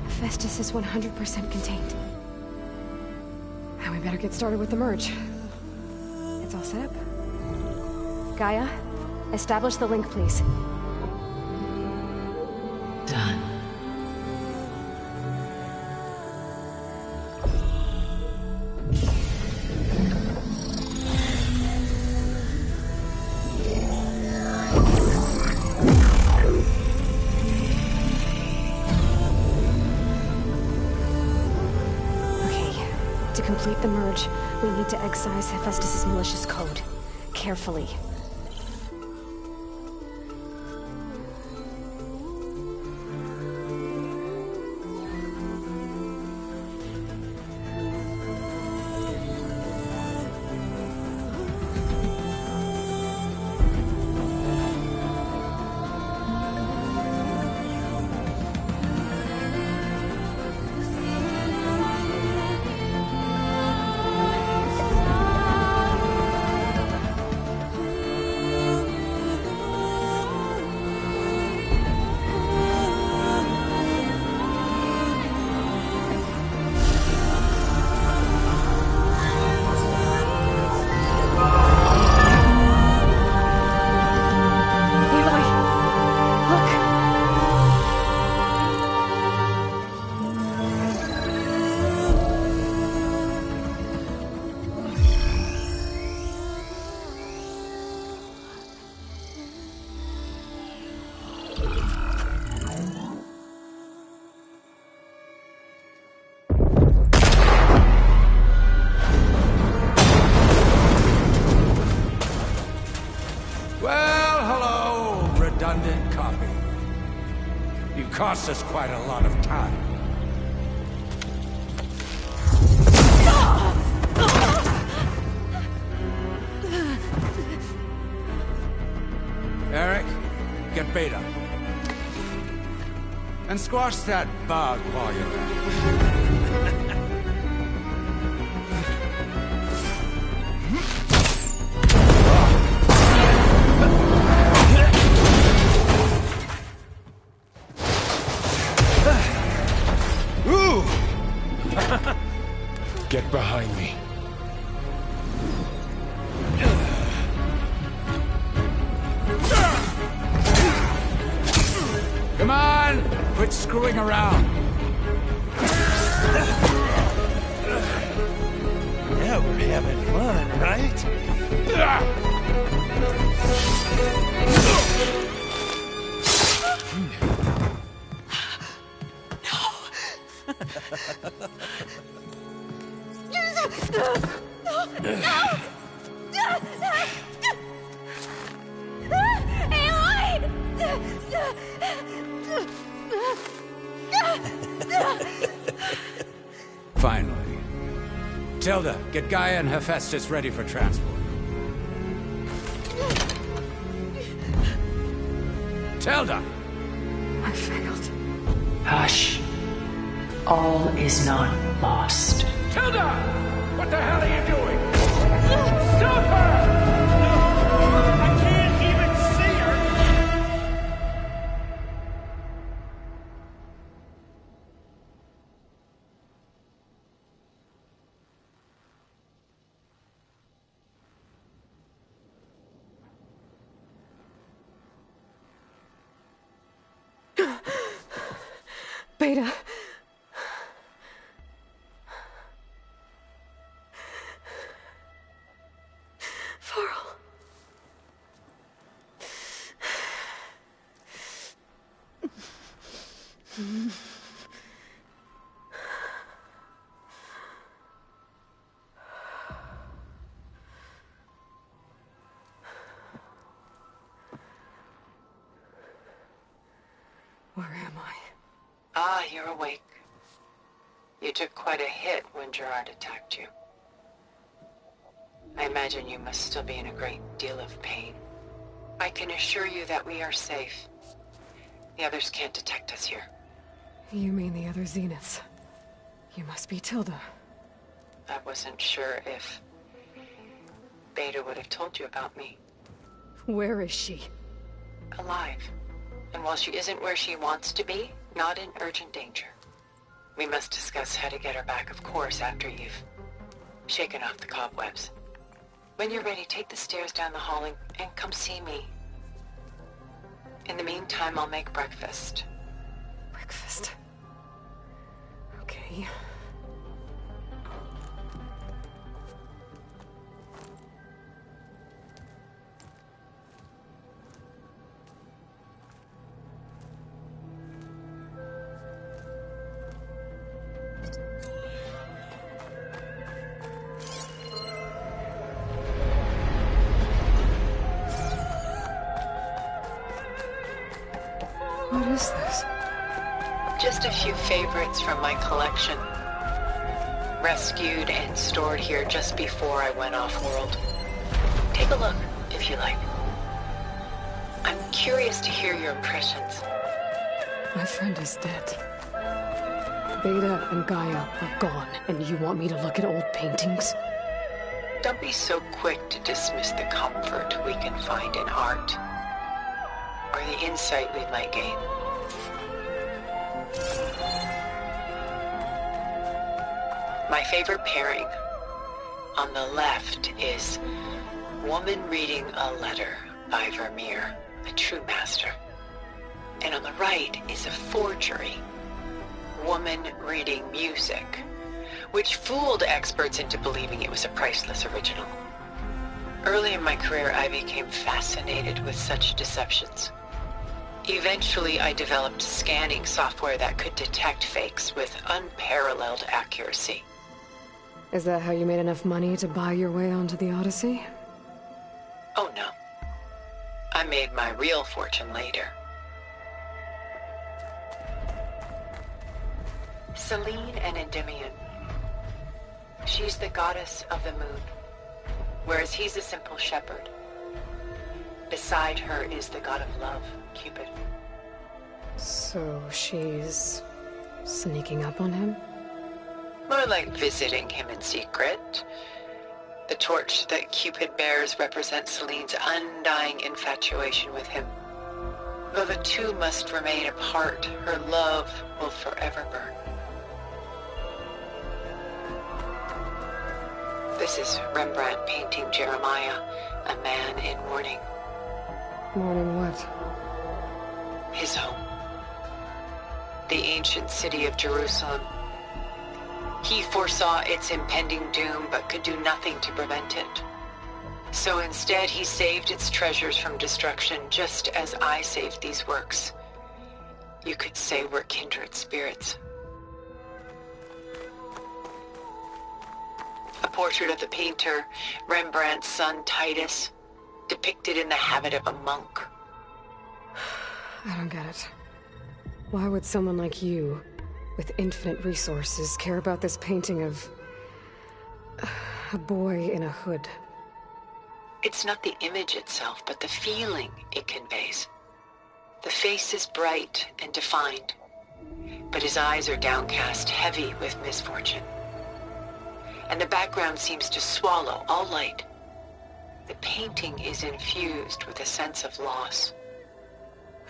Hephaestus is 100% contained. Now we better get started with the merge. It's all set up. Gaia, establish the link, please. Done. To complete the merge, we need to excise Hephaestus' malicious code. Carefully. Redundant copy. You cost us quite a lot of time. Eric, get Beta. And squash that bug while you're at it. Get behind me. Come on! Quit screwing around. Yeah, we're having fun, right? Finally. Tilda, get Gaia and Hephaestus ready for transport. Tilda! I failed. Hush. All is not lost. Tilda! What the hell are you doing? Stop her! I can't even see her! Beta. Farrell. Where am I? Ah, you're awake. You took quite a hit when Gerard attacked you. I imagine you must still be in a great deal of pain. I can assure you that we are safe. The others can't detect us here. You mean the other Zeniths? You must be Tilda. I wasn't sure if Beta would have told you about me. Where is she? Alive. And while she isn't where she wants to be, not in urgent danger. We must discuss how to get her back, of course, after you've shaken off the cobwebs. When you're ready, take the stairs down the hall and come see me. In the meantime, I'll make breakfast. Breakfast. Okay. What is this? Just a few favorites from my collection. Rescued and stored here just before I went off-world. Take a look, if you like. I'm curious to hear your impressions. My friend is dead. Beta and Gaia are gone, and you want me to look at old paintings? Don't be so quick to dismiss the comfort we can find in art, or the insight we might gain. My favorite pairing on the left is Woman Reading a Letter by Vermeer, a true master. And on the right is a forgery, Woman Reading Music, which fooled experts into believing it was a priceless original. Early in my career, I became fascinated with such deceptions. Eventually, I developed scanning software that could detect fakes with unparalleled accuracy. Is that how you made enough money to buy your way onto the Odyssey? Oh no. I made my real fortune later. Selene and Endymion. She's the goddess of the moon, whereas he's a simple shepherd. Beside her is the god of love, Cupid. So she's sneaking up on him? More like visiting him in secret. The torch that Cupid bears represents Selene's undying infatuation with him. Though the two must remain apart, her love will forever burn. This is Rembrandt painting Jeremiah, a man in mourning. Mourning what? His home. The ancient city of Jerusalem. He foresaw its impending doom, but could do nothing to prevent it. So instead, he saved its treasures from destruction, just as I saved these works. You could say we're kindred spirits. A portrait of the painter, Rembrandt's son Titus, depicted in the habit of a monk. I don't get it. Why would someone like you, with infinite resources, care about this painting of a boy in a hood? It's not the image itself, but the feeling it conveys. The face is bright and defined, but his eyes are downcast, heavy with misfortune. And the background seems to swallow all light. The painting is infused with a sense of loss.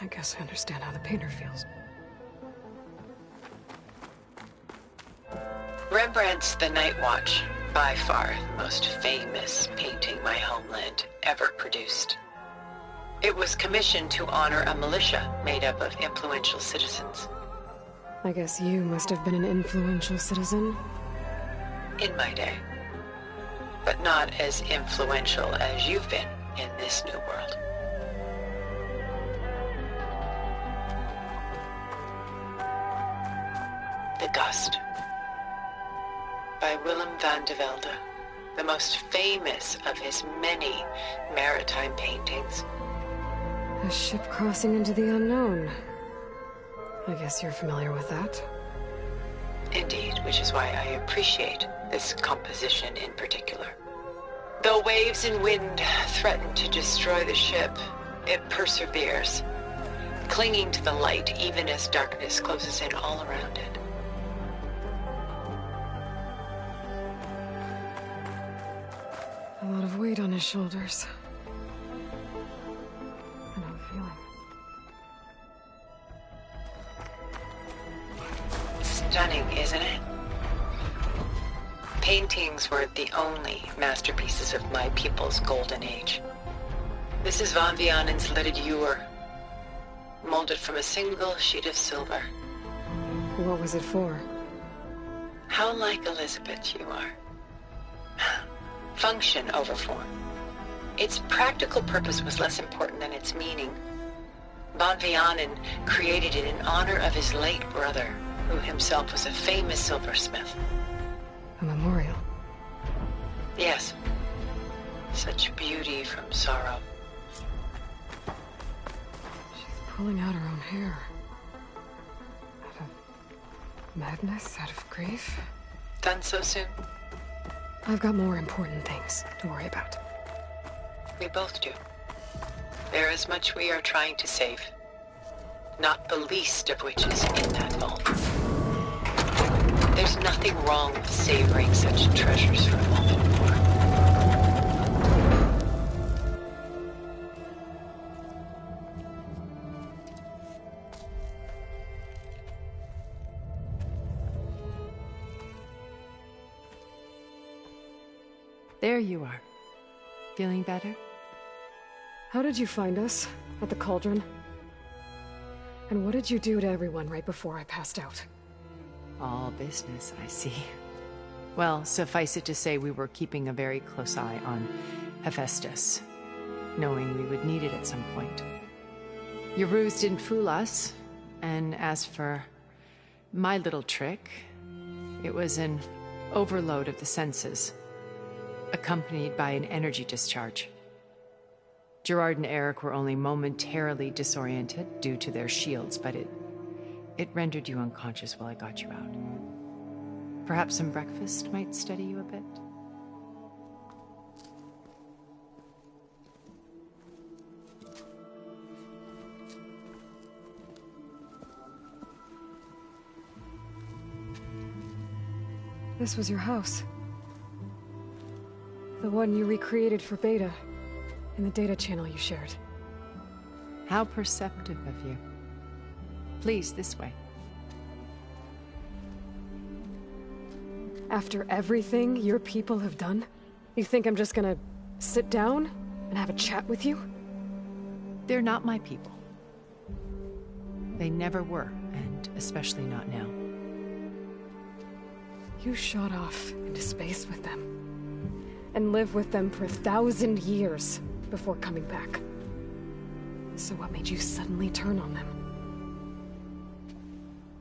I guess I understand how the painter feels. Rembrandt's The Night Watch, by far the most famous painting my homeland ever produced. It was commissioned to honor a militia made up of influential citizens. I guess you must have been an influential citizen. In my day. But not as influential as you've been in this new world. The Gust, by Willem van de Velde, the most famous of his many maritime paintings. A ship crossing into the unknown. I guess you're familiar with that. Indeed, which is why I appreciate this composition in particular. Though waves and wind threaten to destroy the ship, it perseveres, clinging to the light even as darkness closes in all around it. A lot of weight on his shoulders. And I'm feeling. Stunning, isn't it? Paintings weren't the only masterpieces of my people's golden age. This is Van Vianen's lidded ewer, molded from a single sheet of silver. What was it for? How like Elizabeth you are. Function over form. Its practical purpose was less important than its meaning. Van Vianen created it in honor of his late brother, who himself was a famous silversmith. A memorial? Yes. Such beauty from sorrow. She's pulling out her own hair. Out of madness? Out of grief? Done so soon? I've got more important things to worry about. We both do. There is much we are trying to save. Not the least of which is in that vault. There's nothing wrong with savoring such treasures for a moment more. There you are. Feeling better? How did you find us? At the cauldron? And what did you do to everyone right before I passed out? All business, I see. Well, suffice it to say we were keeping a very close eye on Hephaestus, knowing we would need it at some point. Your ruse didn't fool us, and as for my little trick, it was an overload of the senses, accompanied by an energy discharge. Gerard and Eric were only momentarily disoriented due to their shields, but it rendered you unconscious while I got you out. Perhaps some breakfast might steady you a bit? This was your house. The one you recreated for Beta, in the data channel you shared. How perceptive of you. Please, this way. After everything your people have done, you think I'm just gonna sit down and have a chat with you? They're not my people. They never were, and especially not now. You shot off into space with them, and lived with them for 1,000 years before coming back. So what made you suddenly turn on them?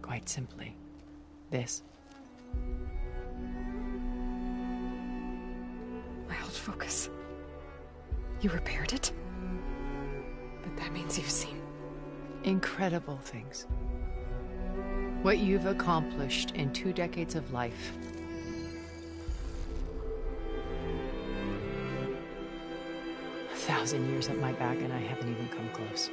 Quite simply, this. My old focus. You repaired it? But that means you've seen... incredible things. What you've accomplished in 2 decades of life. A 1,000 years at my back and I haven't even come close.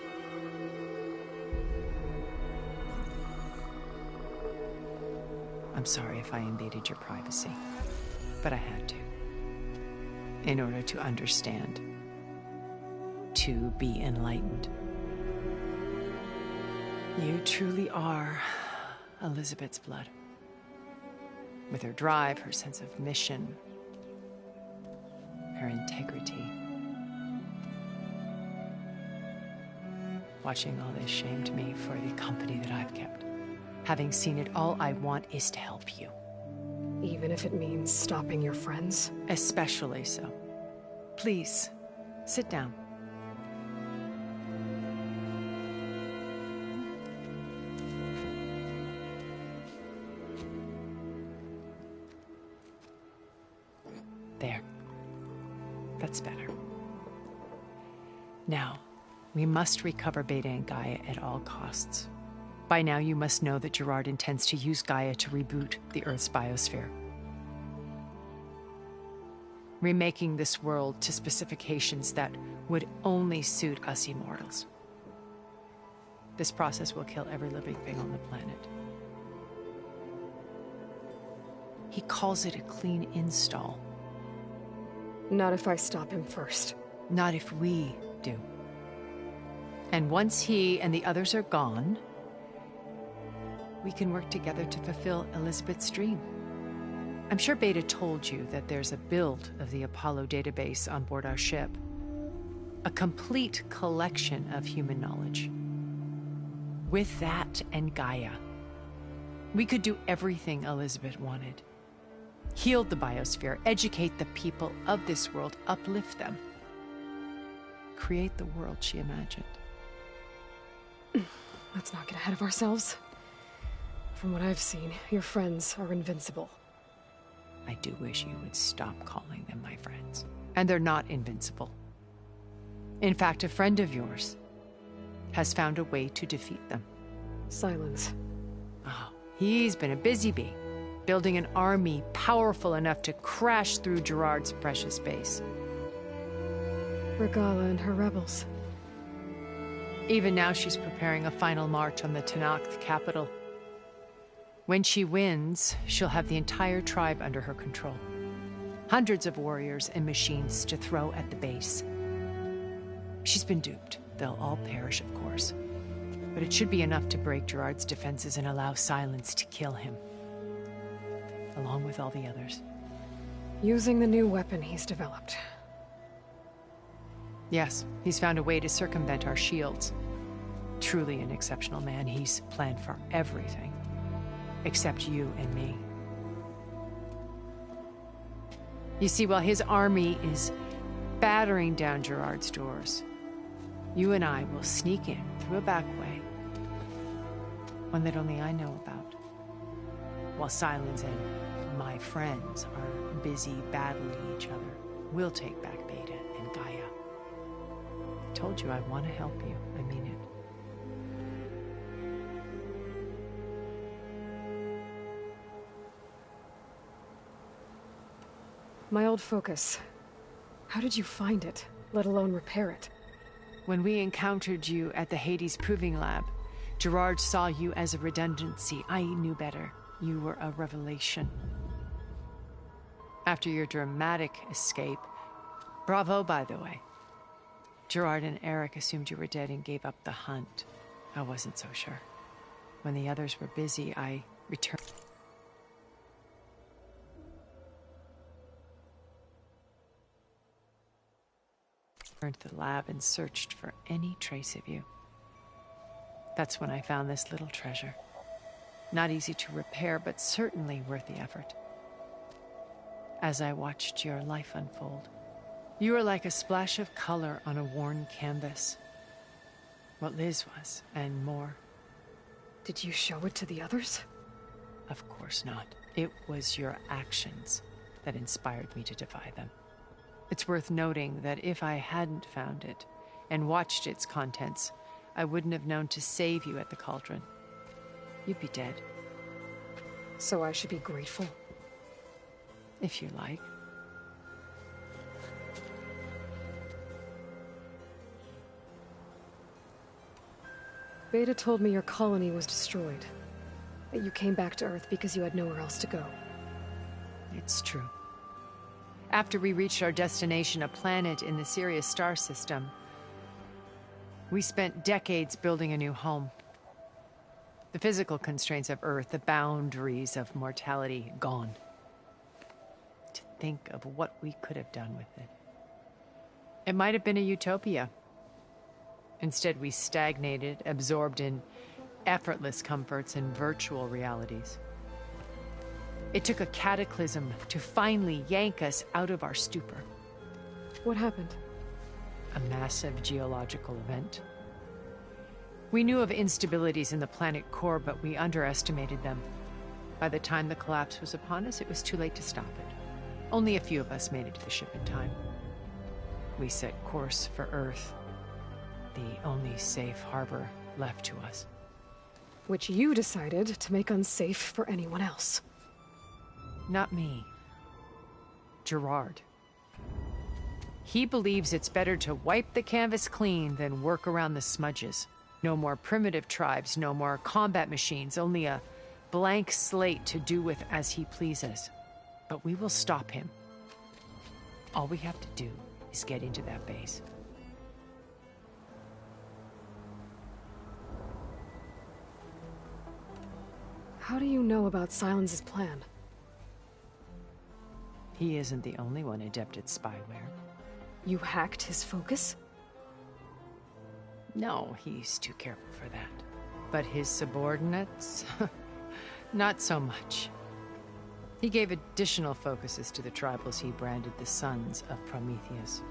I'm sorry if I invaded your privacy, but I had to. In order to understand. To be enlightened. You truly are Elizabeth's blood. With her drive, her sense of mission, her integrity. Watching all this shamed me for the company that I've kept. Having seen it, all I want is to help you. Even if it means stopping your friends? Especially so. Please, sit down. There. That's better. Now, we must recover Beta and Gaia at all costs. By now, you must know that Gerard intends to use Gaia to reboot the Earth's biosphere. Remaking this world to specifications that would only suit us immortals. This process will kill every living thing on the planet. He calls it a clean install. Not if I stop him first. Not if we do. And once he and the others are gone, we can work together to fulfill Elizabeth's dream. I'm sure Beta told you that there's a build of the Apollo database on board our ship. A complete collection of human knowledge. With that and Gaia, we could do everything Elizabeth wanted. Heal the biosphere, educate the people of this world, uplift them. Create the world she imagined. Let's not get ahead of ourselves. From what I've seen, your friends are invincible. I do wish you would stop calling them my friends. And they're not invincible. In fact, a friend of yours has found a way to defeat them. Silence. Oh, he's been a busy bee, building an army powerful enough to crash through Gerard's precious base. Regala and her rebels. Even now she's preparing a final march on the Tenakth capital. When she wins, she'll have the entire tribe under her control. Hundreds of warriors and machines to throw at the base. She's been duped. They'll all perish, of course. But it should be enough to break Gerard's defenses and allow Silence to kill him. Along with all the others. Using the new weapon he's developed. Yes, he's found a way to circumvent our shields. Truly an exceptional man. He's planned for everything. Except you and me. You see, while his army is battering down Gerard's doors, you and I will sneak in through a back way. One that only I know about. While Silence and my friends are busy battling each other, we'll take back Beta and Gaia. I told you I want to help you. I mean it. My old focus. How did you find it, let alone repair it? When we encountered you at the Hades Proving Lab, Gerard saw you as a redundancy. I knew better. You were a revelation. After your dramatic escape, bravo, by the way. Gerard and Eric assumed you were dead and gave up the hunt. I wasn't so sure. When the others were busy, I returned to the lab and searched for any trace of you. That's when I found this little treasure. Not easy to repair, but certainly worth the effort. As I watched your life unfold, you were like a splash of color on a worn canvas. What Liz was, and more. Did you show it to the others? Of course not. It was your actions that inspired me to defy them. It's worth noting that if I hadn't found it and watched its contents, I wouldn't have known to save you at the cauldron. You'd be dead. So I should be grateful? If you like. Beta told me your colony was destroyed. that you came back to Earth because you had nowhere else to go. It's true. After we reached our destination, a planet in the Sirius star system, we spent decades building a new home. The physical constraints of Earth, the boundaries of mortality, gone. To think of what we could have done with it. It might have been a utopia. Instead, we stagnated, absorbed in effortless comforts and virtual realities. It took a cataclysm to finally yank us out of our stupor. What happened? A massive geological event. We knew of instabilities in the planet core, but we underestimated them. By the time the collapse was upon us, it was too late to stop it. Only a few of us made it to the ship in time. We set course for Earth, the only safe harbor left to us. Which you decided to make unsafe for anyone else. Not me. Gerard. He believes it's better to wipe the canvas clean than work around the smudges. No more primitive tribes, no more combat machines, only a blank slate to do with as he pleases. But we will stop him. All we have to do is get into that base. How do you know about Silence's plan? He isn't the only one adept at spyware. You hacked his focus? No, he's too careful for that. But his subordinates? Not so much. He gave additional focuses to the tribals he branded the Sons of Prometheus.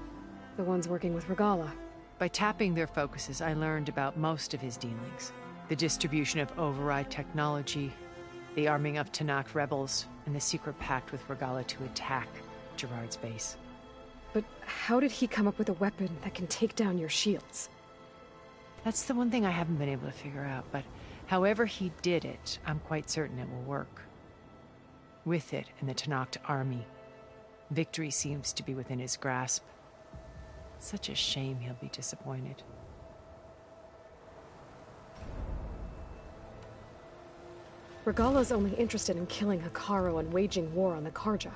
The ones working with Regala. By tapping their focuses, I learned about most of his dealings. The distribution of override technology, the arming of Tanakh rebels, and the secret pact with Regala to attack Gerard's base. But how did he come up with a weapon that can take down your shields? That's the one thing I haven't been able to figure out, but however he did it, I'm quite certain it will work. With it and the Tanakh army, victory seems to be within his grasp. Such a shame he'll be disappointed. Regala's only interested in killing Hekarro and waging war on the Karja.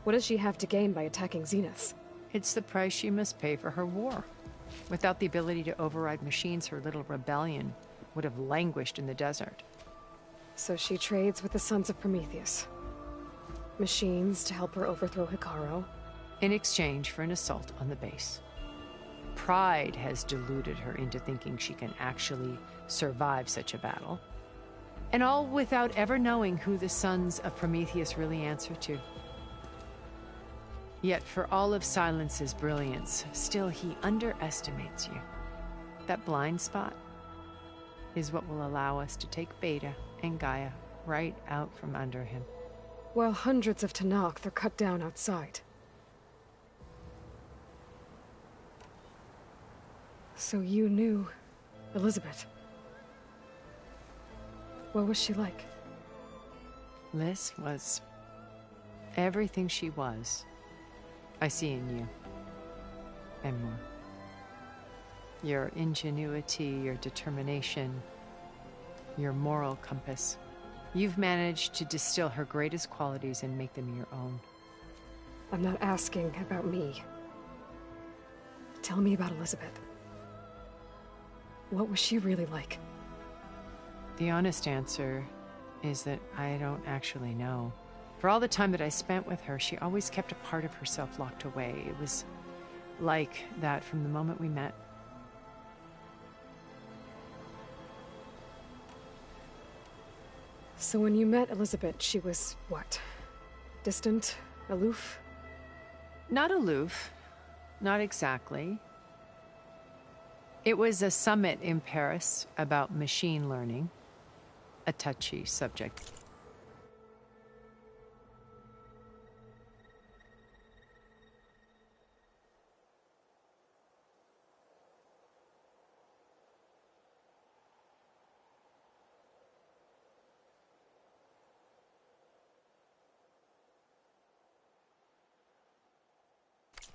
What does she have to gain by attacking Zenith? It's the price she must pay for her war. Without the ability to override machines, her little rebellion would have languished in the desert. So she trades with the Sons of Prometheus. Machines to help her overthrow Hekarro. In exchange for an assault on the base. Pride has deluded her into thinking she can actually survive such a battle. And all without ever knowing who the Sons of Prometheus really answer to. Yet for all of Silence's brilliance, still he underestimates you. That blind spot is what will allow us to take Beta and Gaia right out from under him. While hundreds of Tanakh are cut down outside. So you knew Elizabeth. What was she like? Liz was everything she was. I see in you. And more. Your ingenuity, your determination, your moral compass. You've managed to distill her greatest qualities and make them your own. I'm not asking about me. Tell me about Elizabeth. What was she really like? The honest answer is that I don't actually know. For all the time that I spent with her, she always kept a part of herself locked away. It was like that from the moment we met. So when you met Elizabeth, she was what? Distant? Aloof? Not aloof. Not exactly. It was a summit in Paris about machine learning. A touchy subject.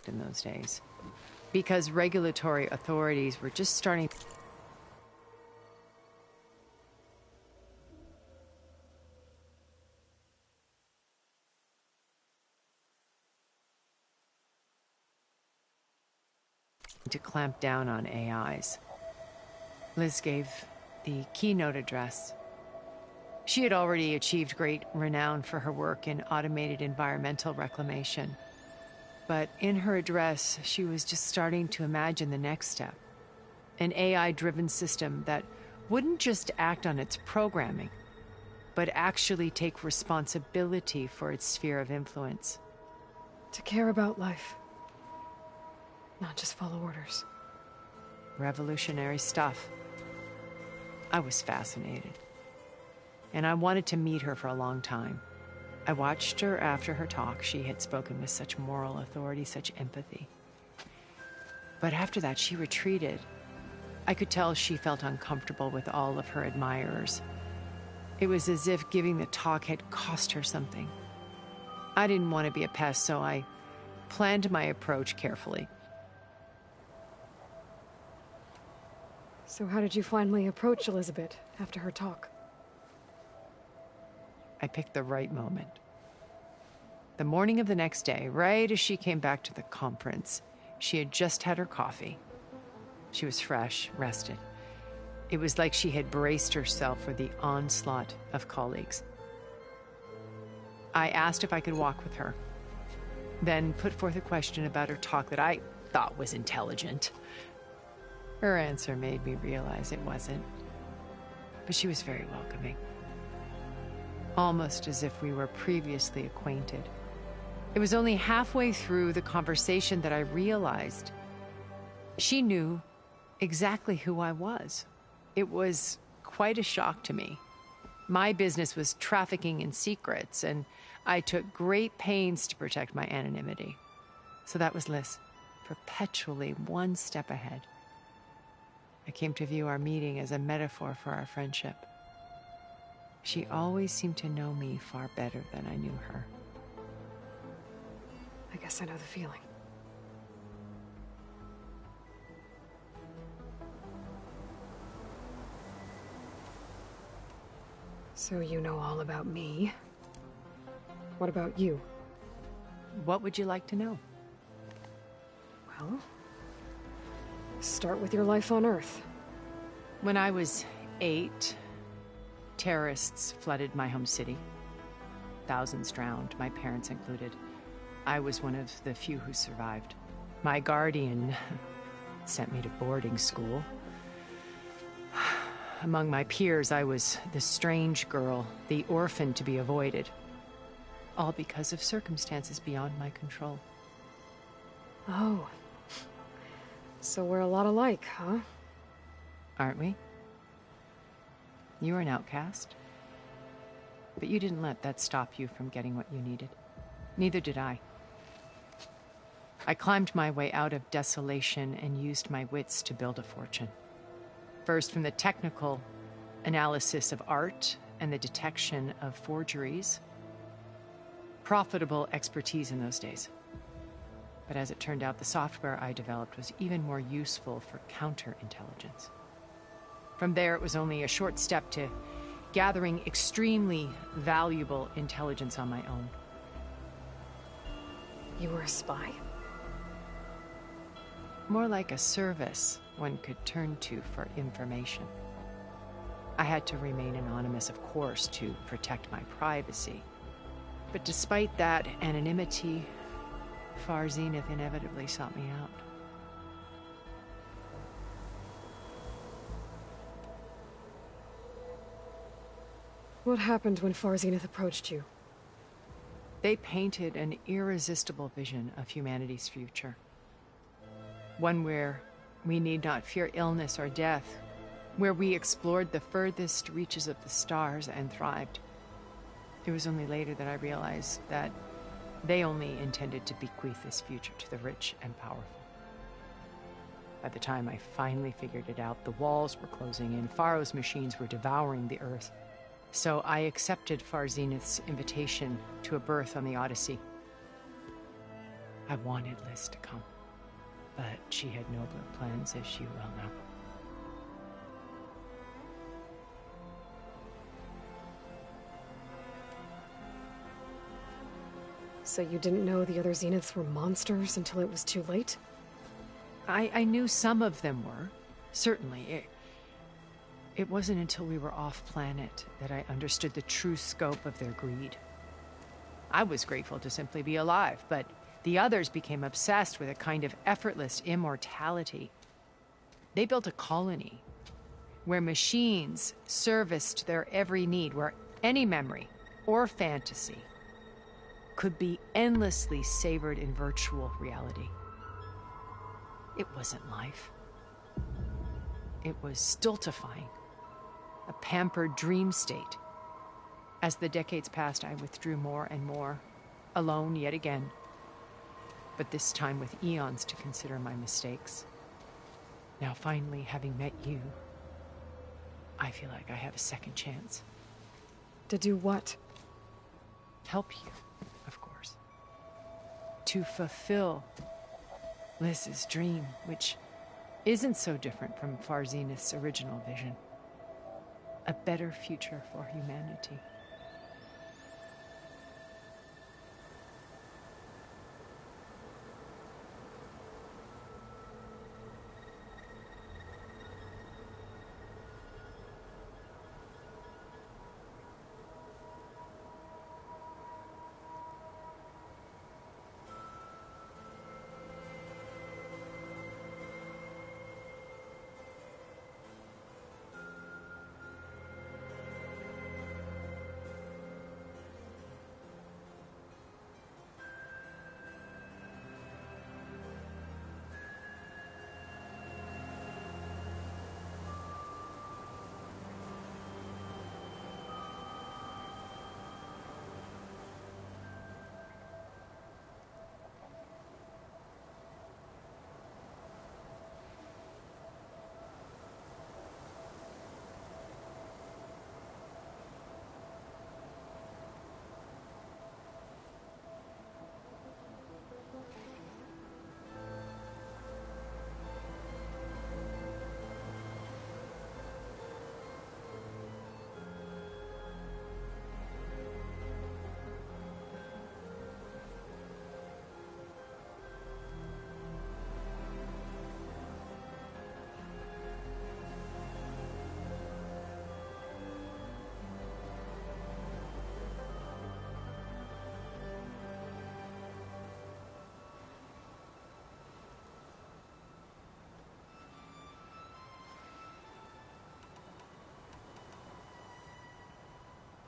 In those days, because regulatory authorities were just starting. to clamp down on AIs. Liz gave the keynote address. She had already achieved great renown for her work in automated environmental reclamation. But in her address, she was just starting to imagine the next step. An AI-driven system that wouldn't just act on its programming, but actually take responsibility for its sphere of influence. To care about life, not just follow orders. Revolutionary stuff. I was fascinated. And I wanted to meet her for a long time. I watched her after her talk. She had spoken with such moral authority, such empathy. But after that, she retreated. I could tell she felt uncomfortable with all of her admirers. It was as if giving the talk had cost her something. I didn't want to be a pest, so I planned my approach carefully. So how did you finally approach Elizabeth after her talk? I picked the right moment. The morning of the next day, right as she came back to the conference, she had just had her coffee. She was fresh, rested. It was like she had braced herself for the onslaught of colleagues. I asked if I could walk with her, then put forth a question about her talk that I thought was intelligent. Her answer made me realize it wasn't, but she was very welcoming. Almost as if we were previously acquainted. It was only halfway through the conversation that I realized she knew exactly who I was. It was quite a shock to me. My business was trafficking in secrets, and I took great pains to protect my anonymity. So that was Liz, perpetually one step ahead. I came to view our meeting as a metaphor for our friendship. She always seemed to know me far better than I knew her. I guess I know the feeling. So you know all about me. What about you? What would you like to know? Well, start with your life on Earth. When I was 8, terrorists flooded my home city. Thousands drowned, my parents included. I was one of the few who survived. My guardian sent me to boarding school. Among my peers, I was the strange girl, the orphan to be avoided. All because of circumstances beyond my control. Oh. So we're a lot alike, huh? Aren't we? You were an outcast. But you didn't let that stop you from getting what you needed. Neither did I. I climbed my way out of desolation and used my wits to build a fortune. First, from the technical analysis of art and the detection of forgeries. Profitable expertise in those days. But as it turned out, the software I developed was even more useful for counterintelligence. From there, it was only a short step to gathering extremely valuable intelligence on my own. You were a spy? More like a service one could turn to for information. I had to remain anonymous, of course, to protect my privacy. But despite that anonymity, Far Zenith inevitably sought me out. What happened when Far Zenith approached you? They painted an irresistible vision of humanity's future. One where we need not fear illness or death, where we explored the furthest reaches of the stars and thrived. It was only later that I realized that they only intended to bequeath this future to the rich and powerful. By the time I finally figured it out, the walls were closing in, Pharaoh's machines were devouring the Earth. So I accepted Far Zenith's invitation to a berth on the Odyssey. I wanted Liz to come, but she had nobler plans, as you well know. So you didn't know the other Zeniths were monsters until it was too late? I knew some of them were. Certainly. It wasn't until we were off-planet that I understood the true scope of their greed. I was grateful to simply be alive, but the others became obsessed with a kind of effortless immortality. They built a colony where machines serviced their every need, where any memory or fantasy could be endlessly savored in virtual reality. It wasn't life. It was stultifying, a pampered dream state. As the decades passed, I withdrew more and more, alone yet again, but this time with eons to consider my mistakes. Now finally, having met you, I feel like I have a second chance. To do what? Help you, of course. To fulfill Liz's dream, which isn't so different from Farzenith's original vision. A better future for humanity.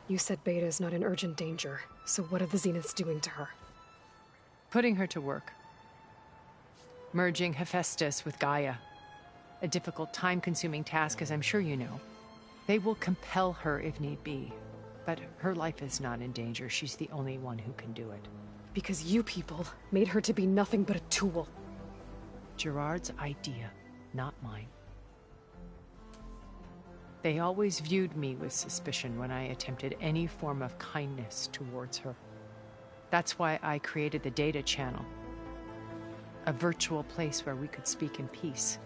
You said Beta is not in urgent danger, so what are the Zeniths doing to her? Putting her to work. Merging Hephaestus with Gaia. A difficult, time-consuming task, as I'm sure you know. They will compel her if need be. But her life is not in danger. She's the only one who can do it. Because you people made her to be nothing but a tool. Gerard's idea, not mine. They always viewed me with suspicion when I attempted any form of kindness towards her. That's why I created the data channel. A virtual place where we could speak in peace.